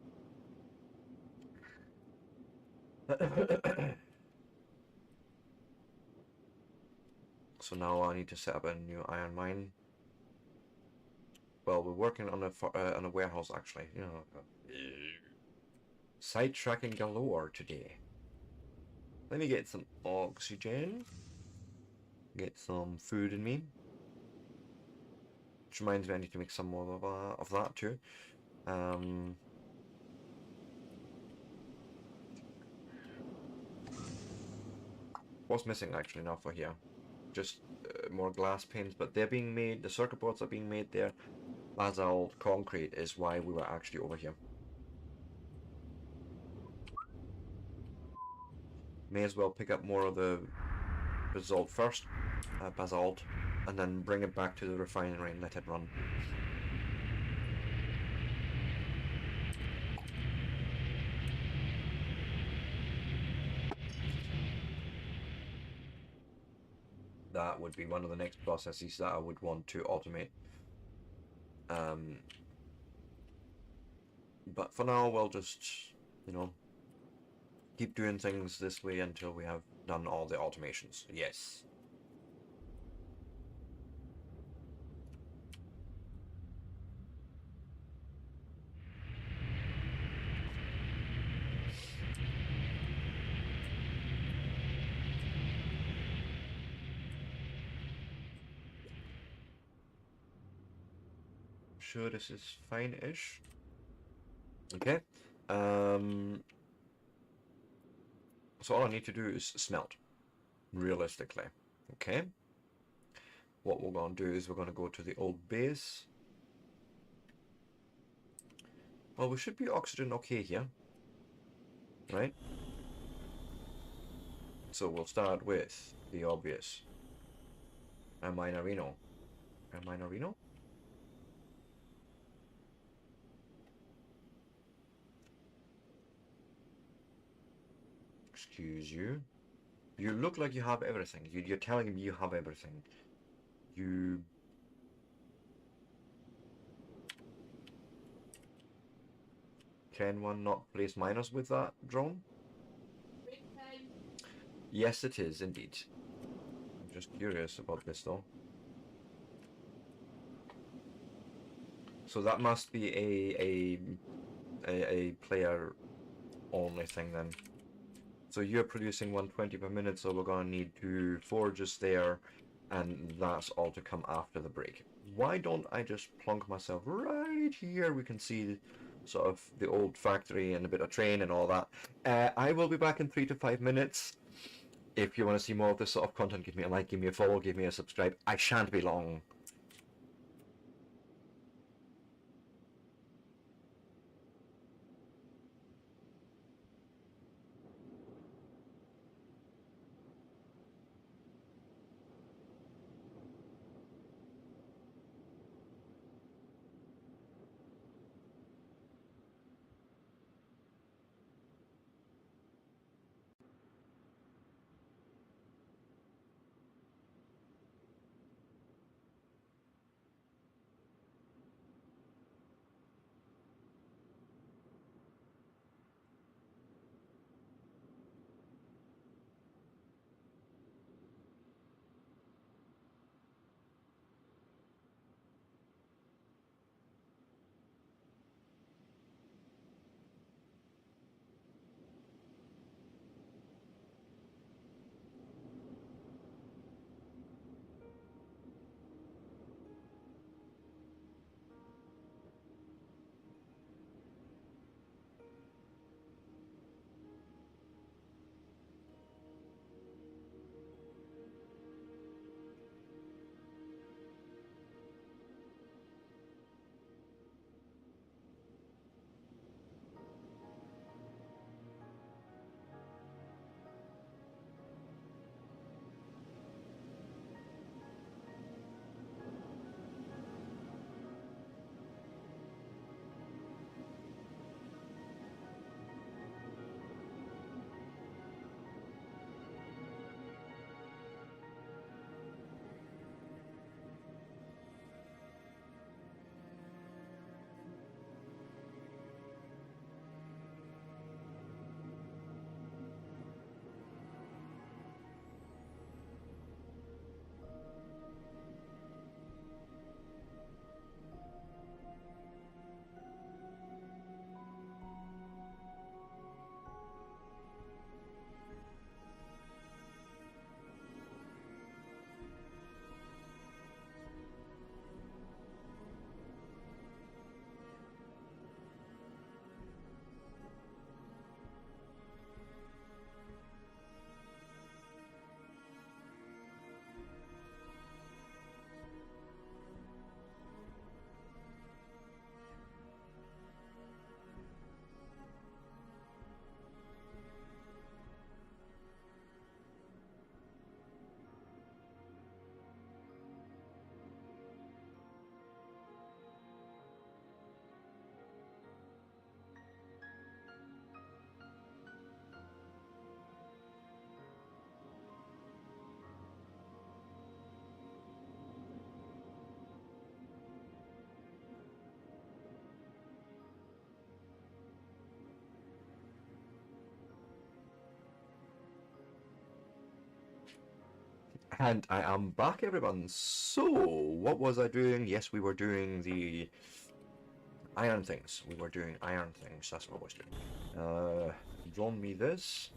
So now I need to set up a new iron mine. Well, we're working on a warehouse actually. You know, sidetracking galore today. Let me get some oxygen. Get some food in me. Which reminds me, I need to make some more of that too. What's missing actually now for here? Just more glass panes, but they're being made. The circuit boards are being made there. Basalt concrete is why we were actually over here. May as well pick up more of the basalt first, and then bring it back to the refinery and let it run. That would be one of the next processes that I would want to automate. But for now, we'll just, you know, keep doing things this way until we have done all the automations. Yes. sure this is fine-ish. Okay. So all I need to do is smelt, realistically. Okay. What we're going to do is we're going to go to the old base. Well, we should be oxygen okay here, right? So we'll start with the obvious. A minorino. A minorino? Excuse you. You look like you have everything. You're telling me you have everything. You... Can one not place minus with that drone? Yes, it is indeed. I'm just curious about this though. So that must be a player only thing then. So you're producing 120 per minute, so we're gonna need 2 forges there, and that's all to come after the break. Why don't I just plonk myself right here? We can see sort of the old factory and a bit of train and all that. I will be back in 3 to 5 minutes. If you want to see more of this sort of content, give me a like, give me a follow, give me a subscribe. I shan't be long. And I am back, everyone. So, what was I doing? Yes, we were doing the iron things. We were doing iron things. That's what I was doing. Drawn me this.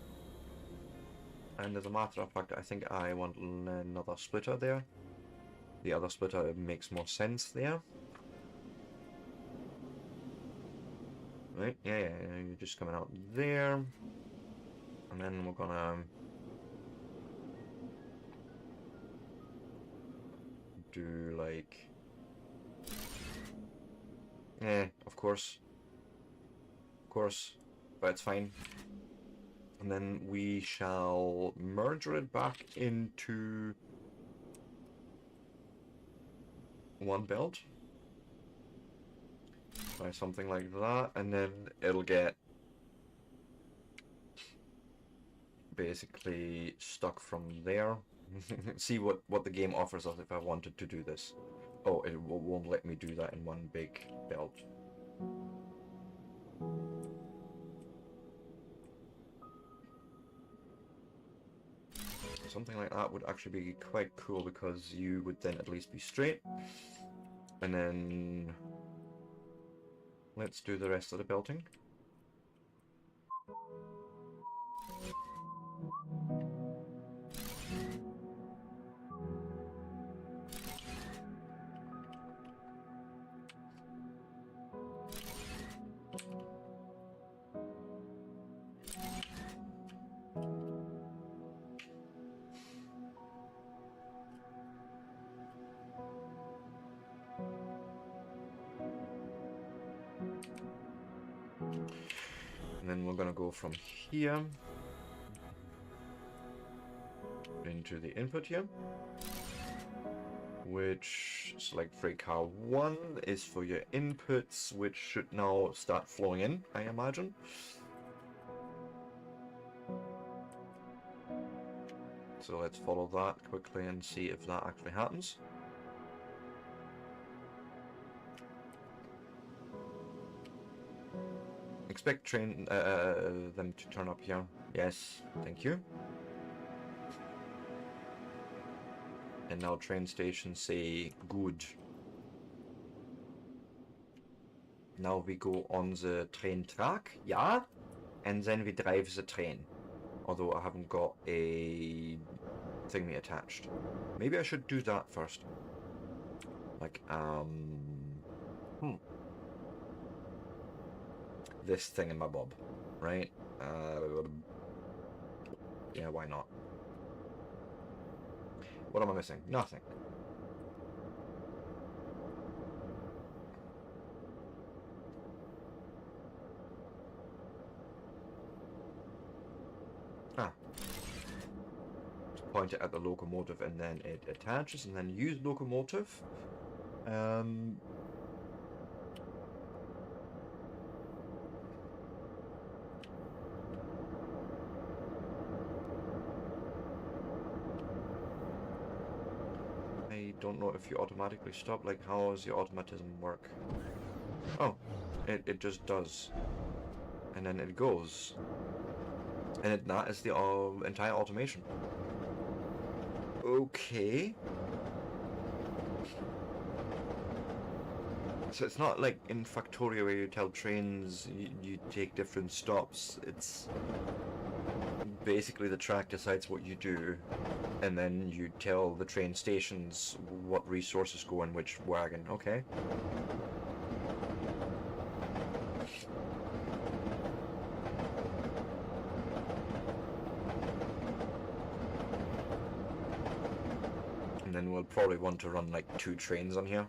And as a matter of fact, I think I want another splitter there. The other splitter makes more sense there. right? Yeah, yeah, yeah, you're just coming out there. And then we're gonna do like... of course. Of course. But it's fine. And then we shall merge it back into one belt. By something like that. And then it'll get basically stuck from there. See what the game offers us if I wanted to do this. Oh, it won't let me do that in one big belt. Something like that would actually be quite cool because you would then at least be straight. And then let's do the rest of the belting. And then we're gonna go from here into the input here, which select free car 1 is for your inputs, which should now start flowing in, I imagine. So let's follow that quickly and see if that actually happens. Expect them to turn up here. Yes, thank you. And now train stations say good. Now we go on the train track, yeah, and then we drive the train. Although I haven't got a thingy attached. Maybe I should do that first. Like, this thing in my bob, right? Yeah, why not? What am I missing? Nothing. Ah. Point it at the locomotive and then it attaches, and then use locomotive. I don't know if you automatically stop. Like, how does your automatism work? Oh, it just does. And then it goes. And that is the entire automation. Okay. So it's not like in Factorio where you tell trains you take different stops. It's basically the track decides what you do, and then you tell the train stations what resources go in which wagon. Okay. And then we'll probably want to run like 2 trains on here.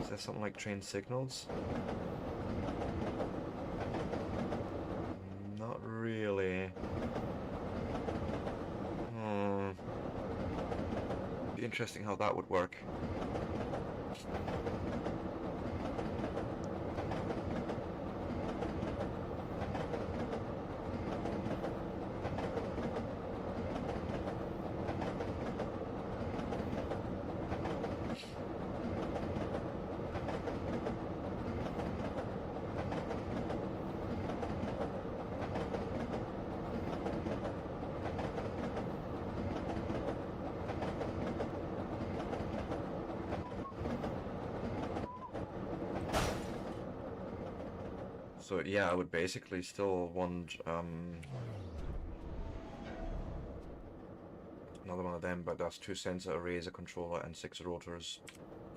Is there something like train signals? Not really. Be interesting how that would work. So yeah, I would basically still want another one of them, but that's 2 sensor arrays, a controller, and 6 rotors.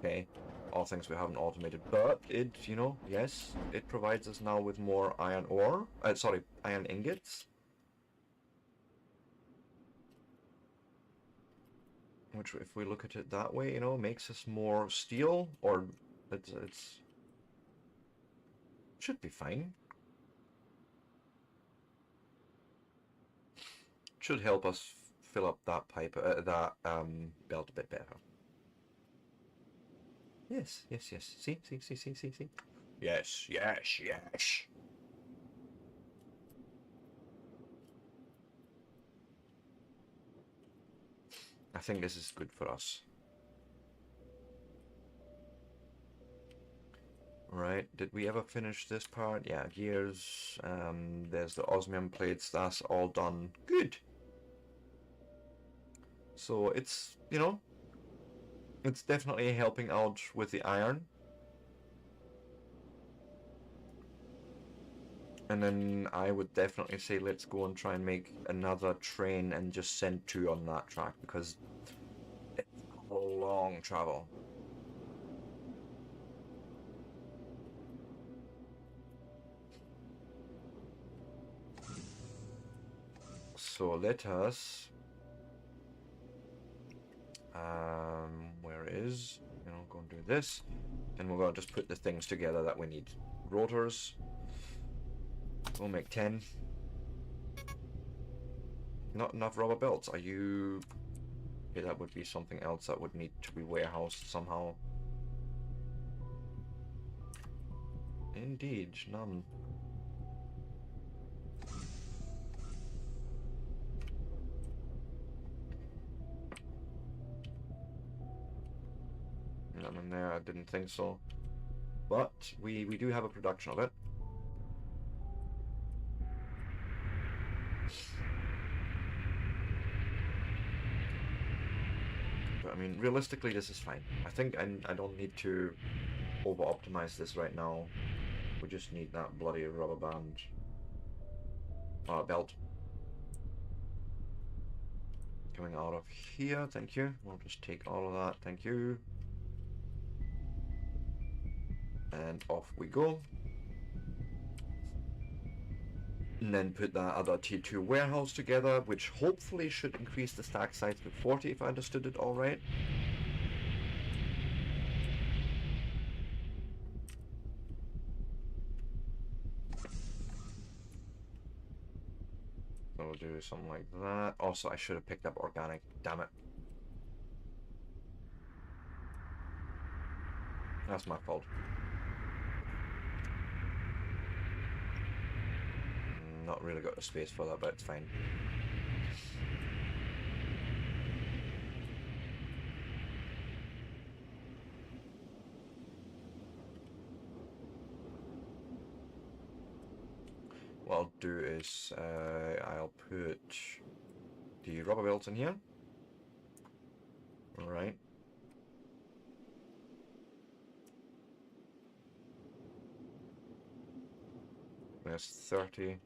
Okay, all things we haven't automated, but it, you know, yes, it provides us now with more iron ore, sorry, iron ingots. Which, if we look at it that way, you know, makes us more steel, or it's should be fine. Should help us fill up that pipe, belt a bit better. Yes, yes, yes. See. Yes, yes, yes. I think this is good for us. Right, did we ever finish this part? Yeah, gears, there's the osmium plates, that's all done. Good. So it's, you know, it's definitely helping out with the iron. And then I would definitely say let's go and try and make another train and just send 2 on that track, because it's a long travel. So let us, where is, you know, go and do this, and we're going to just put the things together that we need. Rotors, we'll make 10. Not enough rubber belts. Are you... Okay, that would be something else that would need to be warehoused somehow. Indeed, none. None in there, I didn't think so. But we do have a production of it. But I mean, realistically, this is fine. I think I don't need to over-optimize this right now. We just need that bloody rubber band. Belt. Coming out of here, thank you. We'll just take all of that, thank you. And off we go. And then put that other T2 warehouse together, which hopefully should increase the stack size to 40 if I understood it all right. So we'll do something like that. Also, I should have picked up organic, damn it. That's my fault. Not really got the space for that, but it's fine. What I'll do is I'll put the rubber belts in here. Right. There's 30.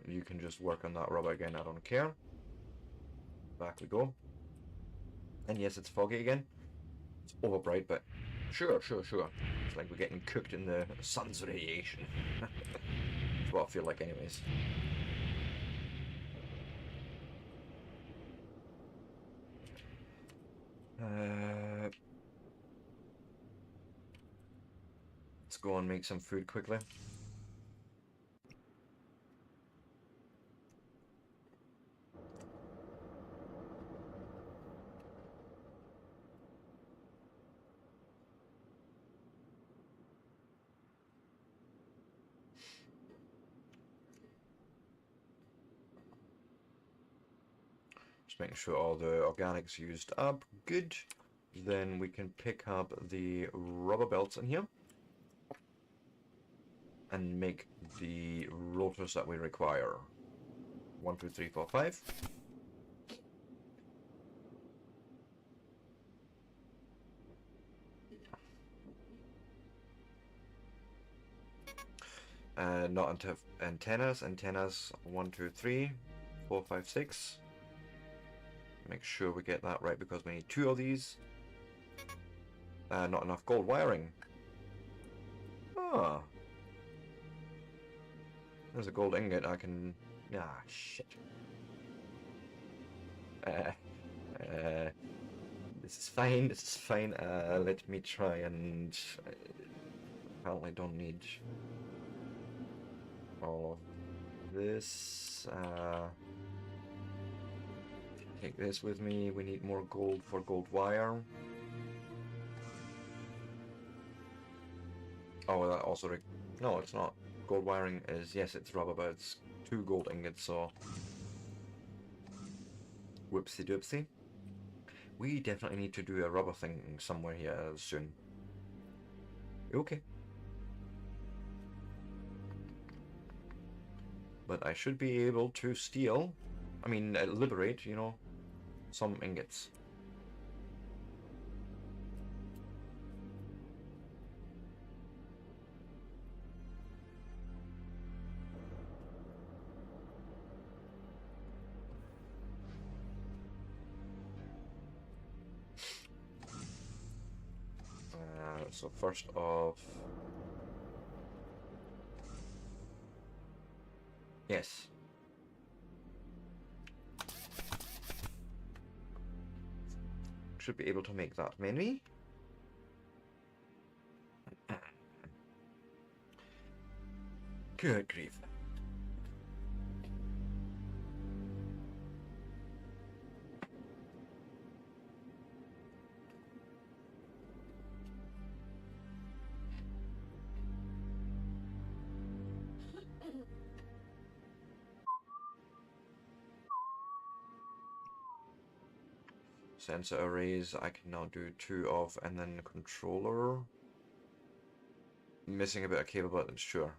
You can just work on that rubber again, I don't care. Back we go. And yes, it's foggy again. It's over bright, but sure. It's like we're getting cooked in the sun's radiation. That's what I feel like anyways. Let's go and make some food quickly. Just making sure all the organics used up. Good. Then we can pick up the rubber belts in here and make the rotors that we require. 1, 2, 3, 4, 5. Not into antennas. Antennas 1, 2, 3, 4, 5, 6. Make sure we get that right because we need 2 of these. Not enough gold wiring. Ah. There's a gold ingot I can... Ah, shit. This is fine, this is fine. Let me try and... apparently don't need all of this. Take this with me. We need more gold for gold wire. Oh, that also... No, it's not. Gold wiring is... Yes, it's rubber, but it's 2 gold ingots, so... Whoopsie doopsie. We definitely need to do a rubber thing somewhere here soon. Okay. But I should be able to steal... I mean, liberate, you know, some ingots. So first off... Yes. Should be able to make that many. Good grief. Sensor arrays I can now do 2 of, and then controller. Missing a bit of cable buttons, sure.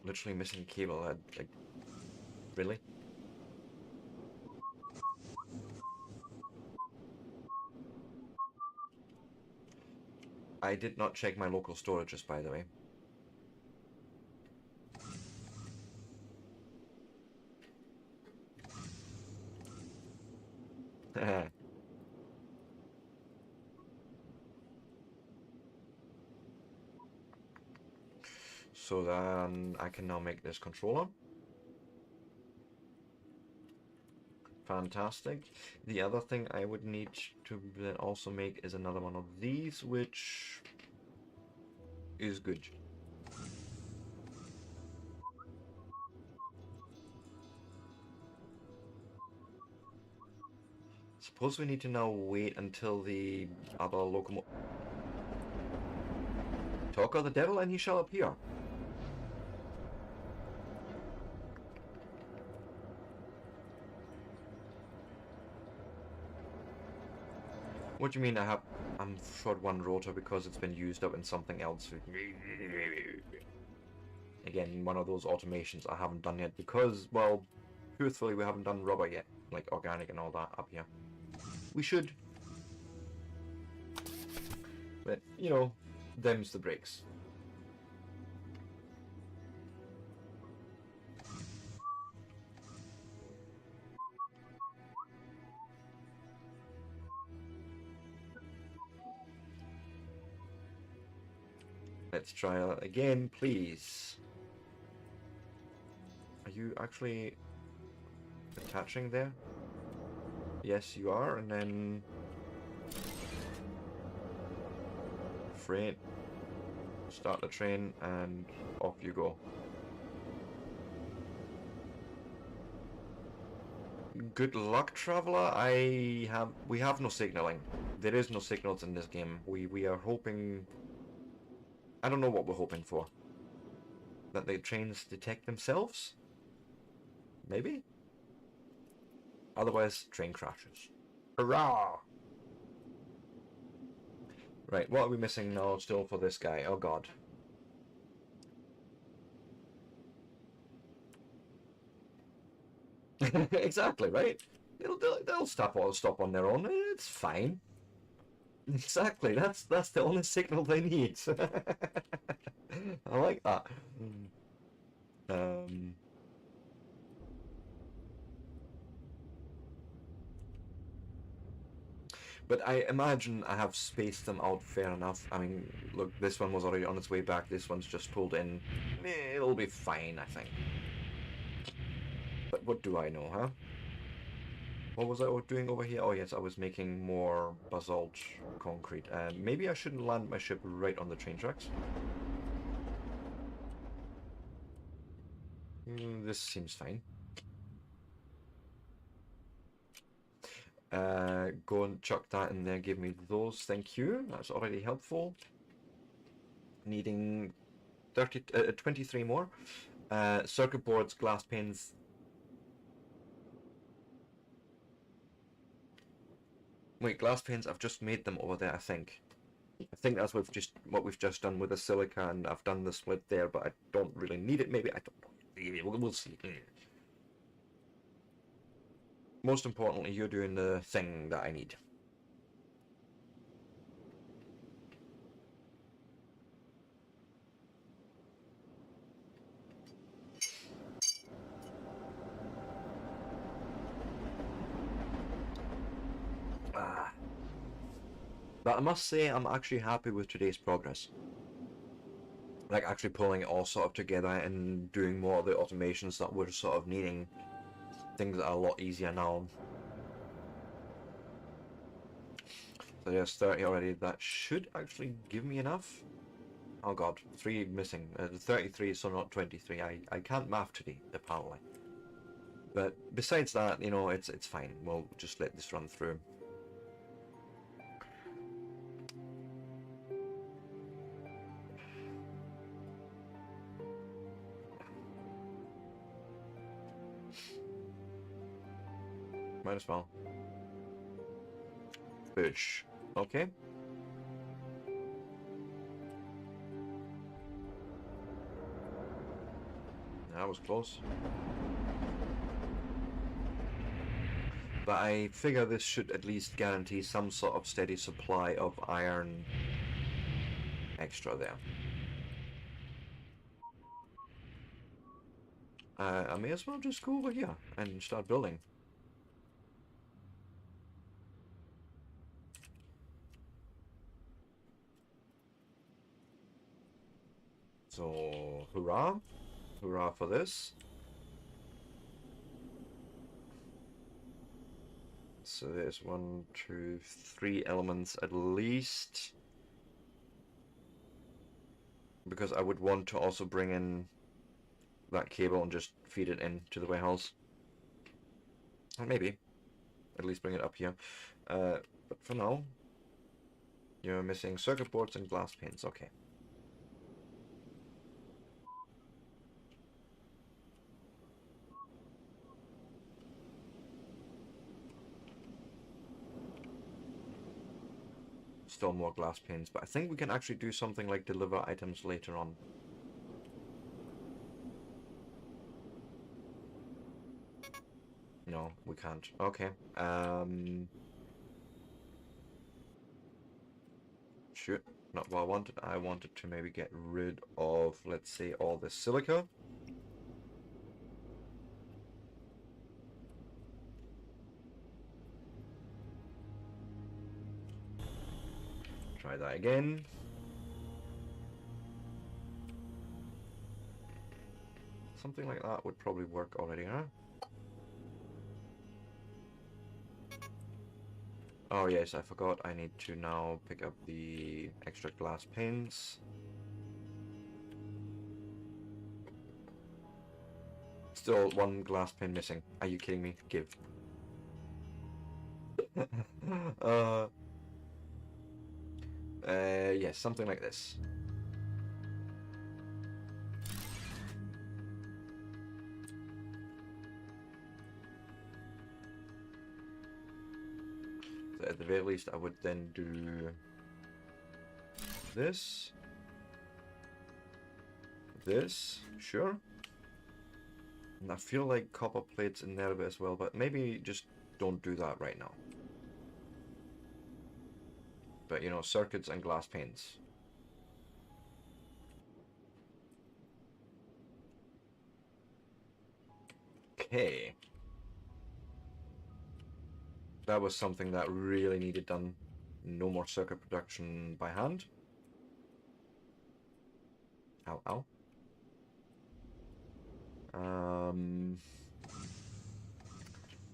Literally missing cable, like, really? I did not check my local storages, by the way. So then I can now make this controller. Fantastic. The other thing I would need to then also make is another one of these, which is good. Suppose we need to now wait until the other locomotive... Talk of the devil and he shall appear. What do you mean I'm short 1 rotor because it's been used up in something else? Again, one of those automations I haven't done yet because, well, truthfully we haven't done rubber yet, like organic and all that up here. We should. But, you know, them's the breaks. Let's try that again, please. Are you actually attaching there? Yes, you are, and then... Freight. Start the train, and off you go. Good luck, traveler. We have no signaling. There is no signals in this game. We are hoping... I don't know what we're hoping for. That the trains detect themselves? Maybe? Otherwise, train crashes. Hurrah! Right, what are we missing now still for this guy? Oh god. Exactly, right? They'll stop on their own. It's fine. Exactly, that's the only signal they need. I like that. Um, but I imagine I have spaced them out fair enough. I mean, look, this one was already on its way back. This one's just pulled in. It'll be fine, I think. But what do I know, huh? What was I doing over here? Oh yes, I was making more basalt concrete. Maybe I shouldn't land my ship right on the train tracks. This seems fine. Go and chuck that in there, give me those, thank you. That's already helpful. Needing 23 more. Circuit boards, glass panes. Wait, glass panes, I've just made them over there, I think. I think that's what we've just done with the silica, and I've done the split there, but I don't really need it, maybe, I don't know. We'll see. Most importantly, you're doing the thing that I need. But I must say, I'm actually happy with today's progress. Like, actually pulling it all sort of together and doing more of the automations that we're sort of needing. Things that are a lot easier now. So there's 30 already. That should actually give me enough. Oh god, 3 missing. 33, so not 23. I can't math today, apparently. But besides that, you know, it's fine. We'll just let this run through. Might as well. Fish. Okay. That was close. But I figure this should at least guarantee some sort of steady supply of iron extra there. I may as well just go over here and start building. So, hurrah. Hurrah for this. So there's 1, 2, 3 elements at least. Because I would want to also bring in that cable and just feed it into the warehouse. Or maybe. At least bring it up here. But for now, you're missing circuit boards and glass panes. Okay. Still more glass panes, but I think we can actually do something like deliver items later on. No, we can't. Okay. Shoot, not what I wanted. I wanted to maybe get rid of, let's say, all the silica. Try that again. Something like that would probably work already, huh? Oh yes, I forgot I need to now pick up the extra glass panes. Still 1 glass pane missing. Are you kidding me? Give. Yes, something like this. So at the very least, I would then do this, sure. And I feel like copper plates in there a bit as well, but maybe just don't do that right now. But, you know, circuits and glass panes. Okay. That was something that really needed done. No more circuit production by hand. Ow, ow.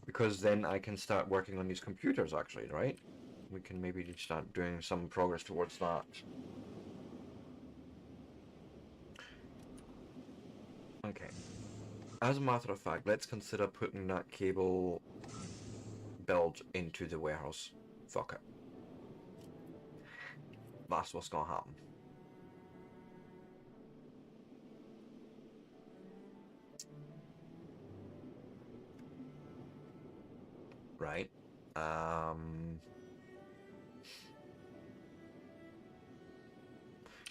Because then I can start working on these computers, actually, right? We can maybe start doing some progress towards that. Okay. As a matter of fact, let's consider putting that cable build into the warehouse. Fuck it. That's what's gonna happen. Right.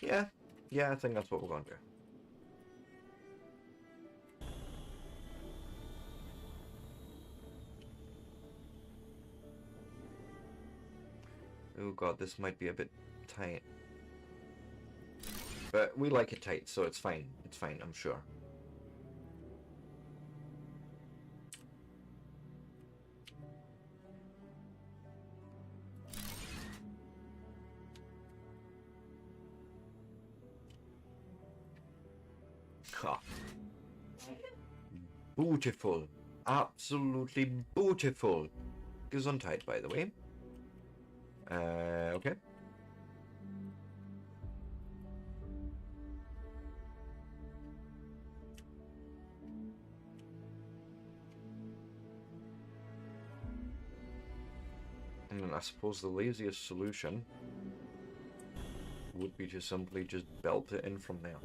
Yeah. Yeah, I think that's what we're gonna do. Oh god, this might be a bit tight. But we like it tight, so it's fine. It's fine, I'm sure. Ha. Beautiful. Absolutely beautiful. Gesundheit, by the way. Okay. And I suppose the laziest solution would be to simply just belt it in from there.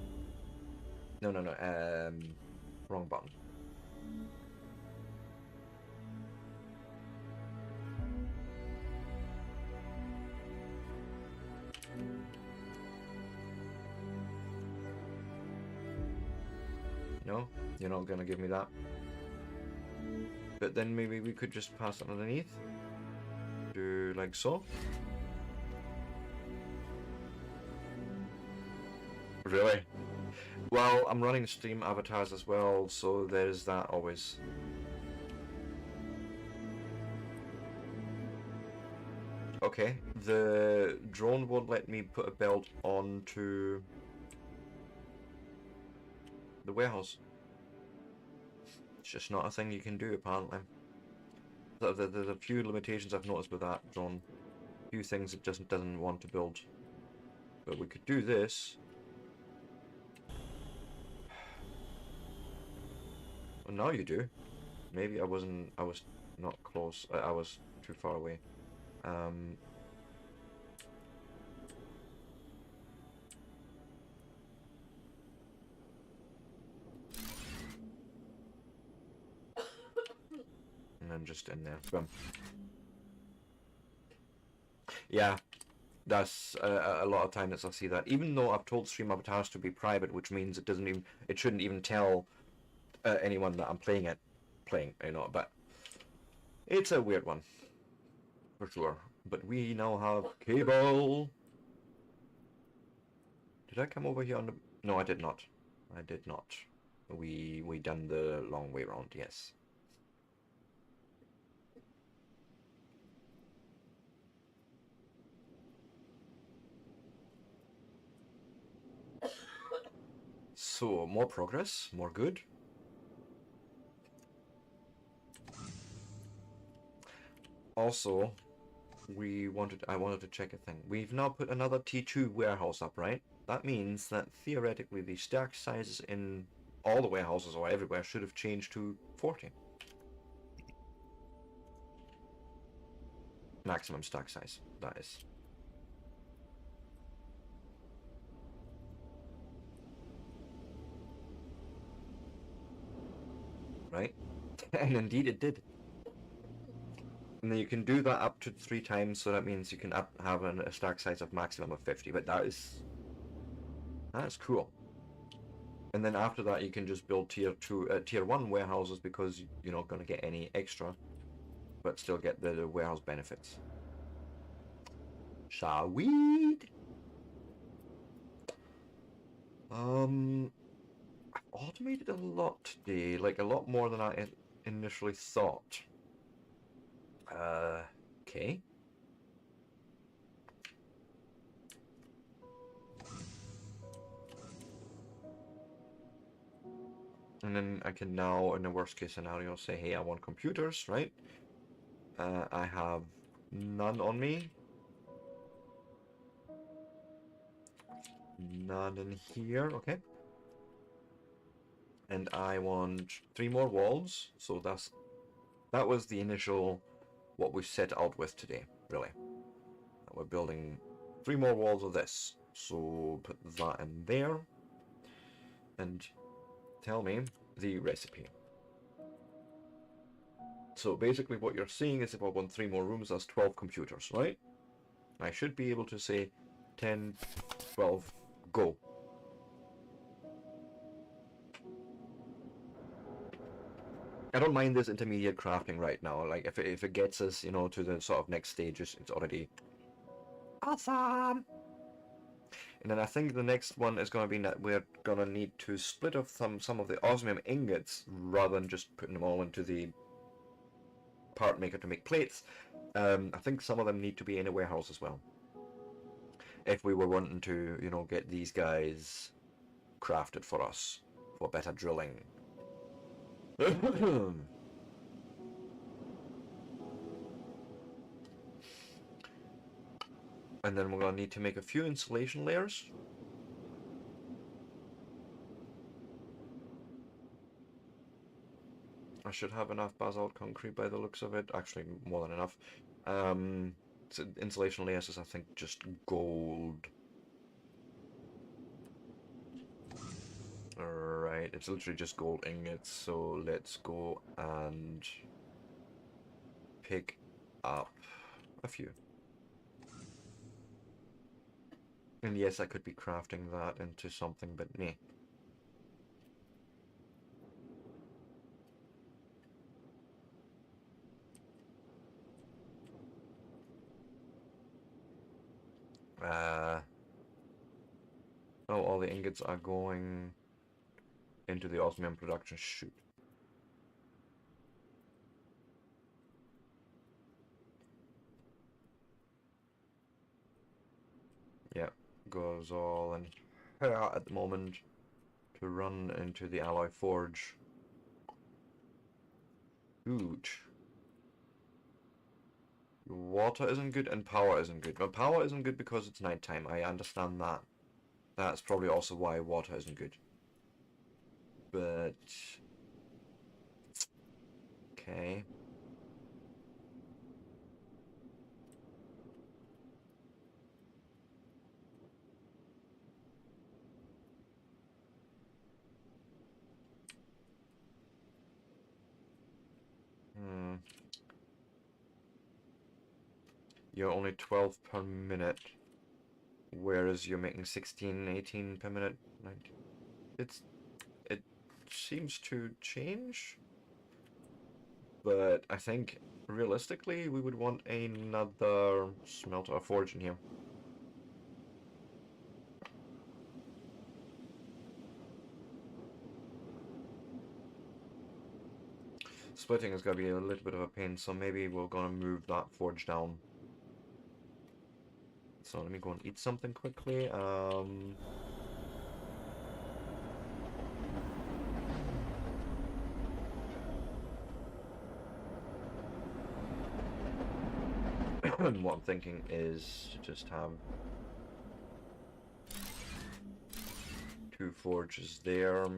No, wrong button. No, you're not gonna give me that. But then maybe we could just pass it underneath. Do like so. Really? Well, I'm running Steam avatars as well, so there's that always. Okay, the drone won't let me put a belt onto the warehouse. It's just not a thing you can do, apparently. There's a few limitations I've noticed with that drone. A few things it just doesn't want to build. But we could do this. Well, now you do. Maybe I was not close. I was too far away. And then just in there. Boom. Yeah, that's a lot of times I see that. Even though I've told stream avatars to be private, which means it shouldn't even tell anyone that I'm playing, you know. But it's a weird one, for sure. But we now have cable. Did I come over here on the? No, I did not. I did not. We done the long way round. Yes. So, more progress, more good. Also, I wanted to check a thing. We've now put another T2 warehouse up, right? That means that theoretically the stack sizes in all the warehouses or everywhere should have changed to 40. Maximum stack size, that is. Right? And indeed it did. And then you can do that up to 3 times, so that means you can have a stack size of maximum of 50, but that's cool. And then after that you can just build tier 1 warehouses because you're not going to get any extra, but still get the warehouse benefits. Sweet. I've automated a lot today, like a lot more than I initially thought. Okay. And then I can now, in the worst case scenario, say, hey, I want computers, right? I have none on me. None in here, okay. And I want 3 more walls, so that was the initial, what we set out with today, really. We're building 3 more walls of this, so put that in there, and tell me the recipe. So basically what you're seeing is if I want 3 more rooms, that's 12 computers, right? I should be able to say 10, 12, go. I don't mind this intermediate crafting right now. Like if it gets us, you know, to the sort of next stages, it's already awesome. And then I think the next one is going to be that we're going to need to split off some of the osmium ingots rather than just putting them all into the part maker to make plates. I think some of them need to be in a warehouse as well. If we were wanting to, you know, get these guys crafted for us for better drilling. And then we're going to need to make a few insulation layers. I should have enough basalt concrete by the looks of it. Actually, more than enough. So insulation layers is, I think, just gold. Alright, it's literally just gold ingots, so let's go and pick up a few. And yes, I could be crafting that into something, but nah. Oh, all the ingots are going into the osmium production chute. Yeah, goes all in here at the moment to run into the alloy forge. Huge. Water isn't good and power isn't good. Well, power isn't good because it's nighttime. I understand that. That's probably also why water isn't good. But... okay. You're only 12 per minute, whereas you're making 16, 18 per minute. 19. It seems to change, but I think realistically we would want another smelter or forge in here. Splitting is going to be a little bit of a pain, so maybe we're going to move that forge down. So let me go and eat something quickly. What I'm thinking is to just have 2 forges there.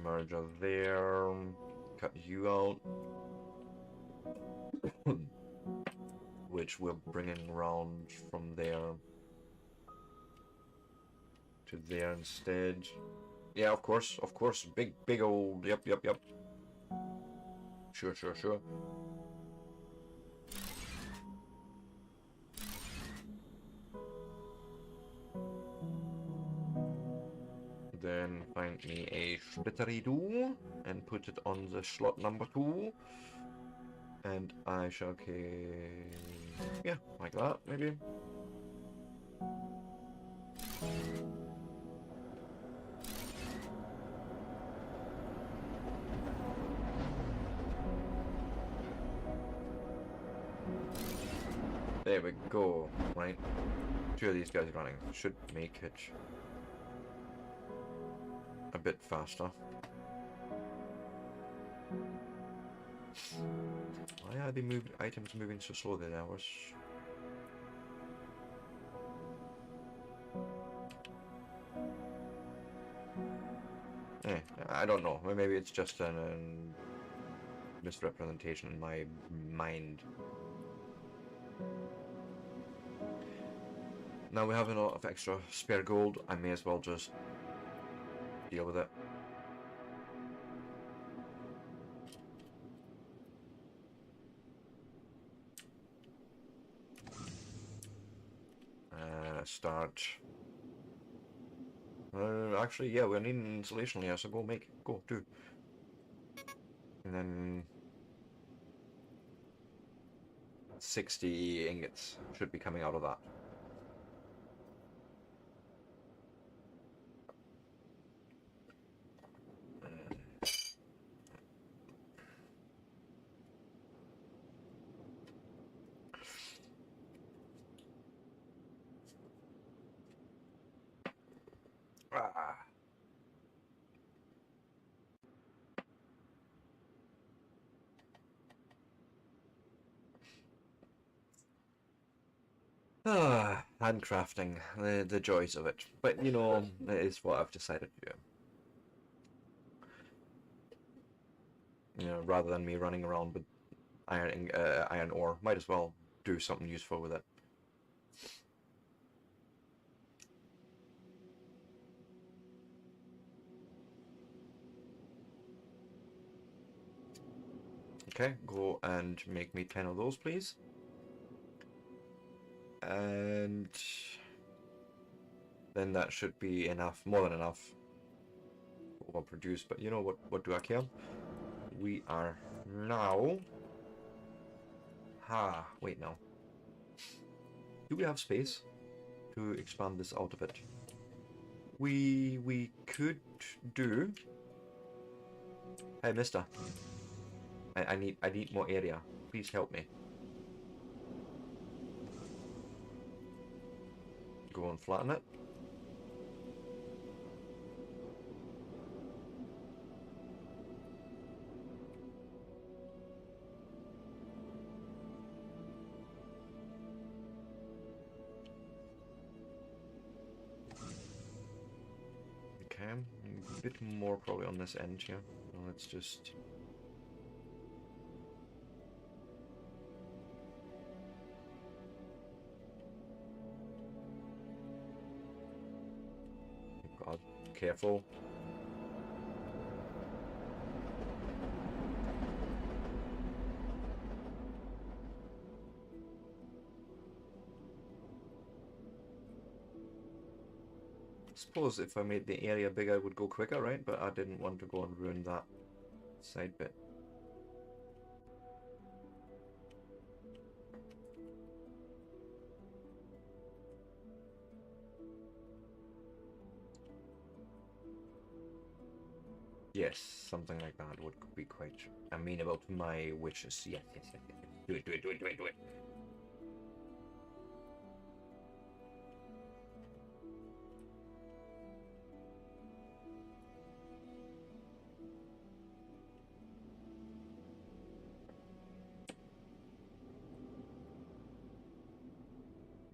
Merger there. Cut you out. Which we're bringing around from there to there instead. Yeah, of course. Big old, yep. Sure. Then find me a splittery-doo and put it on the slot number 2. And I shall okay, yeah, like that maybe. There we go. Right, 2 of these guys running should make it a bit faster. Why are the items moving so slow there? I was... I don't know. Maybe it's just a misrepresentation in my mind. Now we have a lot of extra spare gold. I may as well just deal with it. Start. Actually, yeah, we're needing insulation here, so go do. And then 60 ingots should be coming out of that. Handcrafting, the joys of it. But, you know, it is what I've decided to do. You know, rather than me running around with iron ore, might as well do something useful with it. Okay, go and make me 10 of those, please. And then that should be enough, more than enough for what produce. But you know what do I care? We are now... wait now. Do we have space to expand this out a bit? We could do... Hey, mister. I need more area. Please help me. Go and flatten it. Okay, a bit more probably on this end here. Let's just... God, careful. I suppose if I made the area bigger it would go quicker, right? But I didn't want to go and ruin that side bit. Yes, something like that would be quite amenable to my wishes. Yes, yes, yes, yes. Do it, do it, do it, do it, do it.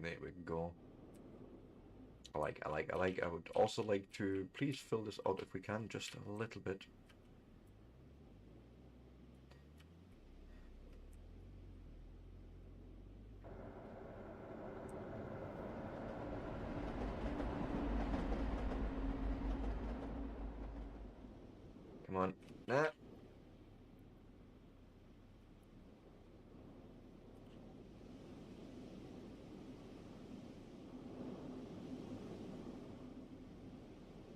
There we go. I like. I would also like to please fill this out if we can, just a little bit. Come on. Nah.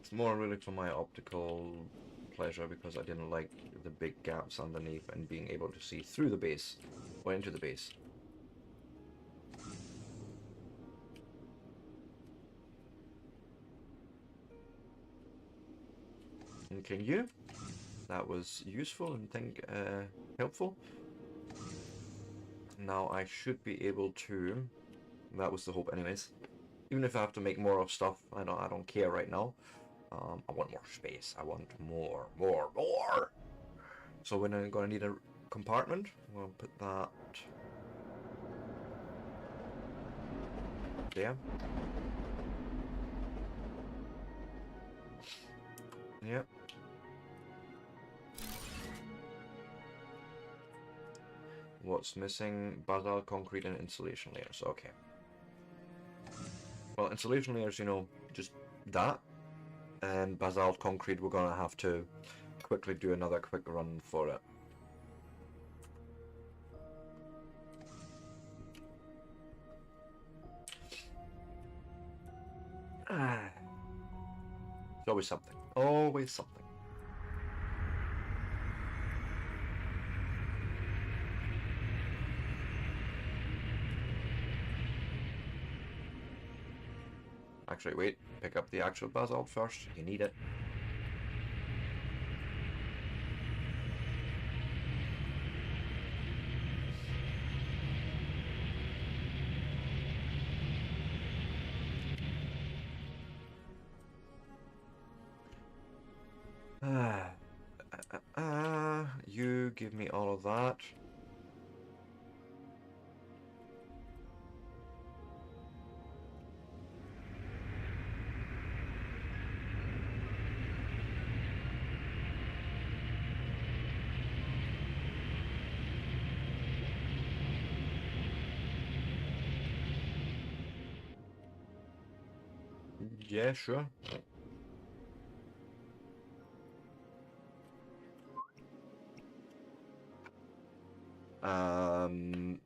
It's more really for my optical pleasure because I didn't like the big gaps underneath and being able to see through the base or into the base. Okay, you. That was useful and helpful. Now I should be able to. That was the hope, anyways. Even if I have to make more of stuff, I don't care right now. I want more space. I want more. So we're gonna need a compartment. We'll put that there. Yep. What's missing? Basalt, concrete, and insulation layers. Okay. Well, insulation layers, you know, just that. And basalt concrete, we're gonna have to quickly do another quick run for it. It's always something. Always something. Actually, wait. Pick up the actual basalt first. You need it. You give me all of that. Yeah, sure.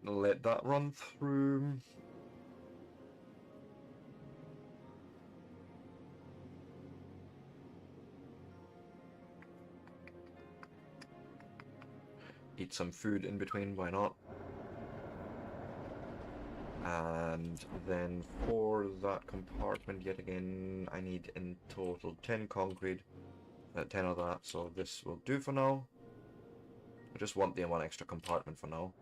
Let that run through. Eat some food in between, why not? And then for that compartment, yet again, I need in total 10 concrete, 10 of that, so this will do for now. I just want the one extra compartment for now.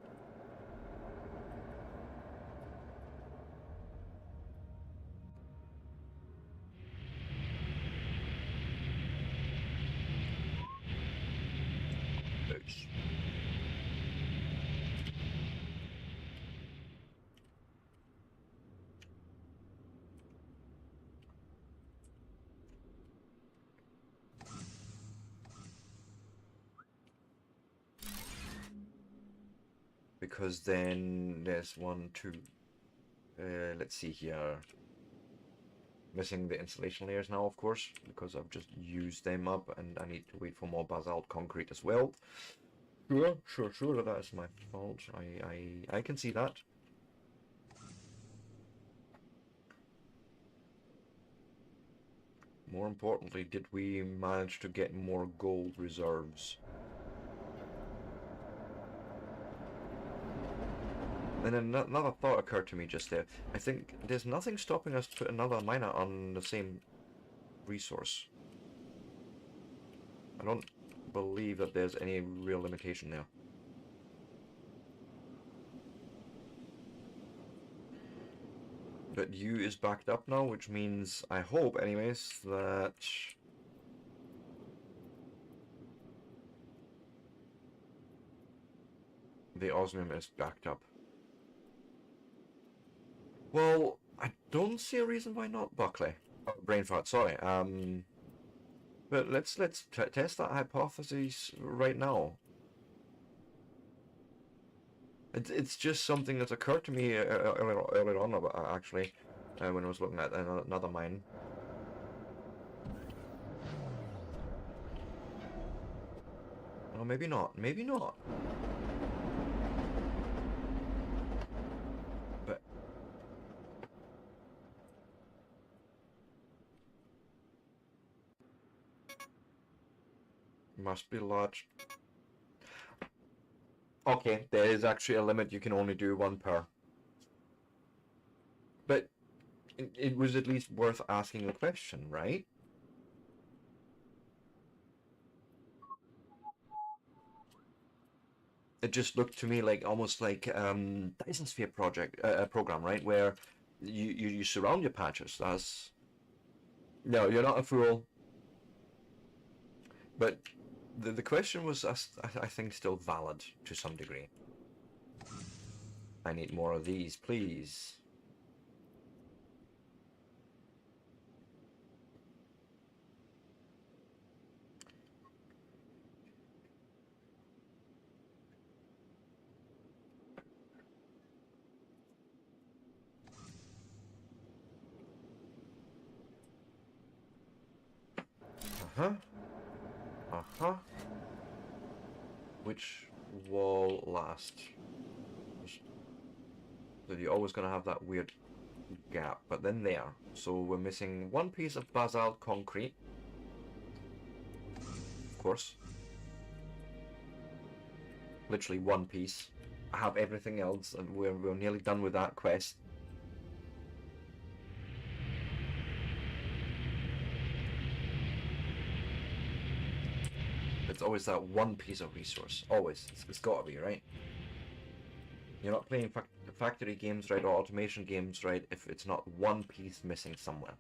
Oops. Because then there's one, two, let's see here. Missing the insulation layers now, of course, because I've just used them up and I need to wait for more basalt concrete as well. Sure, that is my fault. I can see that. More importantly, did we manage to get more gold reserves? And then another thought occurred to me just there. I think there's nothing stopping us to put another miner on the same resource. I don't believe that there's any real limitation there. But U is backed up now, which means, I hope anyways, that the osmium is backed up. Well, I don't see a reason why not, Buckley. Oh, brain fart, sorry. But let's test that hypothesis right now. It's just something that's occurred to me earlier on, actually, when I was looking at another mine. Oh, maybe not. Maybe not. But Must be large. Okay, there is actually a limit. You can only do one per. But it was at least worth asking a question, right? It just looked to me like almost like Dyson Sphere project program, right? Where you surround your patches. That's no, you're not a fool. But the question was, I think, still valid to some degree. I need more of these, please. Uh-huh. Uh-huh. Which wall last? So you're always going to have that weird gap, but then there. So we're missing one piece of basalt concrete. Of course. Literally one piece. I have everything else, and we're nearly done with that quest. It's always that one piece of resource. Always. It's got to be, right? You're not playing factory games right or automation games right if it's not one piece missing somewhere.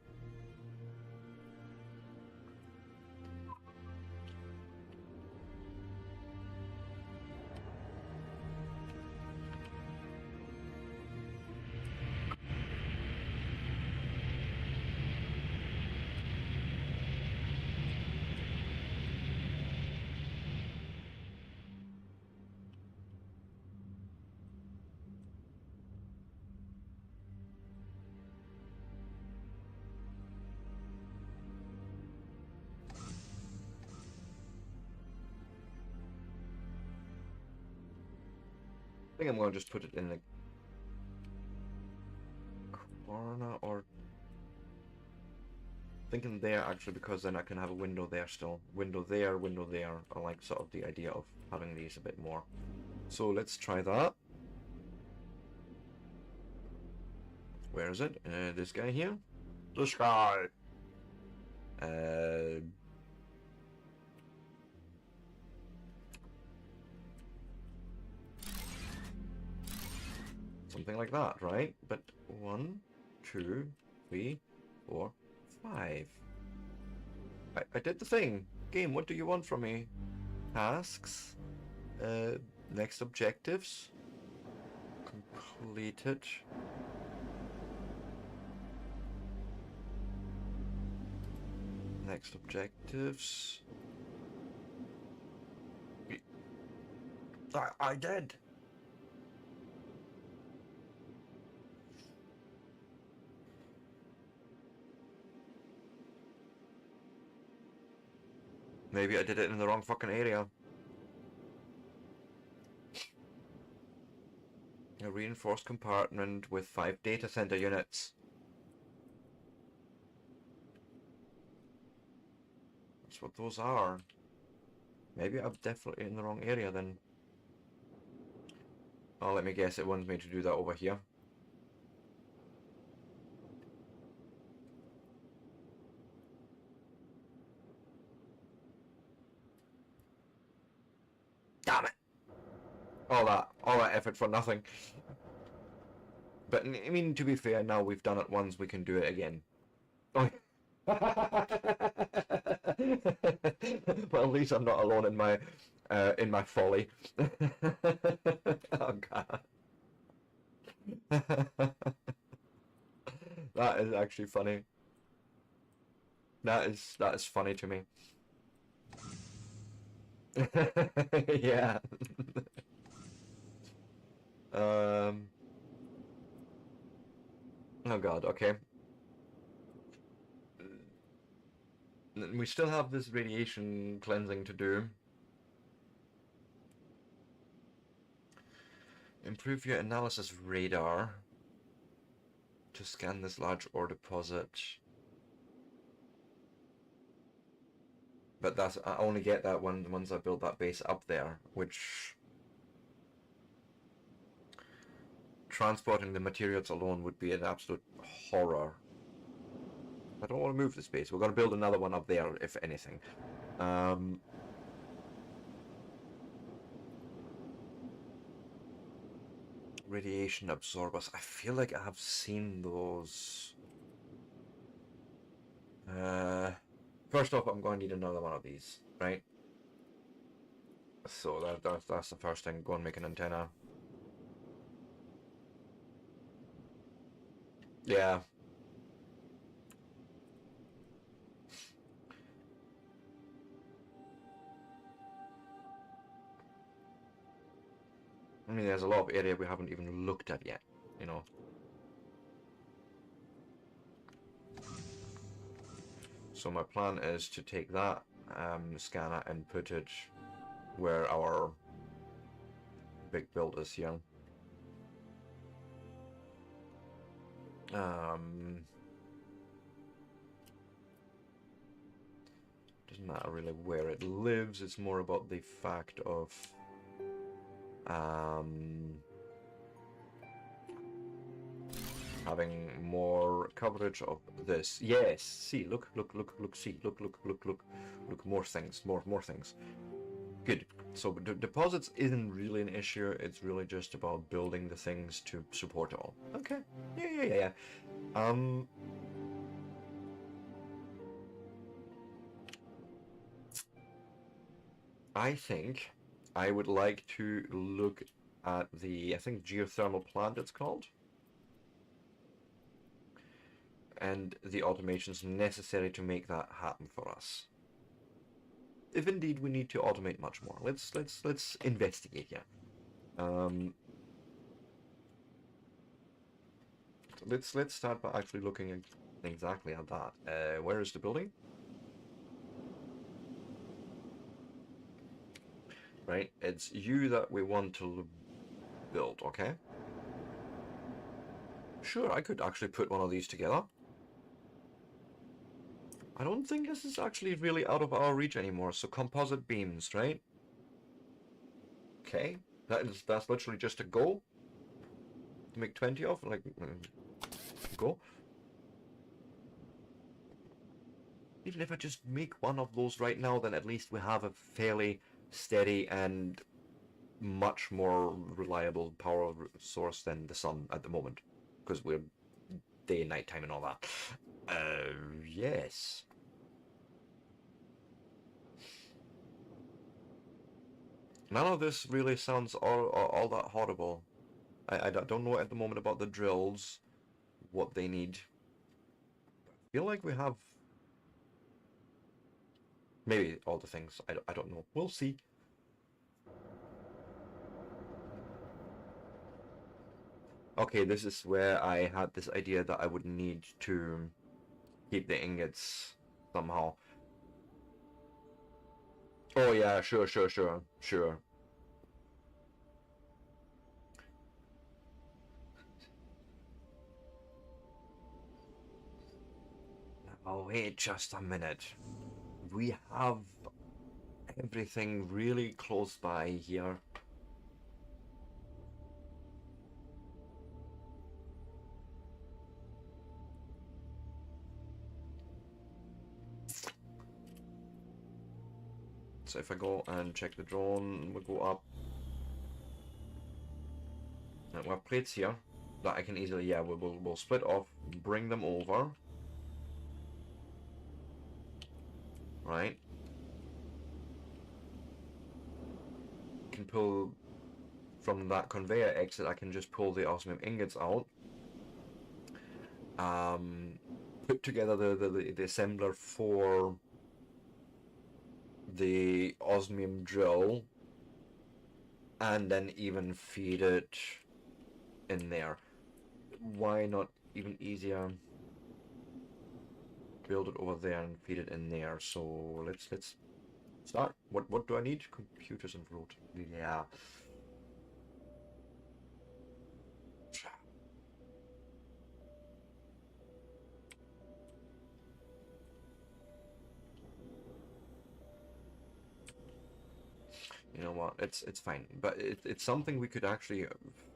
I think I'm going to just put it in the corner, or thinking there actually, because then I can have a window there still. Window there, window there. I like sort of the idea of having these a bit more. So let's try that. Where is it? This guy here? This guy! Something like that, right? But 1, 2, 3, 4, 5. I did the thing. Game, what do you want from me? Tasks. Next objectives. Completed. Next objectives. I did. Maybe I did it in the wrong fucking area. A reinforced compartment with 5 data center units. That's what those are. Maybe I'm definitely in the wrong area then. Oh, let me guess, it wants me to do that over here. Damn it! All that effort for nothing. But I mean, to be fair, now we've done it once, we can do it again. Oh. Well, at least I'm not alone in my folly. Oh god. That is actually funny. That is funny to me. Yeah. Oh god, okay. We still have this radiation cleansing to do. Improve your analysis radar to scan this large ore deposit. But that's, I only get that once I build that base up there, which transporting the materials alone would be an absolute horror. I don't want to move the space. We're going to build another one up there, if anything. Radiation absorbers. I feel like I have seen those. First off, I'm going to need another one of these, right? So that's the first thing. Go and make an antenna. Yeah. I mean, there's a lot of area we haven't even looked at yet, you know. So my plan is to take that scanner and put it where our big build is here. Doesn't matter really where it lives, it's more about the fact of having more coverage of this. Yes, see, look, see, look, more things, more things. Good. So deposits isn't really an issue, it's really just about building the things to support it all. Okay, yeah. I think I would like to look at the, I think geothermal plant it's called, and the automations necessary to make that happen for us. If indeed we need to automate much more, let's investigate here. Let's start by actually looking at exactly at that. Where is the building? Right, it's you that we want to build, okay? Sure, I could actually put one of these together. I don't think this is actually really out of our reach anymore, so composite beams, right? Okay, that's literally just a go. To make 20 of, like, go. Even if I just make one of those right now, then at least we have a fairly steady and much more reliable power source than the sun at the moment, because we're day and night time and all that. Yes. None of this really sounds all that horrible. I don't know at the moment about the drills, what they need. I feel like we have maybe all the things. I don't know. We'll see. Okay, this is where I had this idea that I would need to keep the ingots somehow. Oh yeah, sure. Oh, wait just a minute. We have everything really close by here. So if I go and check the drone, we'll go up. And we have plates here that I can easily, yeah, we'll split off, bring them over. Right. Can pull from that conveyor exit, I can just pull the osmium ingots out. Put together the assembler for the osmium drill, and then even feed it in there. Why not even easier build it over there and feed it in there? So let's start. What do I need? Computers and road. Yeah. it's fine. But it's something we could actually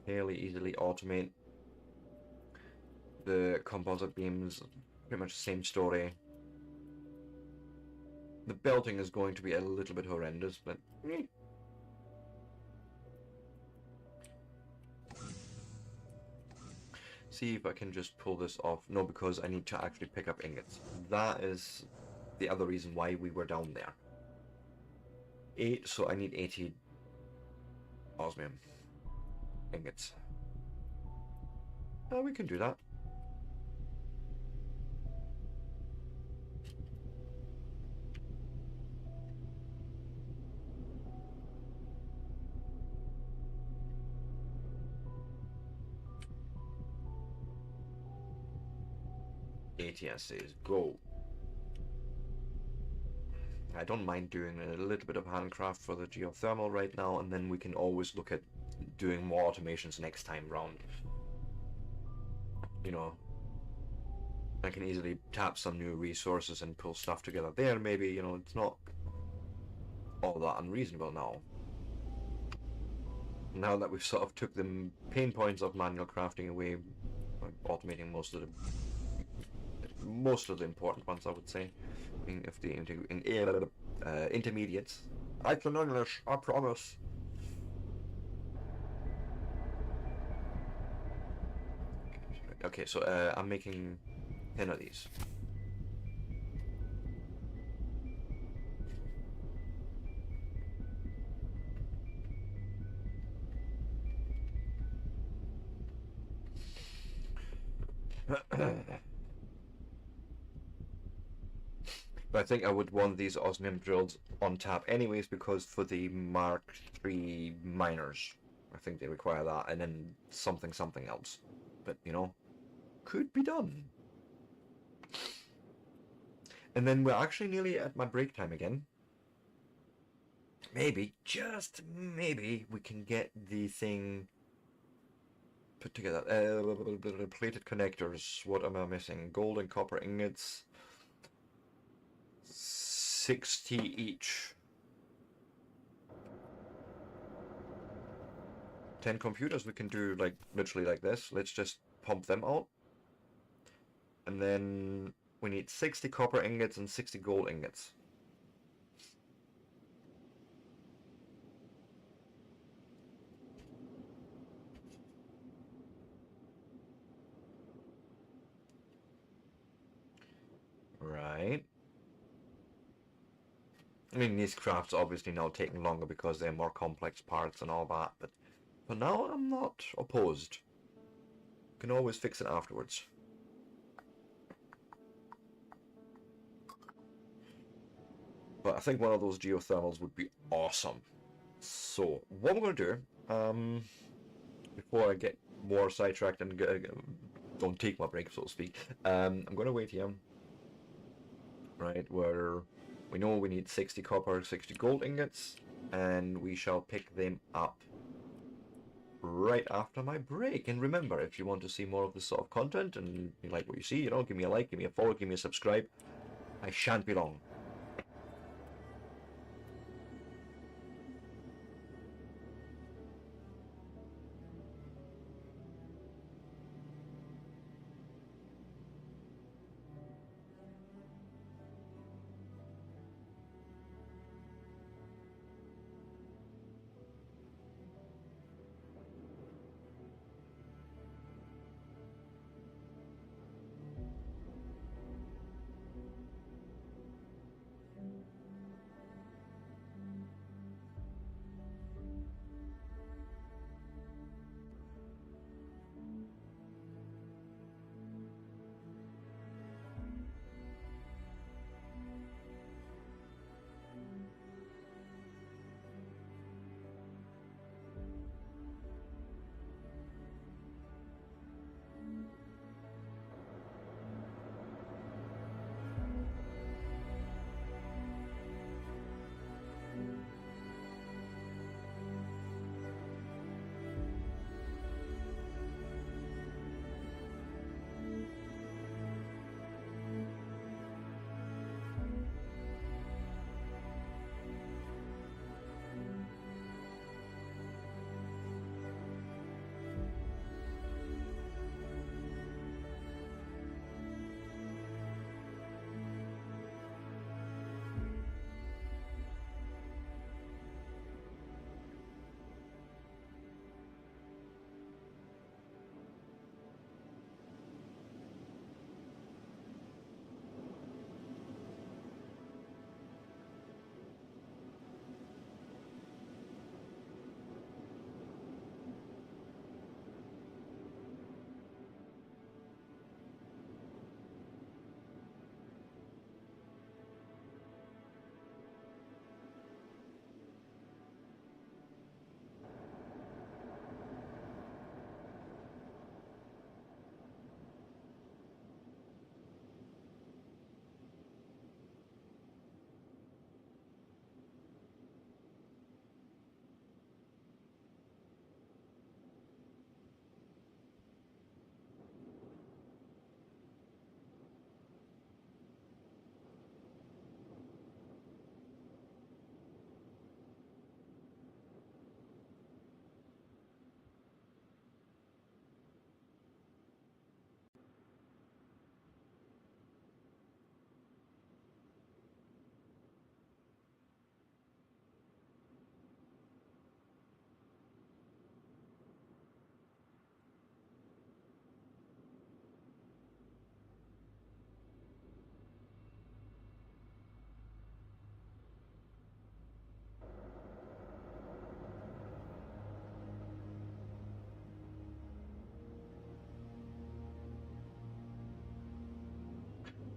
fairly easily automate. The composite beams, pretty much the same story. The belting is going to be a little bit horrendous, but see if I can just pull this off. No, because I need to actually pick up ingots. That is the other reason why we were down there. 8, so I need 80 osmium ingots. We can do that. ATSAs, go. I don't mind doing a little bit of handcraft for the geothermal right now, and then we can always look at doing more automations next time round. You know, I can easily tap some new resources and pull stuff together there, maybe, you know, it's not all that unreasonable now. Now that we've sort of took the pain points of manual crafting away, automating most of the important ones, I would say. I mean, if the intermediates. I can English, I promise. Okay, so I'm making 10 of these. But I think I would want these osmium drills on tap anyways, because for the Mark III miners, I think they require that, and then something else. But, you know, could be done. And then we're actually nearly at my break time again. Maybe, just maybe, we can get the thing put together. Plated connectors, what am I missing? Gold and copper ingots. 60 each. 10 computers we can do like literally like this. Let's just pump them out. And then we need 60 copper ingots and 60 gold ingots. Right. I mean, these crafts obviously now taking longer because they're more complex parts and all that, but for now I'm not opposed. Can always fix it afterwards. But I think one of those geothermals would be awesome. So, what I'm going to do, before I get more sidetracked and don't take my break, so to speak, I'm going to wait here. Right, where we know we need 60 copper, 60 gold ingots, and we shall pick them up right after my break. And remember, if you want to see more of this sort of content and you like what you see, you know, give me a like, give me a follow, give me a subscribe. I shan't be long.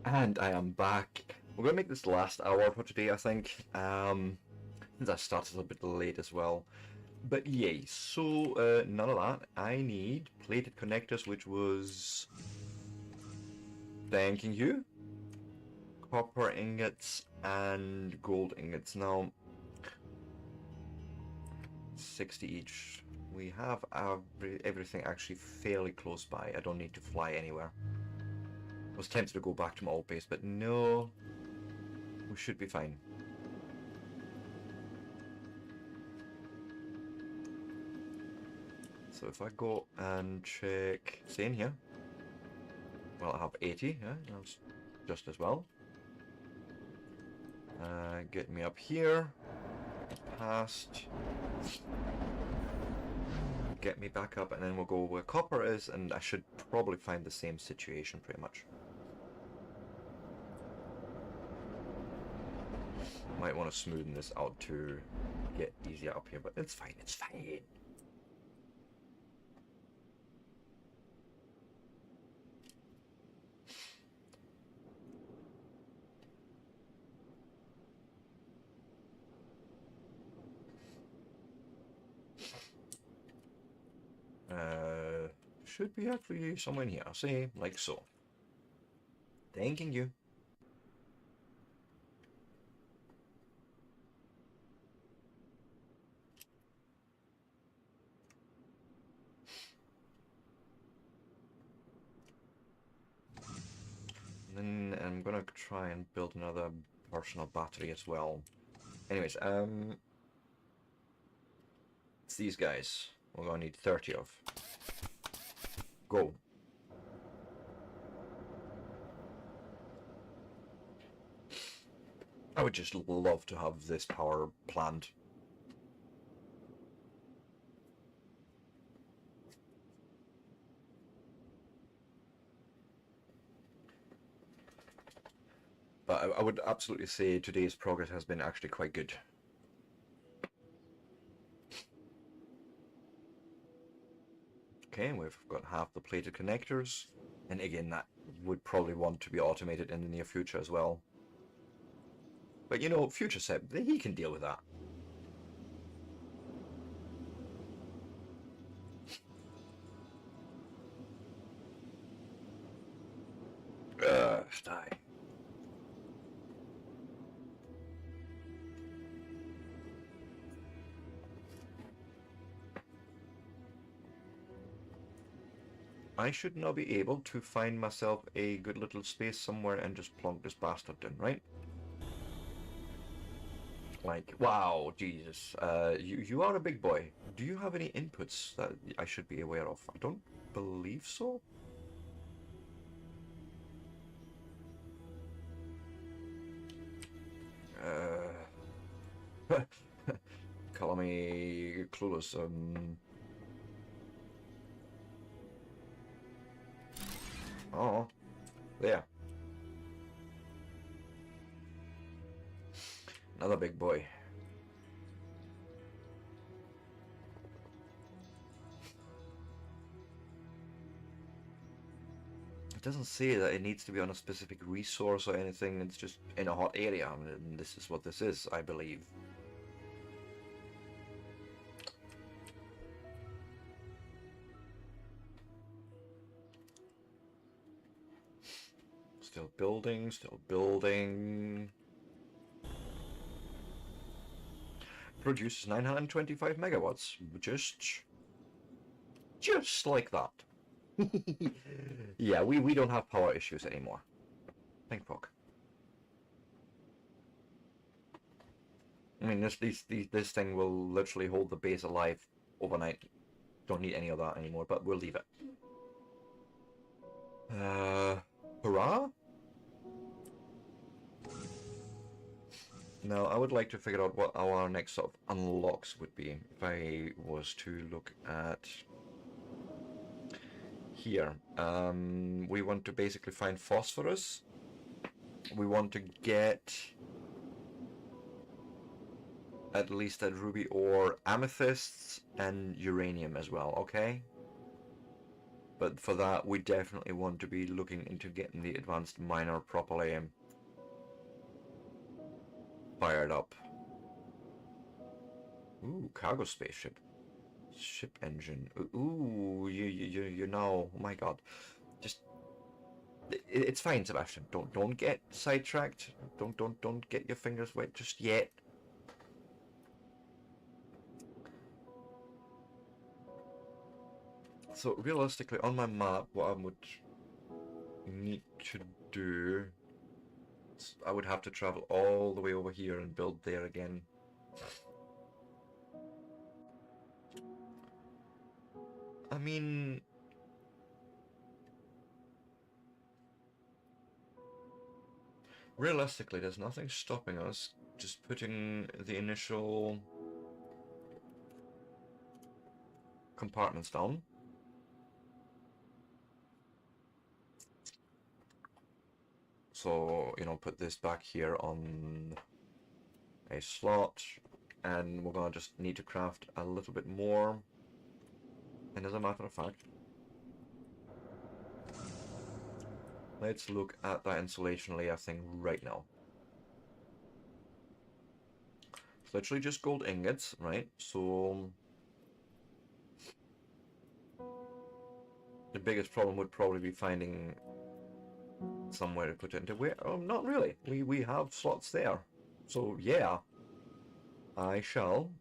And I am back. We're gonna make this the last hour for today, I think. Since I started a bit late as well. But yay, so none of that. I need plated connectors, which was... Thanking you. Copper ingots and gold ingots. Now, 60 each. We have everything actually fairly close by. I don't need to fly anywhere. I was tempted to go back to my old base, but no. We should be fine. So if I go and check, say in here, well, I have 80, yeah, that's just as well. Get me up here, past, get me back up, and then we'll go where copper is, and I should probably find the same situation pretty much. Might want to smoothen this out to get easier up here, but it's fine, it's fine. Should be actually somewhere in here, say, like so. Thanking you. And then I'm gonna try and build another personal battery as well. Anyways, it's these guys. We're gonna need 30 of. Go. I would just love to have this power plant. But I would absolutely say today's progress has been actually quite good. Okay, we've got half the plated connectors. And again, that would probably want to be automated in the near future as well. But you know, Future Seb, he can deal with that. Die. I should now be able to find myself a good little space somewhere and just plonk this bastard in, right? Like, wow, Jesus. You are a big boy. Do you have any inputs that I should be aware of? I don't believe so. Call me clueless. Oh, there. Another big boy. It doesn't say that it needs to be on a specific resource or anything. It's just in a hot area. I mean, this is what this is, I believe. Still building, still building. Produces 925 megawatts. Just like that. Yeah, we don't have power issues anymore. Thank fuck. I mean, this thing will literally hold the base alive overnight. Don't need any of that anymore, but we'll leave it. Hurrah? Now, I would like to figure out what our next sort of unlocks would be. If I was to look at here, we want to basically find phosphorus. We want to get at least that ruby ore, amethysts, and uranium as well, okay? But for that, we definitely want to be looking into getting the advanced miner properly fired up. Ooh, cargo spaceship. Ship engine. Ooh, you know, oh my god. Just, it's fine, Sebastian. Don't get sidetracked. Don't get your fingers wet just yet. So realistically, on my map, what I would need to do, I would have to travel all the way over here and build there again. I mean, realistically, there's nothing stopping us just putting the initial compartments down. So, you know, put this back here on a slot, and we're gonna just need to craft a little bit more. And as a matter of fact, let's look at that insulation layer thing right now. It's literally just gold ingots, right? So the biggest problem would probably be finding somewhere to put it into. Where? Oh, not really. We have slots there. So yeah, I shall.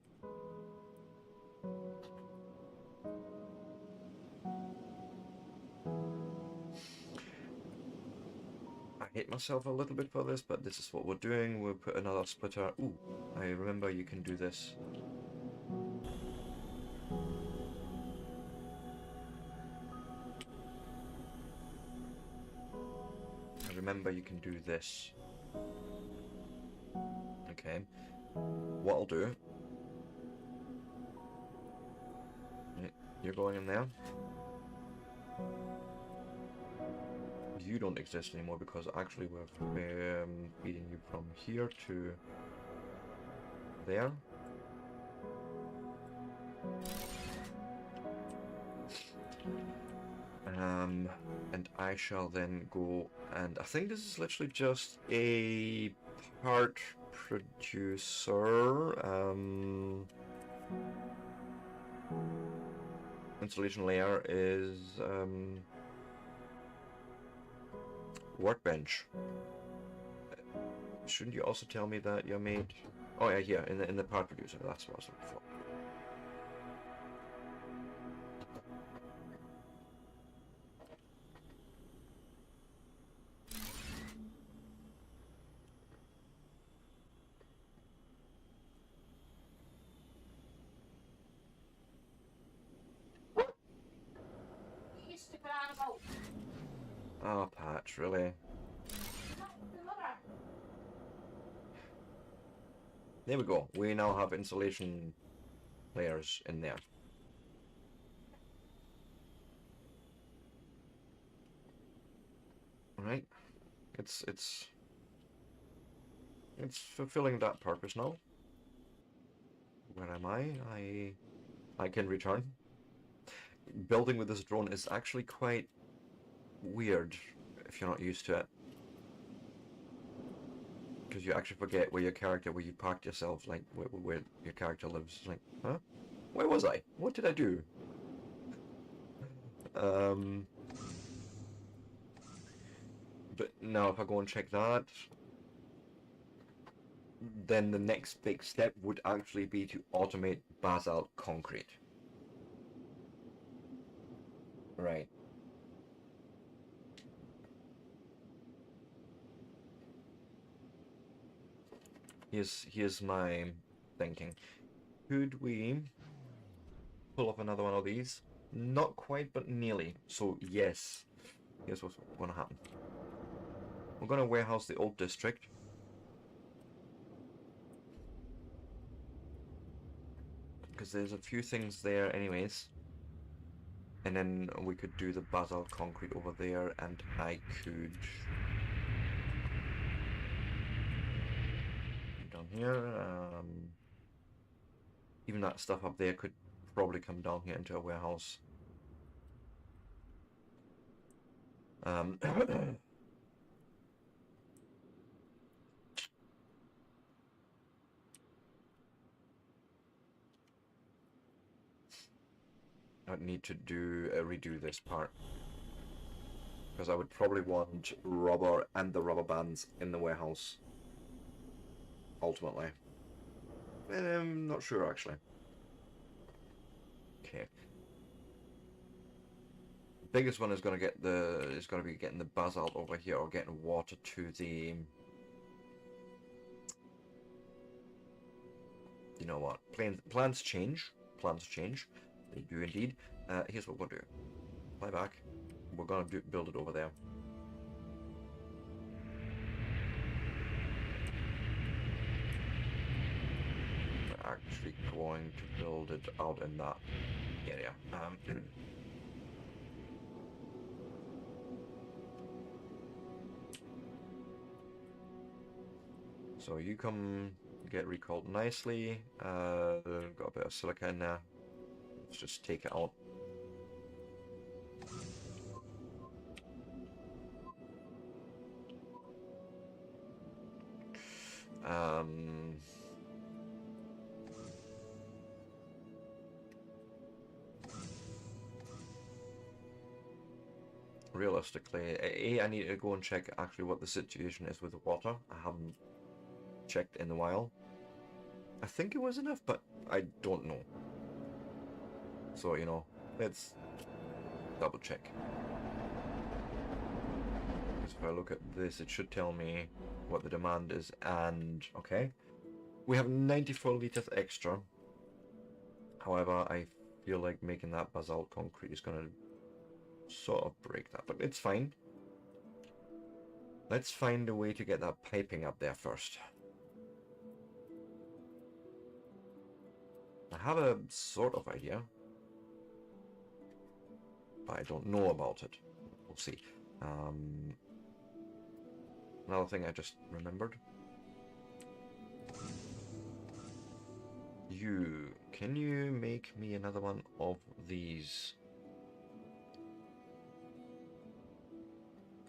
I hate myself a little bit for this, but this is what we're doing. We'll put another splitter. Ooh, I remember you can do this. I remember you can do this. Okay. What I'll do... You're going in there. You don't exist anymore because actually we're feeding you from here to there. And I shall then go, and I think this is literally just a part producer. Installation layer is workbench. Shouldn't you also tell me that you made? Oh yeah, here in the part producer. That's what I was looking for. You stupid animal. Oh, Patch, really? Not the mother. There we go. We now have insulation layers in there. Right? It's fulfilling that purpose now. Where am I? I can return. Building with this drone is actually quite weird if you're not used to it. Because you actually forget where you parked yourself, like where your character lives. Like, huh? Where was I? What did I do? But now if I go and check that, then the next big step would actually be to automate basalt concrete. Right. Here's my thinking. Could we pull off another one of these? Not quite, but nearly. So yes, here's what's gonna happen. We're gonna warehouse the old district. Because there's a few things there anyways. And then we could do the basalt concrete over there, and I could... down here, even that stuff up there could probably come down here into a warehouse. Um, I'd need to redo this part. Because I would probably want rubber and the rubber bands in the warehouse. Ultimately. I'm not sure actually. Okay. Biggest one is gonna be getting the basalt over here or getting water to the, you know what? Plans change. Plans change. They do indeed. Here's what we'll do. Fly back. We're gonna build it over there. We're actually going to build it out in that area. So you come get recalled nicely. Got a bit of silica in there. Let's just take it out. Realistically, I need to go and check actually what the situation is with the water. I haven't checked in a while. I think it was enough, but I don't know. So, you know, let's double check. Because if I look at this, it should tell me what the demand is, and okay. We have 94 liters extra. However, I feel like making that basalt concrete is going to sort of break that, but it's fine. Let's find a way to get that piping up there first. I have a sort of idea, but I don't know about it. We'll see. Another thing I just remembered. Can you make me another one of these?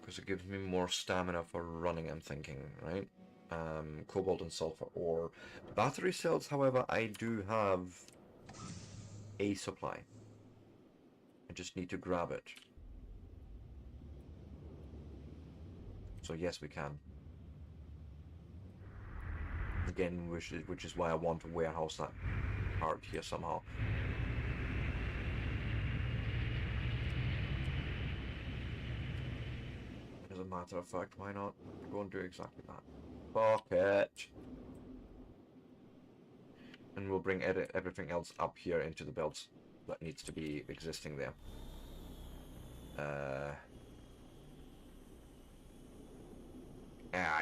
Because it gives me more stamina for running, I'm thinking, right? Cobalt and sulfur ore. Battery cells, however, I do have a supply. I just need to grab it. So yes, we can. Again, which is why I want to warehouse that part here somehow. As a matter of fact, why not go and do exactly that? Pocket! And we'll bring everything else up here into the belts that needs to be existing there.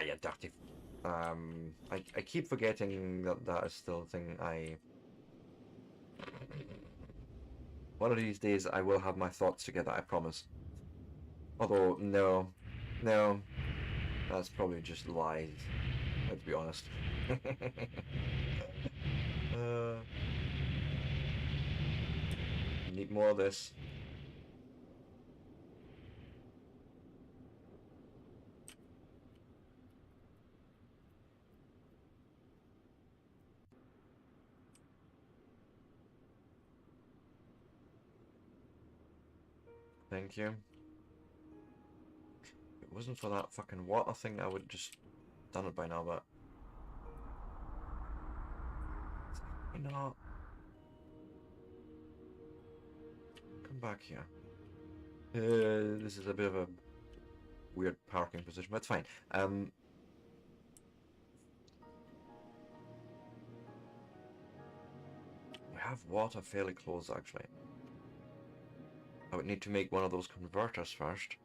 You dirty. I keep forgetting that is still a thing. One of these days I will have my thoughts together, I promise. Although, no, that's probably just lies, let's be honest. Need more of this. Thank you. If it wasn't for that fucking water thing, I would just done it by now, but you know, come back here. This is a bit of a weird parking position, but it's fine. We have water fairly close, actually. I would need to make one of those converters first.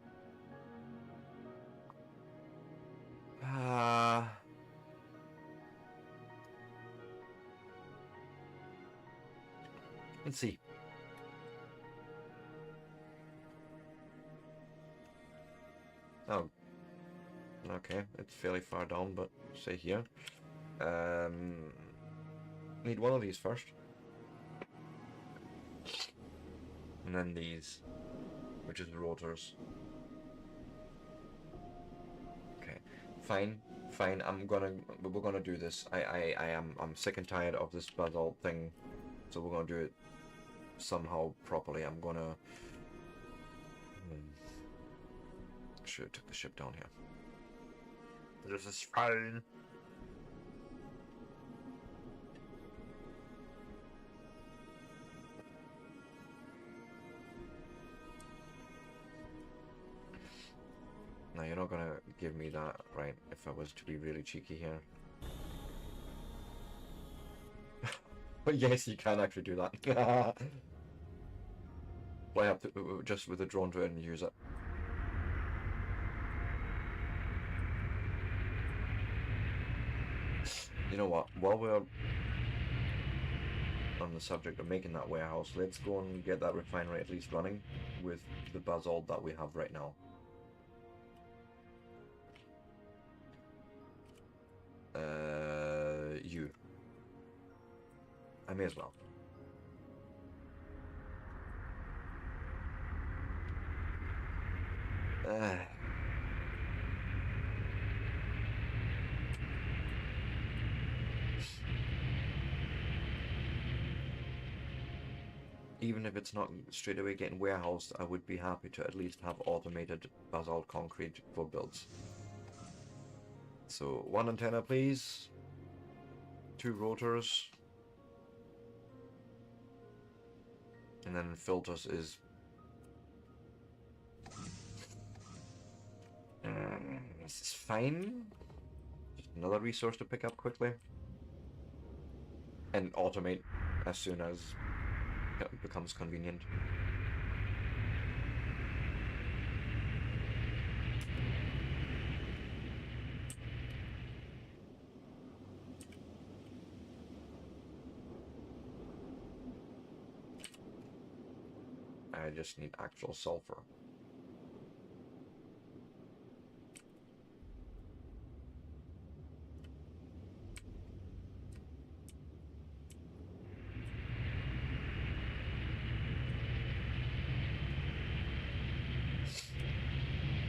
Let's see. Oh. Okay, it's fairly far down, but say here. Need one of these first. And then these, which is rotors. Fine, fine. We're gonna do this. I'm sick and tired of this basalt thing, so we're gonna do it somehow properly. I'm gonna. Should have took the ship down here. This is fine. Now you're not gonna give me that, right? If I was to be really cheeky here. But yes, you can actually do that. Fly up to, just with a drone to it and use it. You know what? While we're on the subject of making that warehouse, let's go and get that refinery at least running with the basalt that we have right now. You. I may as well. Even if it's not straight away getting warehoused, I would be happy to at least have automated basalt concrete for builds. So 1 antenna, please. 2 rotors. And then filters is... this is fine. Just another resource to pick up quickly. And automate as soon as it becomes convenient. I just need actual sulfur.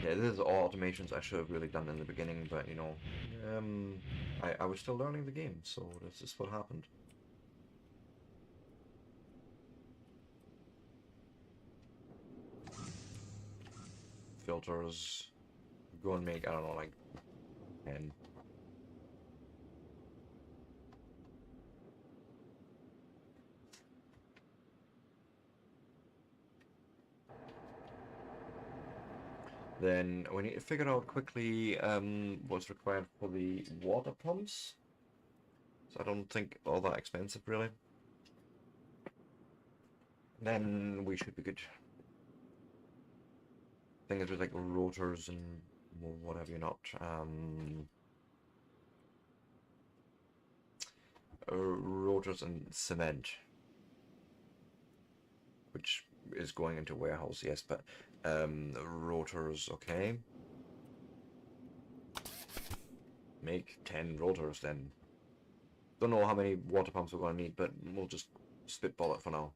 Yeah, this is all automations I should have really done in the beginning, but you know, I was still learning the game, so this is what happened. Filters, go and make, I don't know, like 10. Then we need to figure out quickly what's required for the water pumps. So I don't think all that expensive really. Then we should be good. Thing is with like rotors and what have you not. Rotors and cement, which is going into warehouse, yes, but rotors, okay. Make 10 rotors then. Don't know how many water pumps we're gonna need, but we'll just spitball it for now.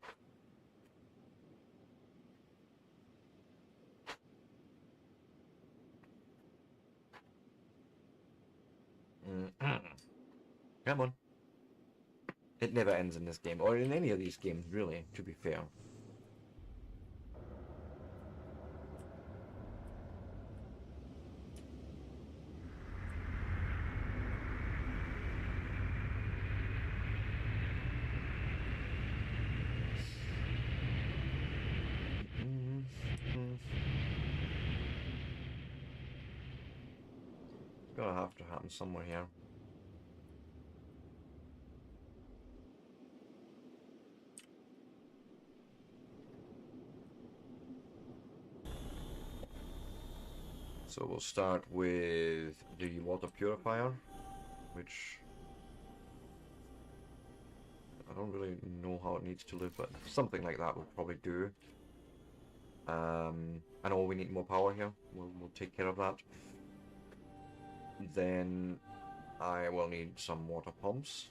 Come on. It never ends in this game, or in any of these games, really, to be fair. It's gonna have to happen somewhere here. So we'll start with the water purifier, which I don't really know how it needs to live, but something like that will probably do. I know we need more power here. We'll take care of that. Then I will need some water pumps.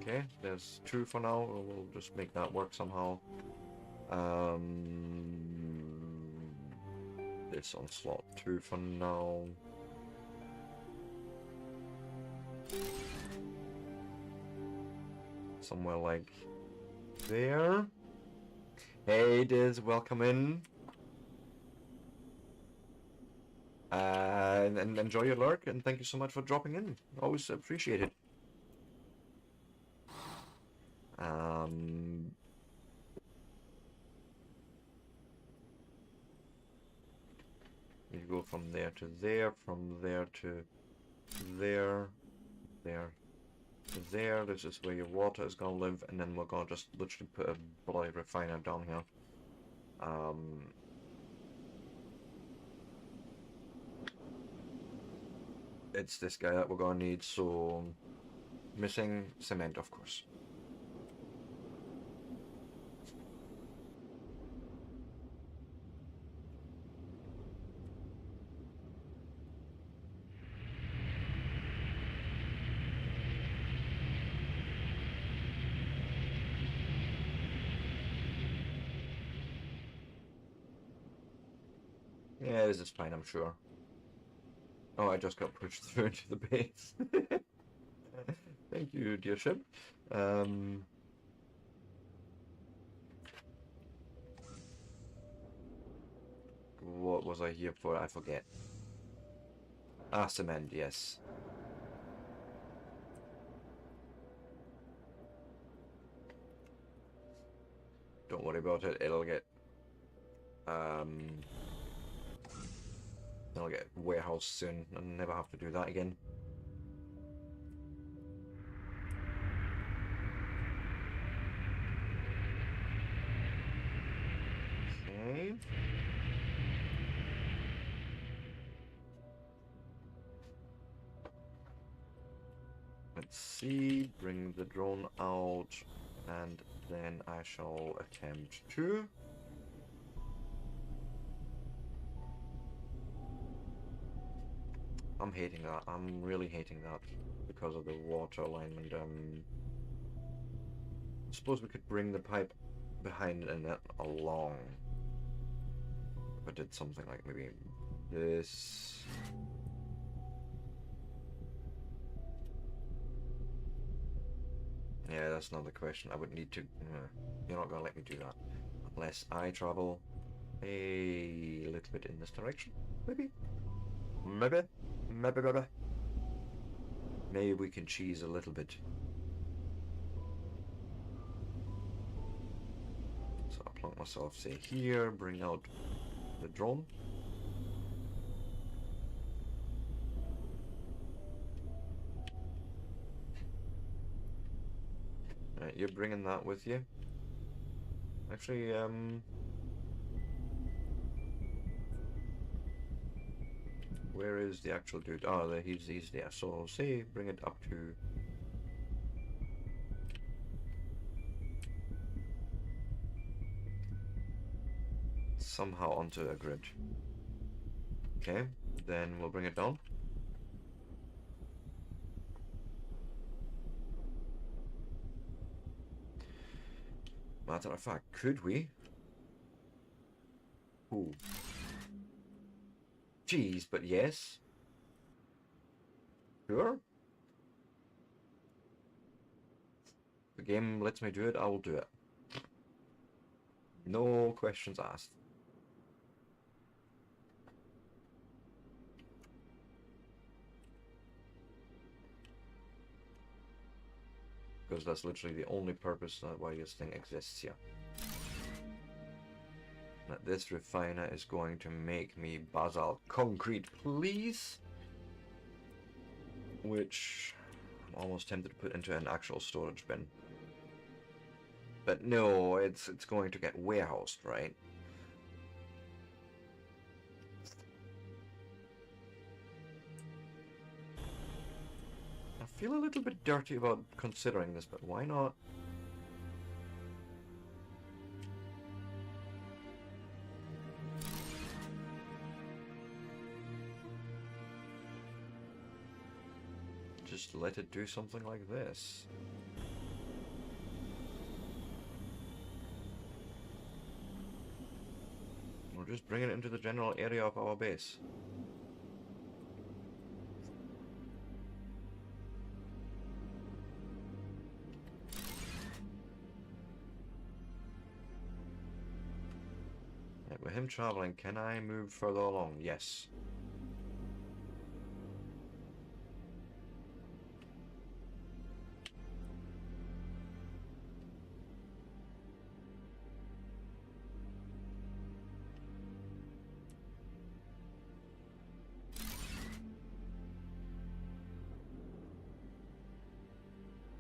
Okay, there's 2 for now. We'll just make that work somehow. This on slot 2 for now. Somewhere like there. Hey Diz, welcome in. And enjoy your lurk, and thank you so much for dropping in. Always appreciate it. You go from there to there, from there to there, there to there. This is where your water is gonna live, and then we're gonna just literally put a bloody refiner down here. It's this guy that we're gonna need, so missing cement, of course. Yeah, this is fine, I'm sure. Oh, I just got pushed through into the base. Thank you, dear ship. What was I here for? I forget. Ah, cement, yes. Don't worry about it, it'll get warehouse soon and never have to do that again. Okay. Let's see, bring the drone out, and then I shall attempt to. I'm hating that. I'm really hating that because of the water alignment. Suppose we could bring the pipe behind and then along. If I did something like maybe this. Yeah, that's another question. I would need to. You're not gonna let me do that unless I travel a little bit in this direction. Maybe. Maybe. Maybe. Maybe. Maybe we can cheese a little bit. So I'll plonk myself, say here, bring out the drone. Right, you're bringing that with you. Actually, where is the actual dude? Oh, there, he's there. So say bring it up to. Somehow onto a grid. Okay, then we'll bring it down. Matter of fact, could we? Ooh. Geez, but yes. Sure. The game lets me do it, I will do it. No questions asked. Because that's literally the only purpose why this thing exists here. That this refiner is going to make me basalt concrete, please. Which I'm almost tempted to put into an actual storage bin. But no, it's going to get warehoused, right? I feel a little bit dirty about considering this, but why not? Just let it do something like this. We'll just bring it into the general area of our base. Right, with him traveling, can I move further along? Yes.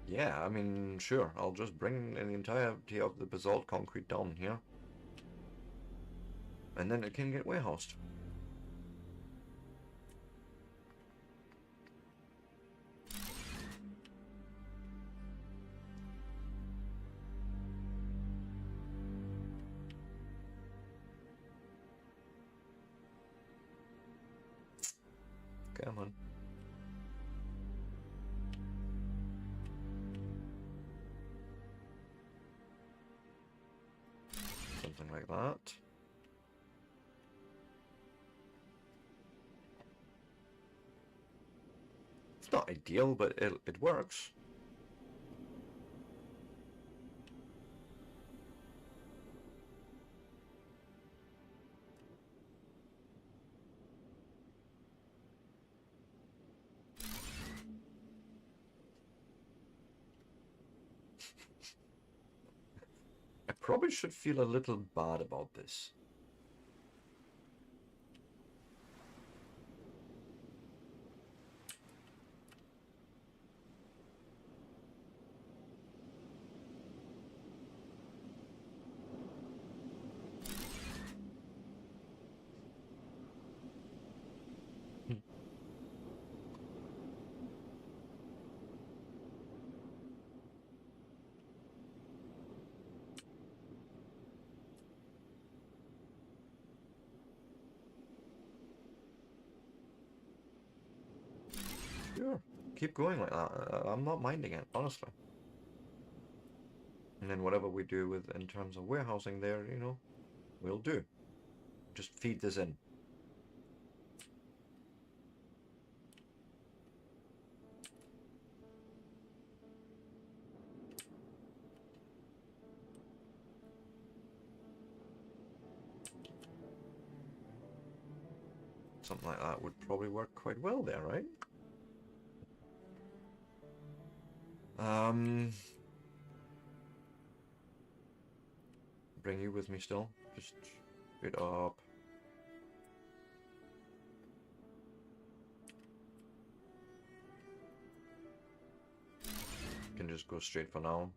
Yeah, I mean, sure, I'll just bring the entirety of the basalt concrete down here. And then it can get warehoused. Come on. Something like that. It's not ideal, but it works. I probably should feel a little bad about this. Sure, keep going like that. I'm not minding it, honestly. And then whatever we do with in terms of warehousing there, you know, we'll do. Just feed this in. Something like that would probably work quite well there, right? Bring you with me still. Just straight up. Can just go straight for now.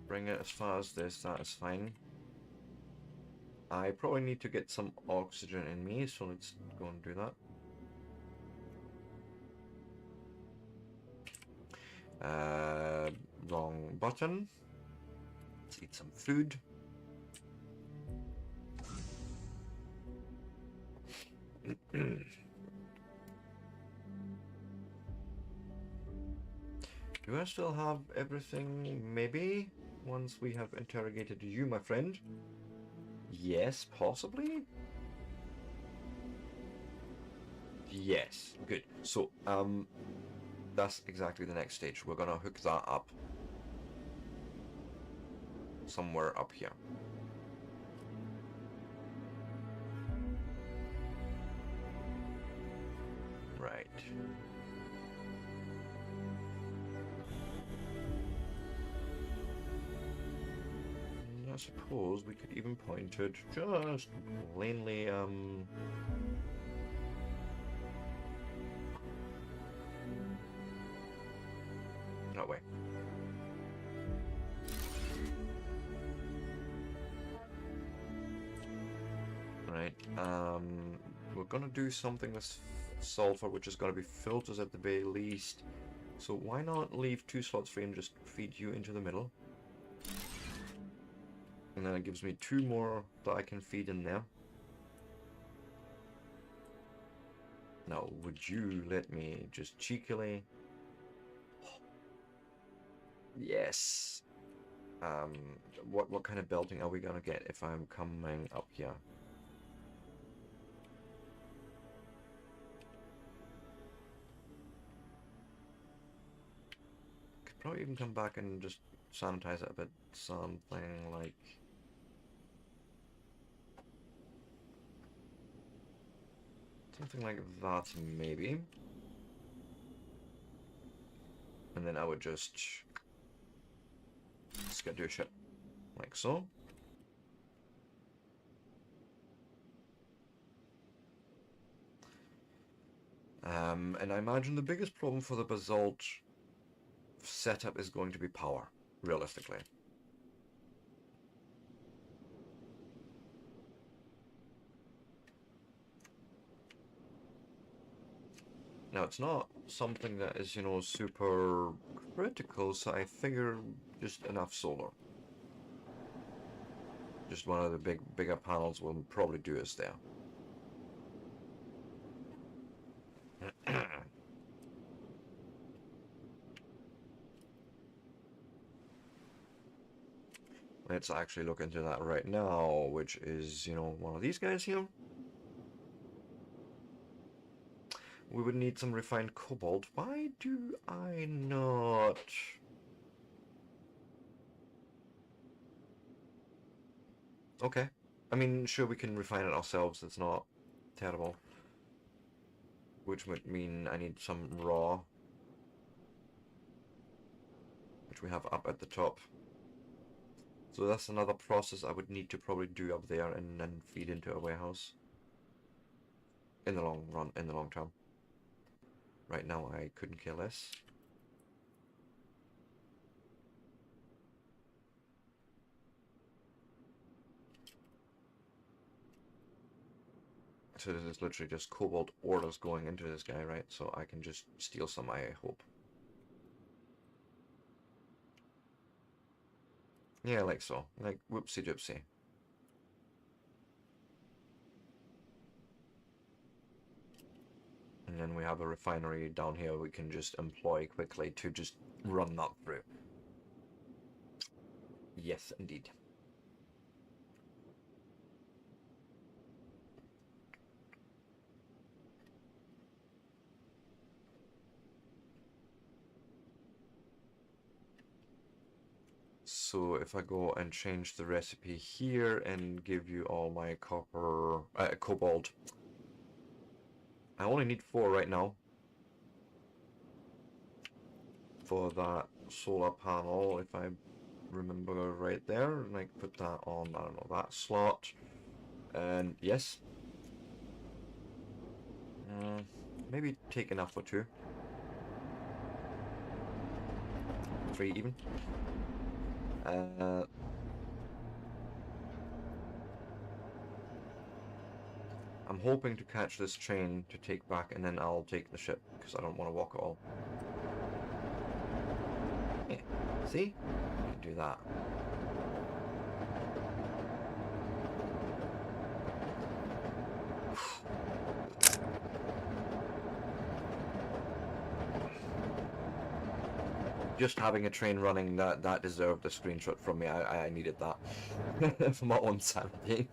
Bring it as far as this, that is fine. I probably need to get some oxygen in me, so let's go and do that. Wrong button. Let's eat some food. Do I still have everything? Maybe? Once we have interrogated you, my friend? Yes, possibly? Yes, good. So, that's exactly the next stage. We're gonna hook that up. Somewhere up here. Right. I suppose we could even point it just plainly, that way. Right, we're gonna do something with sulfur, which is gonna be filters at the very least. So why not leave 2 slots free and just feed you into the middle? And then it gives me 2 more that I can feed in there. Now, would you let me just cheekily... Yes! What kind of belting are we gonna get if I'm coming up here? Could probably even come back and just sanitize it a bit. Something like... Something like that, maybe. And then I would just skadoosh it, like so. And I imagine the biggest problem for the basalt setup is going to be power, realistically. Now, it's not something that is, you know, super critical, so I figure just enough solar. Just one of the bigger panels will probably do us there. Let's actually look into that right now, which is, you know, one of these guys here. We would need some refined cobalt. Why do I not... Okay. I mean, sure, we can refine it ourselves. It's not terrible. Which would mean I need some raw. Which we have up at the top. So that's another process I would need to probably do up there and then feed into a warehouse. In the long run, in the long term. Right now I couldn't care less. So this is literally just cobalt orders going into this guy, right? So I can just steal some, I hope. Yeah, like so. Like, whoopsie doopsie. And then we have a refinery down here we can just employ quickly to just run that through. Yes, indeed. So if I go and change the recipe here and give you all my copper, cobalt, I only need 4 right now for that solar panel, if I remember right there, and I put that on, I don't know, that slot, and yes, maybe take enough for 2, 3 even. I'm hoping to catch this train to take back, and then I'll take the ship, because I don't want to walk it all. Yeah, see? I can do that. Just having a train running, that deserved a screenshot from me. I needed that for my own sanity.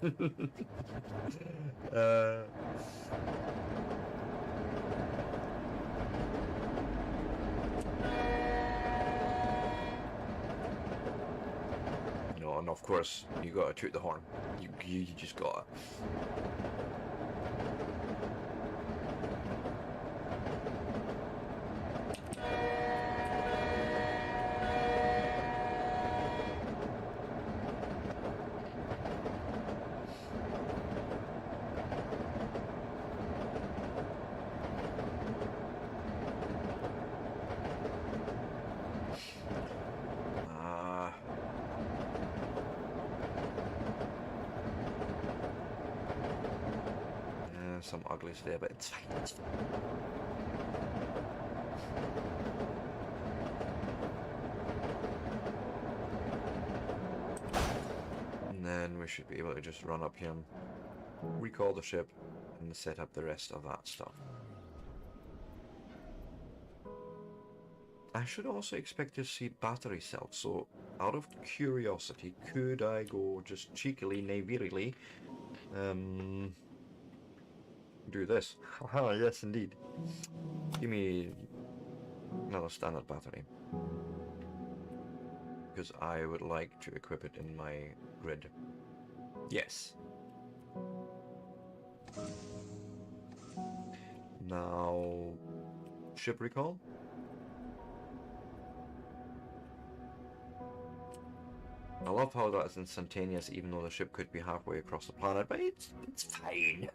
No, and of course you gotta toot the horn. You just gotta. Some uglies there, but it's fine, it's fine. And then we should be able to just run up here and recall the ship and set up the rest of that stuff. I should also expect to see battery cells, so out of curiosity, could I go just cheekily, navirily, do this? Haha, yes indeed. Give me another standard battery. Because I would like to equip it in my grid. Yes. Now, ship recall. I love how that's instantaneous, even though the ship could be halfway across the planet, but it's fine.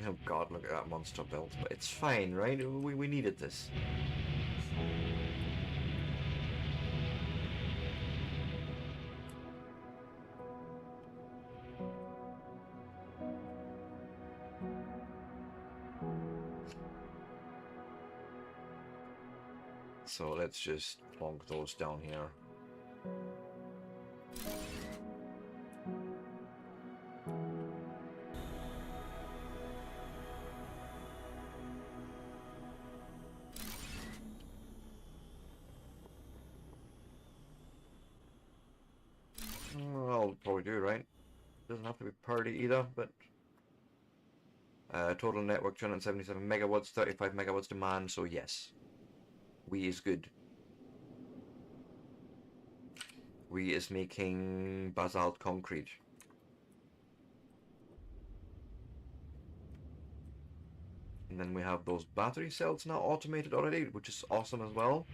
Oh god, look at that monster build. But it's fine, right? We needed this. So let's just plonk those down here. I'll probably do, right? Doesn't have to be party either, but... total network 277 megawatts, 35 megawatts demand, so yes. We is good. We is making basalt concrete. And then we have those battery cells now automated already, which is awesome as well.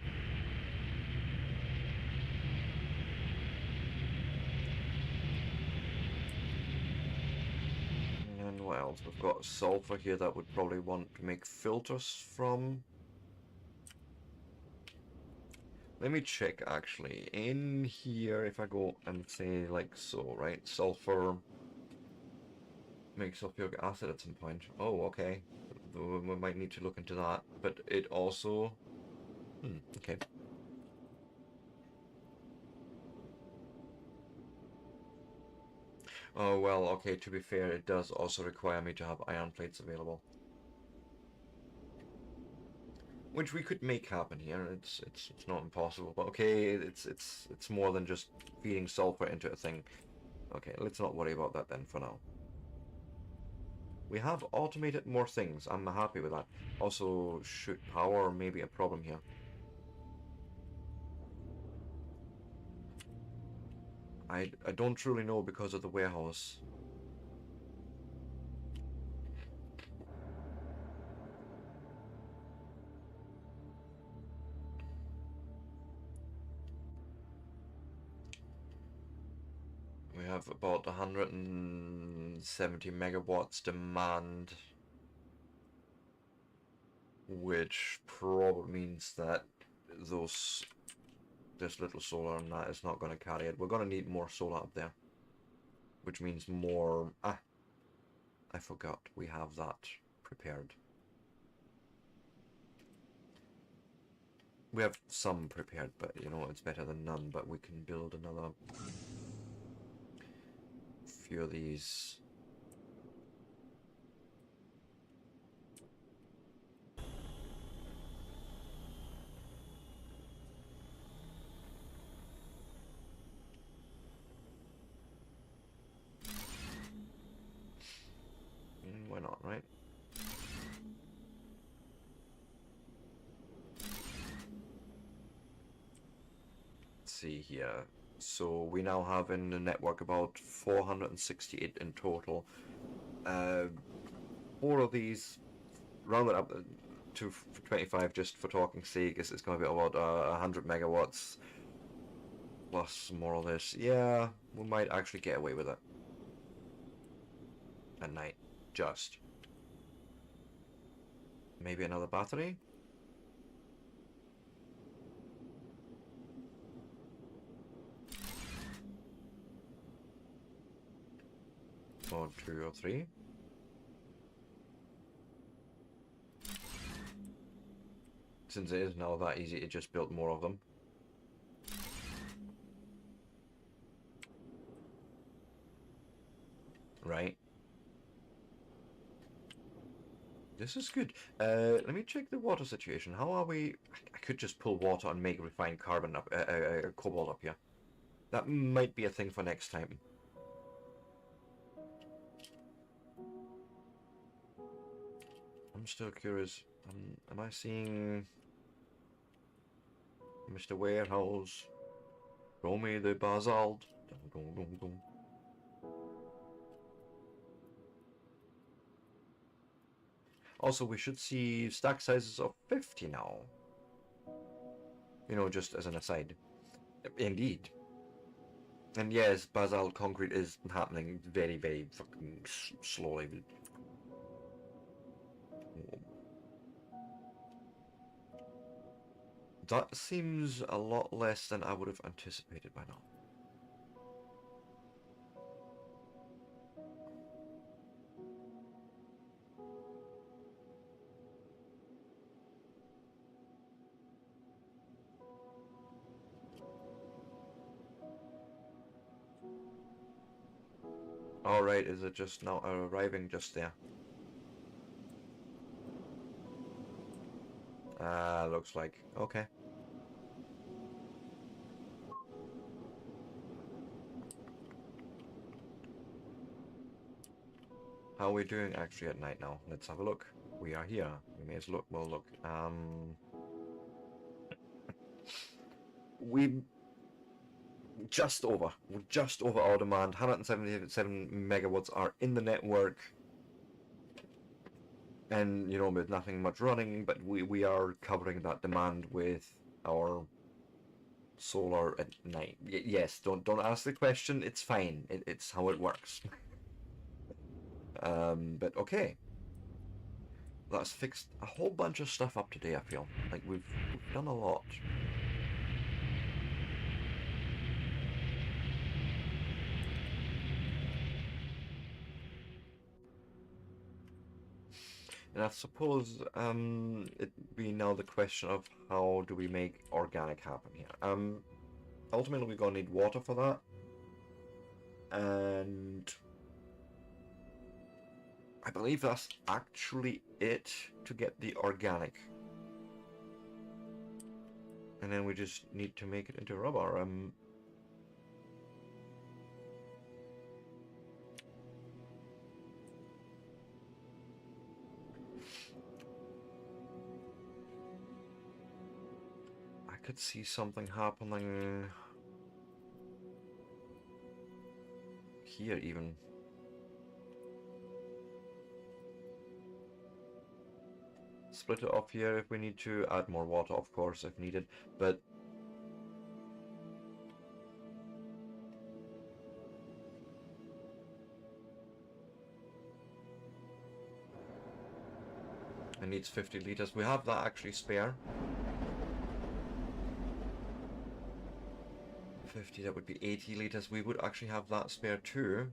And what else? We've got sulfur here that would probably want to make filters from. Let me check actually. In here, if I go and say like so, right? Sulfur makes sulfuric acid at some point. Oh, okay. We might need to look into that. But it also... okay. Oh, well, okay, to be fair, it does also require me to have iron plates available. Which we could make happen here. It's not impossible, but okay, it's more than just feeding sulfur into a thing. Okay, let's not worry about that then for now. We have automated more things. I'm happy with that. Also, shoot, power may be a problem here. I don't truly know because of the warehouse. We have about 170 megawatts demand, which probably means that this little solar and that is not going to carry it. We're going to need more solar up there, which means more... I forgot we have that prepared. We have some prepared, but you know, it's better than none, but we can build another few of these. Why not, right? Let's see here. So we now have in the network about 468 in total. 4 of these, rounded up to 25 just for talking sake, is going to be about 100 megawatts. Plus more of this. Yeah, we might actually get away with it. At night. Just. Maybe another battery? Or 2 or 3? Since it is now that easy to just build more of them. Right. This is good. Let me check the water situation. How are we? I could just pull water and make refined carbon up, cobalt up here. That might be a thing for next time. I'm still curious. Am I seeing Mr. Warehouse? Show me the basalt. Dun, dun, dun, dun. Also, we should see stack sizes of 50 now. You know, just as an aside. Indeed. And yes, basalt concrete is happening very, very fucking slowly. That seems a lot less than I would have anticipated by now. Alright, is it just now arriving just there? Looks like. Okay. How are we doing actually at night now? Let's have a look. We are here. We may as well look. We just over our demand. 177 megawatts are in the network. And, you know, with nothing much running, but we are covering that demand with our solar at night. Yes, don't ask the question. It's fine. It's how it works. But okay. That's fixed a whole bunch of stuff up today, I feel. Like we've done a lot. And I suppose it'd be now the question of how do we make organic happen here. Ultimately we're gonna need water for that. And I believe that's actually it to get the organic. And then we just need to make it into rubber. I could see something happening here even. Split it off here if we need to, add more water of course if needed, but it needs 50 liters. We have that actually spare. 50, that would be 80 liters. We would actually have that spare too.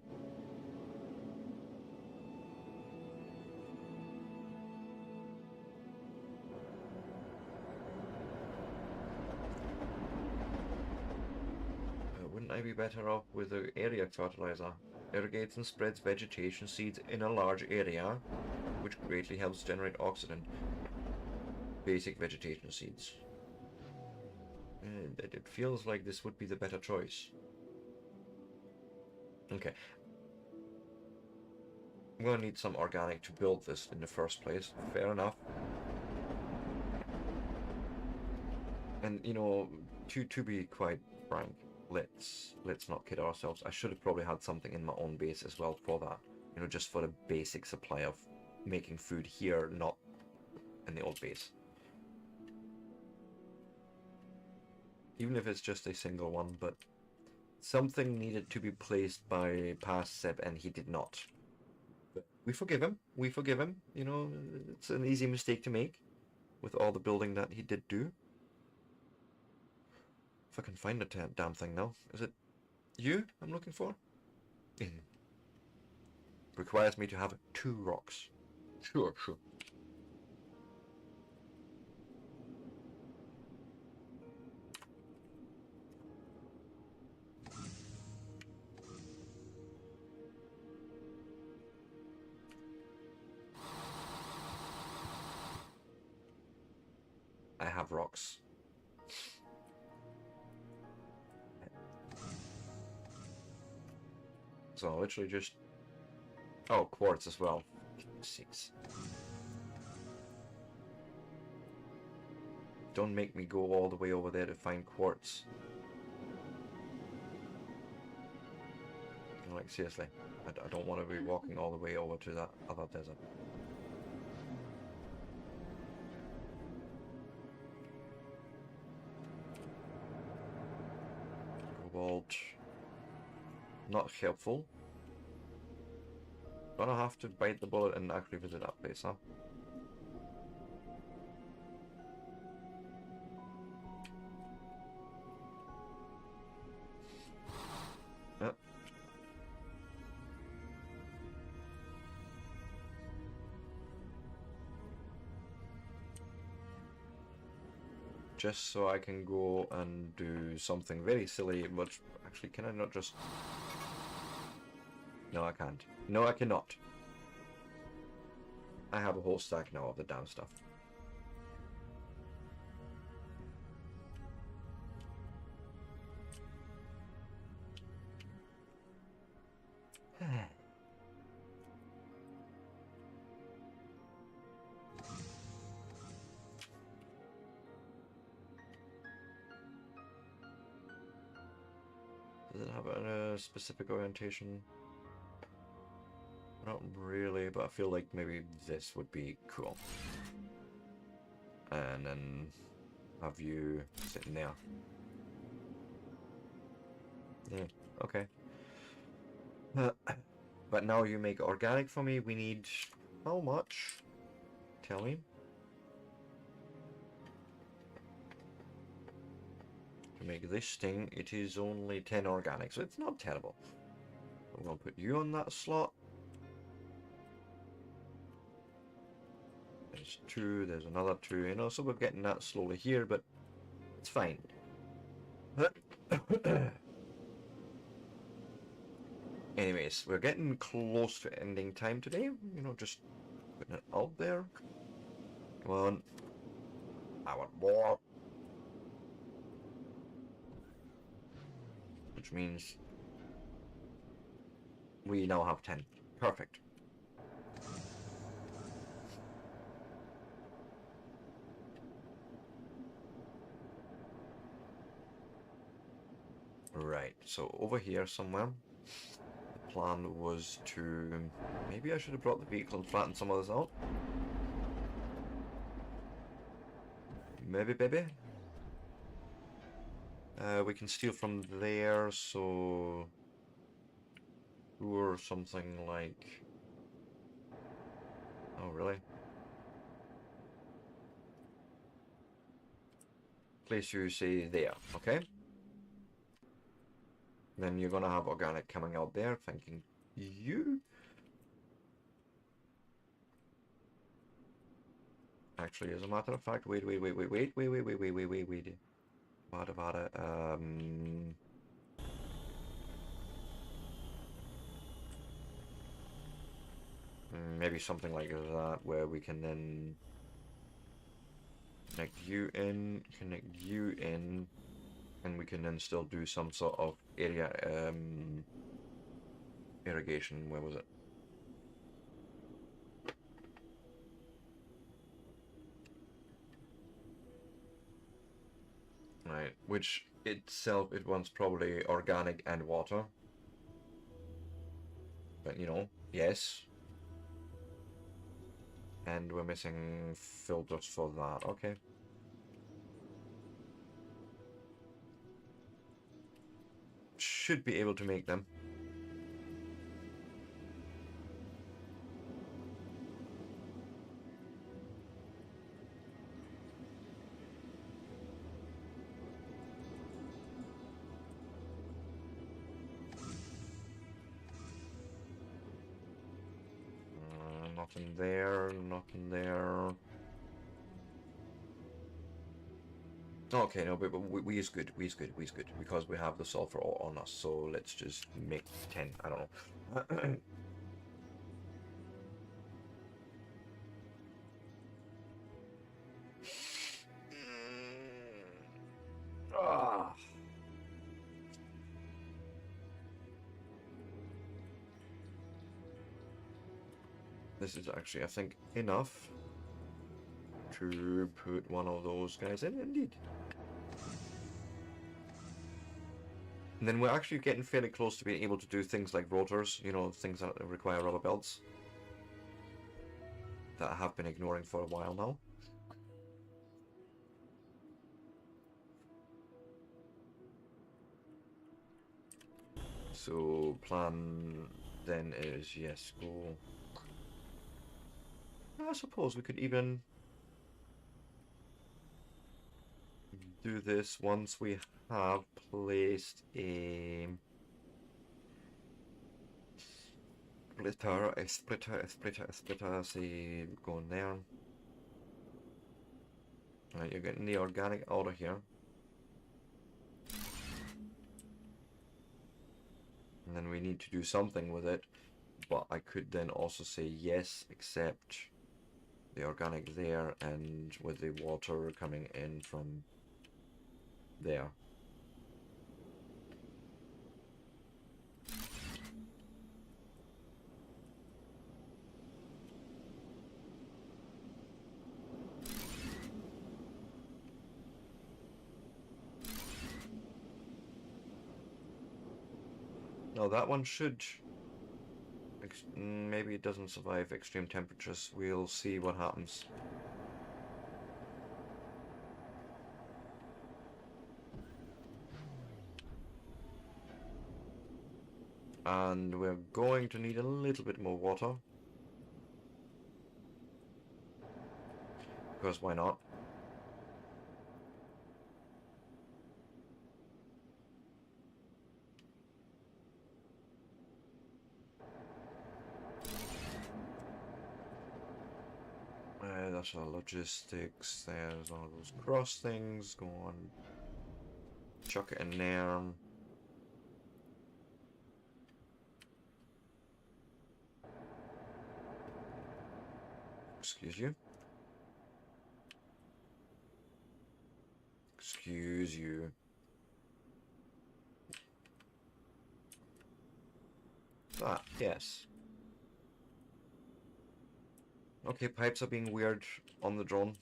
Wouldn't I be better off with the area fertilizer? Irrigates and spreads vegetation seeds in a large area, which greatly helps generate oxygen. Basic vegetation seeds. And it feels like this would be the better choice. Okay. I'm gonna need some organic to build this in the first place. Fair enough. And you know, to be quite frank, let's not kid ourselves. I should have probably had something in my own base as well for that. You know, just for the basic supply of making food here, not in the old base. Even if it's just a single one, but something needed to be placed by past Seb and he did not. But we forgive him. We forgive him. You know, it's an easy mistake to make with all the building that he did do. If I can find the damn thing now. Is it you I'm looking for? Requires me to have 2 rocks. Sure. I have rocks. So literally just... Oh, quartz as well. 6. Don't make me go all the way over there to find quartz. Like, seriously. I don't want to be walking all the way over to that other desert. Cobalt. Not helpful. Gonna have to bite the bullet and actually visit that place, huh? Yep. Just so I can go and do something very silly, but actually, can I not just... No, I can't. No, I cannot. I have a whole stack now of the damn stuff. Does it have a specific orientation? Not really, but I feel like maybe this would be cool. And then have you sitting there. Yeah, okay. But now you make organic for me. We need how much? Tell me. To make this thing, it is only 10 organic, so it's not terrible. I'm gonna put you on that slot. There's 2, there's another 2, you know, so we're getting that slowly here, but it's fine. Anyways, we're getting close to ending time today. You know, just putting it out there. Come on. I want more. Which means we now have 10. Perfect. Right, so over here somewhere, the plan was to... Maybe I should have brought the vehicle and flattened some of this out. Maybe, baby. We can steal from there, so... Or something like... Oh, really? Place you say there, okay? Then you're gonna have organic coming out there, thanking you. Actually, as a matter of fact, wait. Vada, maybe something like that, where we can then connect you in, and we can then still do some sort of area irrigation. Where was it? Right, which itself, it wants probably organic and water. But, you know, yes. And we're missing filters for that, okay. Should be able to make them. Nothing there, nothing there. Okay, no, but we is good, because we have the sulfur on us, so let's just make 10, I don't know. This is actually, I think, enough to put one of those guys in, indeed. And then we're actually getting fairly close to being able to do things like rotors, you know, things that require rubber belts. That I have been ignoring for a while now. So, plan then is, yes, go... I suppose we could even do this once we have placed a splitter, say, going there. Right, you're getting the organic out of here. And then we need to do something with it, but I could then also say yes, accept the organic there, and with the water coming in from there. Now that one should... maybe it doesn't survive extreme temperatures. We'll see what happens. And we're going to need a little bit more water. Because why not? That's our logistics. There's all those cross things. Go on. Chuck it in there. Excuse you. Excuse you. Ah, yes. Okay, pipes are being weird on the drone.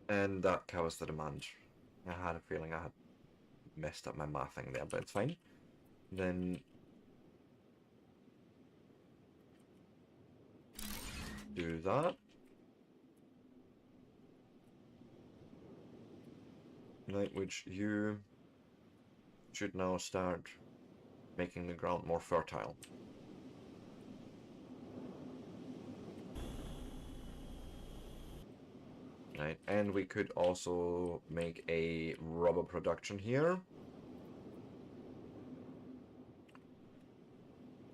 And that covers the demand. I had a feeling I had messed up my mathing there, but it's fine. Then do that. Right, which you should now start making the ground more fertile. Right, and we could also make a rubber production here.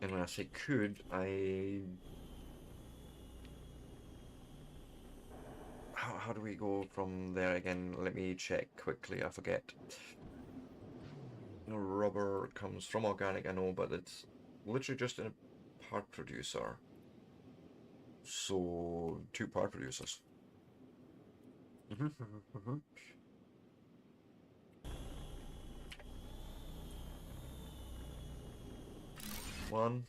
And when I say could, how do we go from there again? Let me check quickly, I forget. No, rubber comes from organic, I know, but it's literally just in a part producer. So, 2 part producers. One,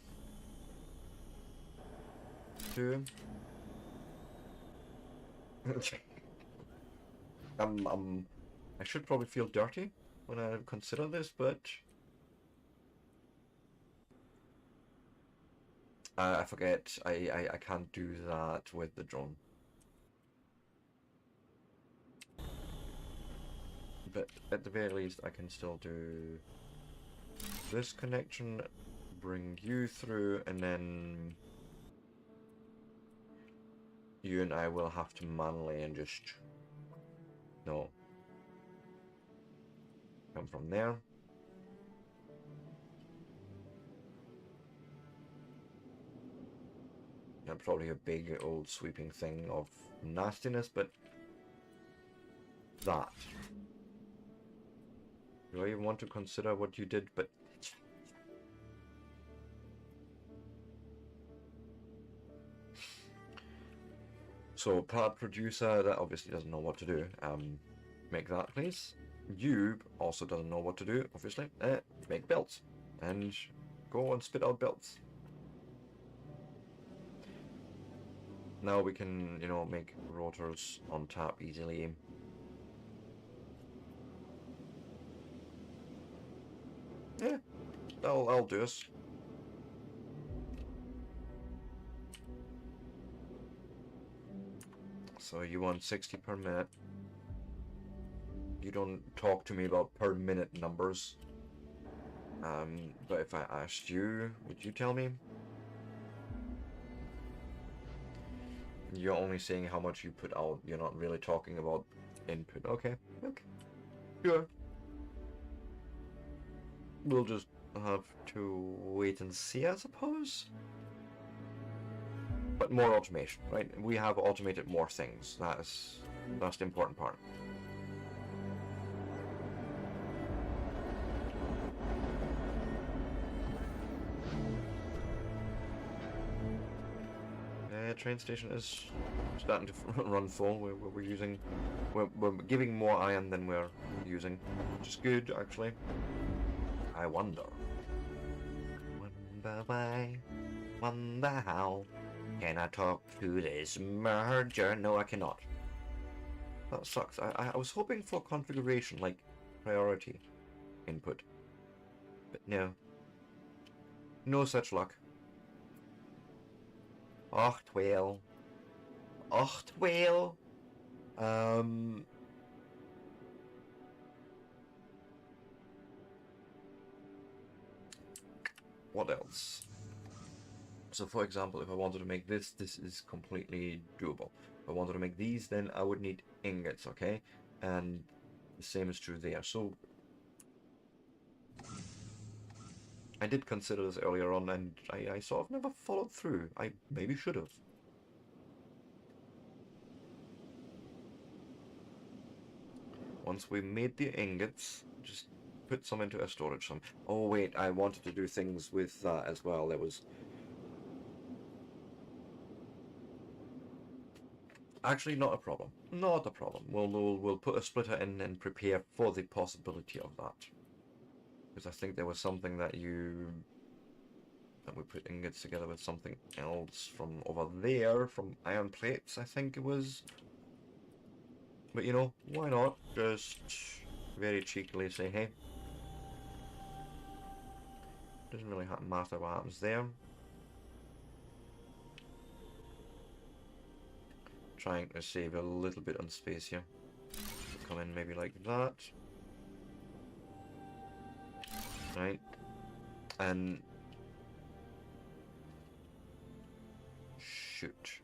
2. I should probably feel dirty when I consider this, but I forget. I can't do that with the drone. But at the very least, I can still do this connection, bring you through, and then you and I will have to manually and just... no. Come from there. Not probably a big old sweeping thing of nastiness, but that. Do I even want to consider what you did? But so part producer, that obviously doesn't know what to do. Make that, please. You also doesn't know what to do, obviously. Make belts. And go and spit out belts. Now we can, you know, make rotors on tap easily. Yeah, I'll do this. So you want 60 per minute. You don't talk to me about per minute numbers. But if I asked you, would you tell me? You're only saying how much you put out. You're not really talking about input. Okay, okay. Sure. We'll just have to wait and see, I suppose. But more automation, right? We have automated more things. That's the important part. Train station is starting to run full. We're using, we're giving more iron than we're using, which is good actually. I wonder why, wonder how. Can I talk to this merger? No, I cannot. That sucks. I was hoping for configuration, like priority input, but no. No such luck. Och, well. Och, well. What else? So for example, if I wanted to make this is completely doable. If I wanted to make these, then I would need ingots, okay? And the same is true there. So I did consider this earlier on, and I sort of never followed through. I maybe should have. Once we made the ingots, just put some into a storage. Some. Oh wait, I wanted to do things with that as well. There was actually not a problem. Not a problem. We'll put a splitter in and prepare for the possibility of that. Because I think there was something that we put ingots together with something else from over there, from iron plates, I think it was. But you know, why not just very cheekily say, hey, doesn't really matter what happens there. Trying to save a little bit on space here. Come in maybe like that. Right. And shoot.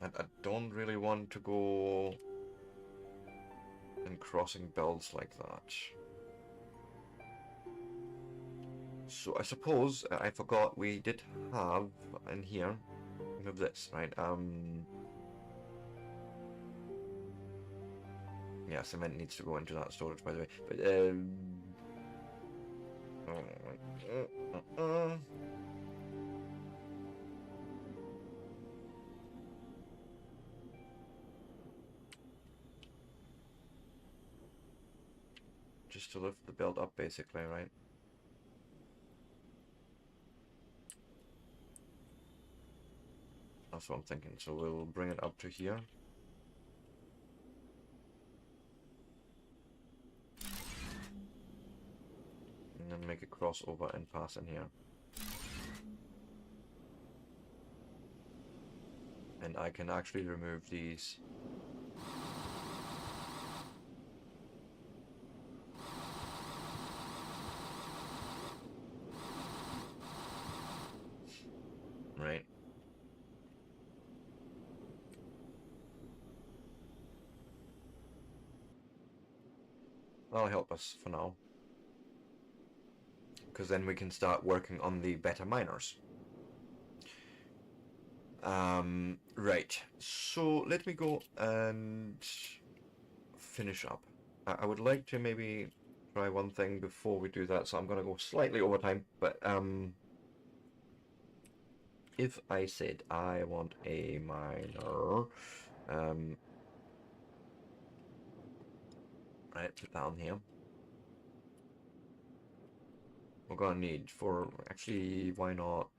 And I don't really want to go and crossing belts like that. So I suppose I forgot we did have in here. We have this, right? Yeah, cement needs to go into that storage, by the way. But just to lift the build up, basically, right? That's what I'm thinking. So we'll bring it up to here. And then make a crossover and pass in here. And I can actually remove these. Right. That'll help us for now. Because then we can start working on the better miners. Right. So let me go and finish up. I would like to maybe try one thing before we do that, so I'm gonna go slightly over time, but if I said I want a miner, right, put down here. We're gonna need for, actually, why not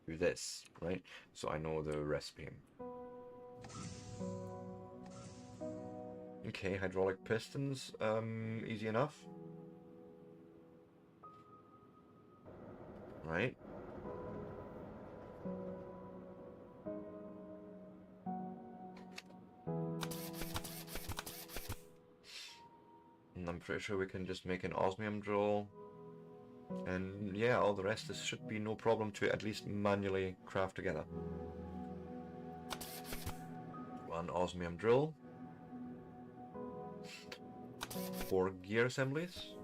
do this, right? So I know the recipe. Okay, hydraulic pistons, easy enough. Right. And I'm pretty sure we can just make an osmium drill. And yeah, all the rest, this should be no problem to at least manually craft together. One osmium drill. 4 gear assemblies.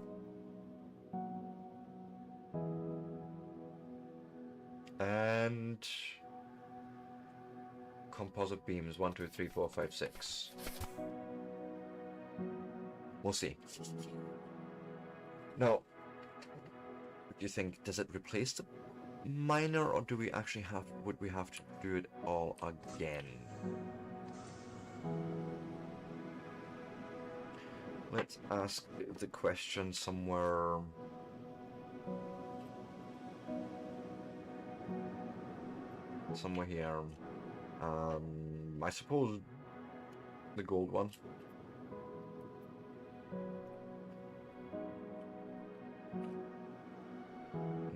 And composite beams, 1, 2, 3, 4, 5, 6. We'll see. Now, do you think, does it replace the miner, or do we actually have, would we have to do it all again? Let's ask the question somewhere. Somewhere here. I suppose the gold one.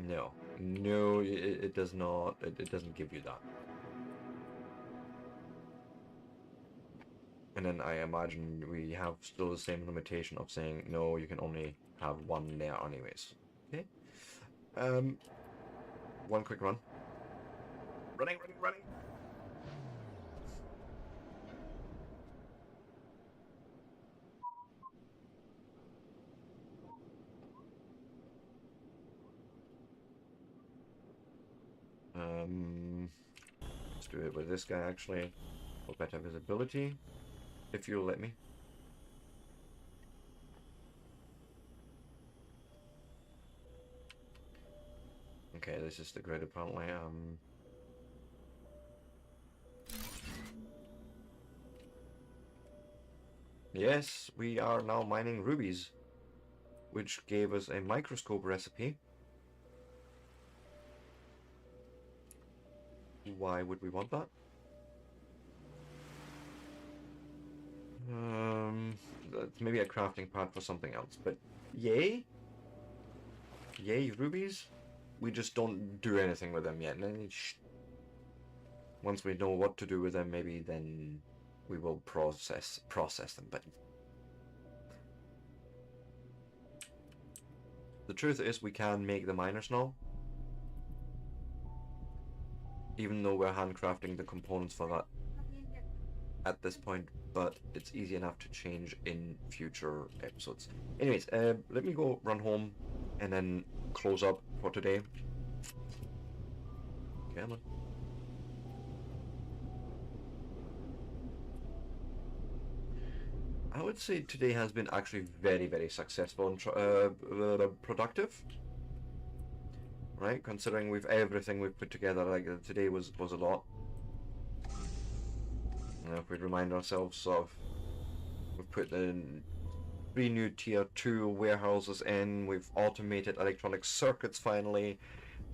No. No, it does not. It doesn't give you that. And then I imagine we have still the same limitation of saying, no, you can only have one there anyways. Okay. One quick run. Running. Let's do it with this guy actually, for better visibility, if you'll let me. Okay, this is the grid apparently. Yes, we are now mining rubies, which gave us a microscope recipe. Why would we want that? That's maybe a crafting pad for something else, but yay rubies. We just don't do anything with them yet. Once we know what to do with them, maybe then we will process them. But the truth is, we can make the miners now, even though we're handcrafting the components for that at this point, but it's easy enough to change in future episodes. Anyways, let me go run home and then close up for today. Come on. I would say today has been actually very successful and productive. Right, considering everything we've put together, like today was a lot. If we remind ourselves of, we've put the 3 new tier 2 warehouses in, we've automated electronic circuits finally,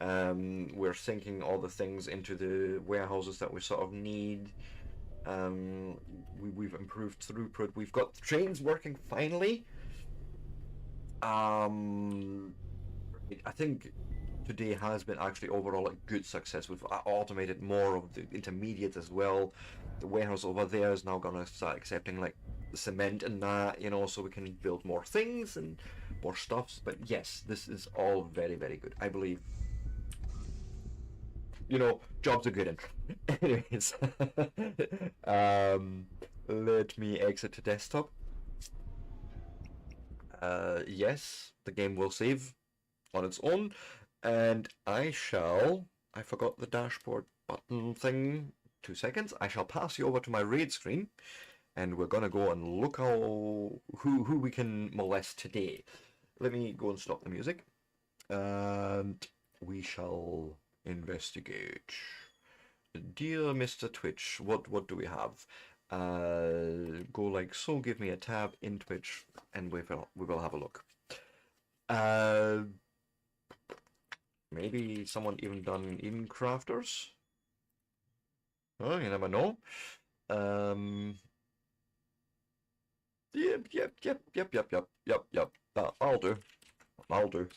we're syncing all the things into the warehouses that we sort of need, we've improved throughput, we've got trains working finally. I think today has been actually overall a good success. We've automated more of the intermediates as well. The warehouse over there is now gonna start accepting like the cement and that, you know, so we can build more things and more stuffs. But yes, this is all very good. I believe, you know, jobs are good. And anyways, let me exit to desktop. Yes, the game will save on its own, and I shall I forgot the dashboard button thing. 2 seconds. I shall pass you over to my raid screen, and we're gonna go and look who we can molest today. Let me go and stop the music, and we shall investigate. Dear Mr. Twitch, what do we have? Go like so. Give me a tab in Twitch, and we will have a look. Maybe someone even done in crafters. Oh, you never know. Yep. I'll do. I'll do.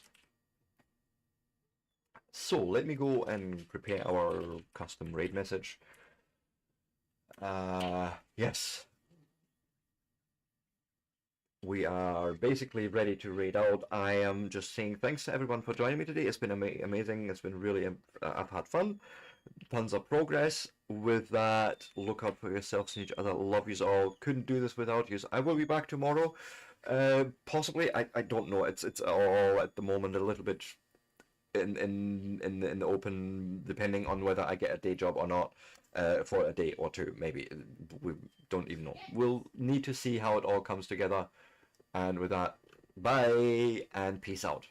So let me go and prepare our custom raid message. Yes. We are basically ready to raid out. I am just saying thanks to everyone for joining me today. It's been amazing. It's been really, I've had fun. Tons of progress. With that, look out for yourselves and each other. Love yous all. Couldn't do this without yous. I will be back tomorrow. Possibly. I don't know. It's all at the moment a little bit in the open, depending on whether I get a day job or not. For a day or two, maybe. We don't even know. We'll need to see how it all comes together. And with that, bye and peace out.